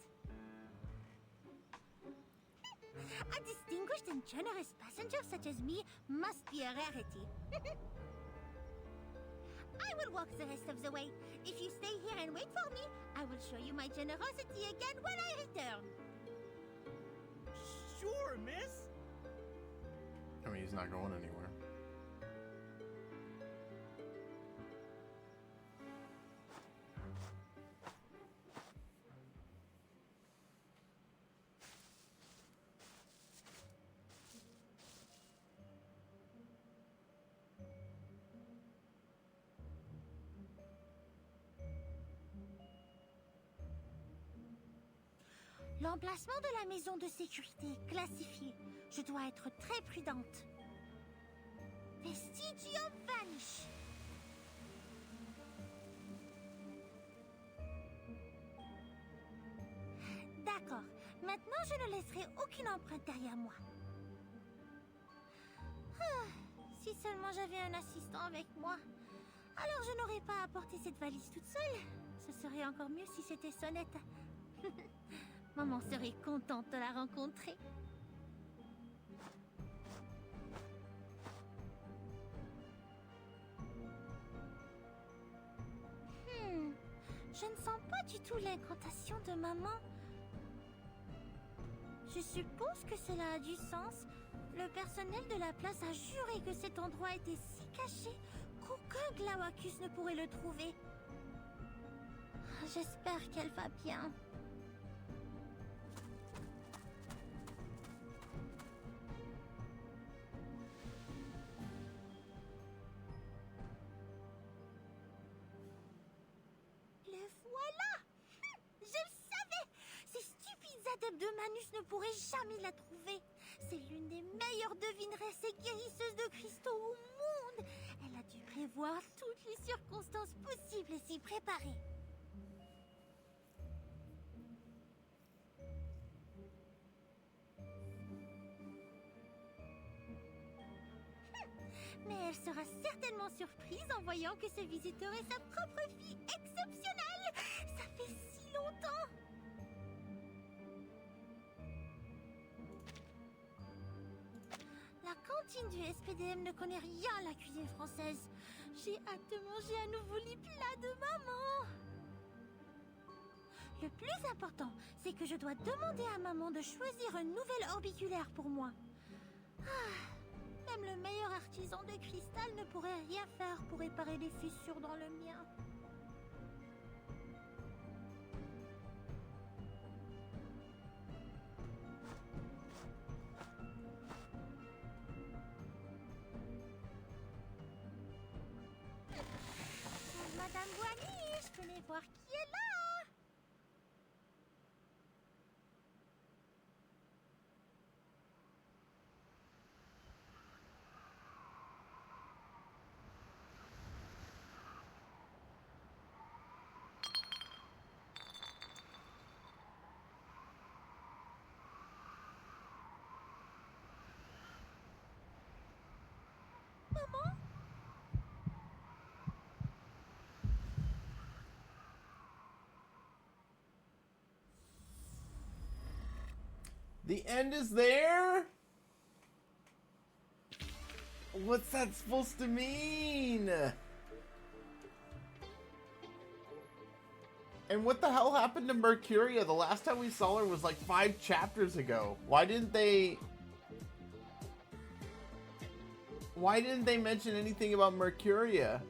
A distinguished and generous passenger such as me must be a rarity. I will walk the rest of the way. If you stay here and wait for me, I will show you my generosity again when I return. Sure, miss. I mean, he's not going anywhere. L'emplacement de la maison de sécurité est classifié. Je dois être très prudente. Vestigium vanish. D'accord. Maintenant, je ne laisserai aucune empreinte derrière moi. Si seulement j'avais un assistant avec moi. Alors je n'aurais pas à porter cette valise toute seule. Ce serait encore mieux si c'était Sonnette. Maman serait contente de la rencontrer. Je ne sens pas du tout l'incantation de maman. Je suppose que cela a du sens. Le personnel de la place a juré que cet endroit était si caché qu'aucun Glaucus ne pourrait le trouver. J'espère qu'elle va bien. De Manus ne pourrait jamais la trouver. C'est l'une des meilleures devineresses et guérisseuses de cristaux au monde. Elle a dû prévoir toutes les circonstances possibles et s'y préparer. Mais elle sera certainement surprise en voyant que ce visiteur est sa propre fille exceptionnelle. Ça fait si longtemps. La cantine du SPDM ne connaît rien à la cuisine française. J'ai hâte de manger à nouveau les plats de maman. Le plus important, c'est que je dois demander à maman de choisir un nouvel orbiculaire pour moi. Même le meilleur artisan de cristal ne pourrait rien faire pour réparer les fissures dans le mien. Madame Boigny, je venais voir qui est là. The end is there? What's that supposed to mean? And what the hell happened to Mercuria? The last time we saw her was like 5 chapters ago. Why didn't they mention anything about Mercuria?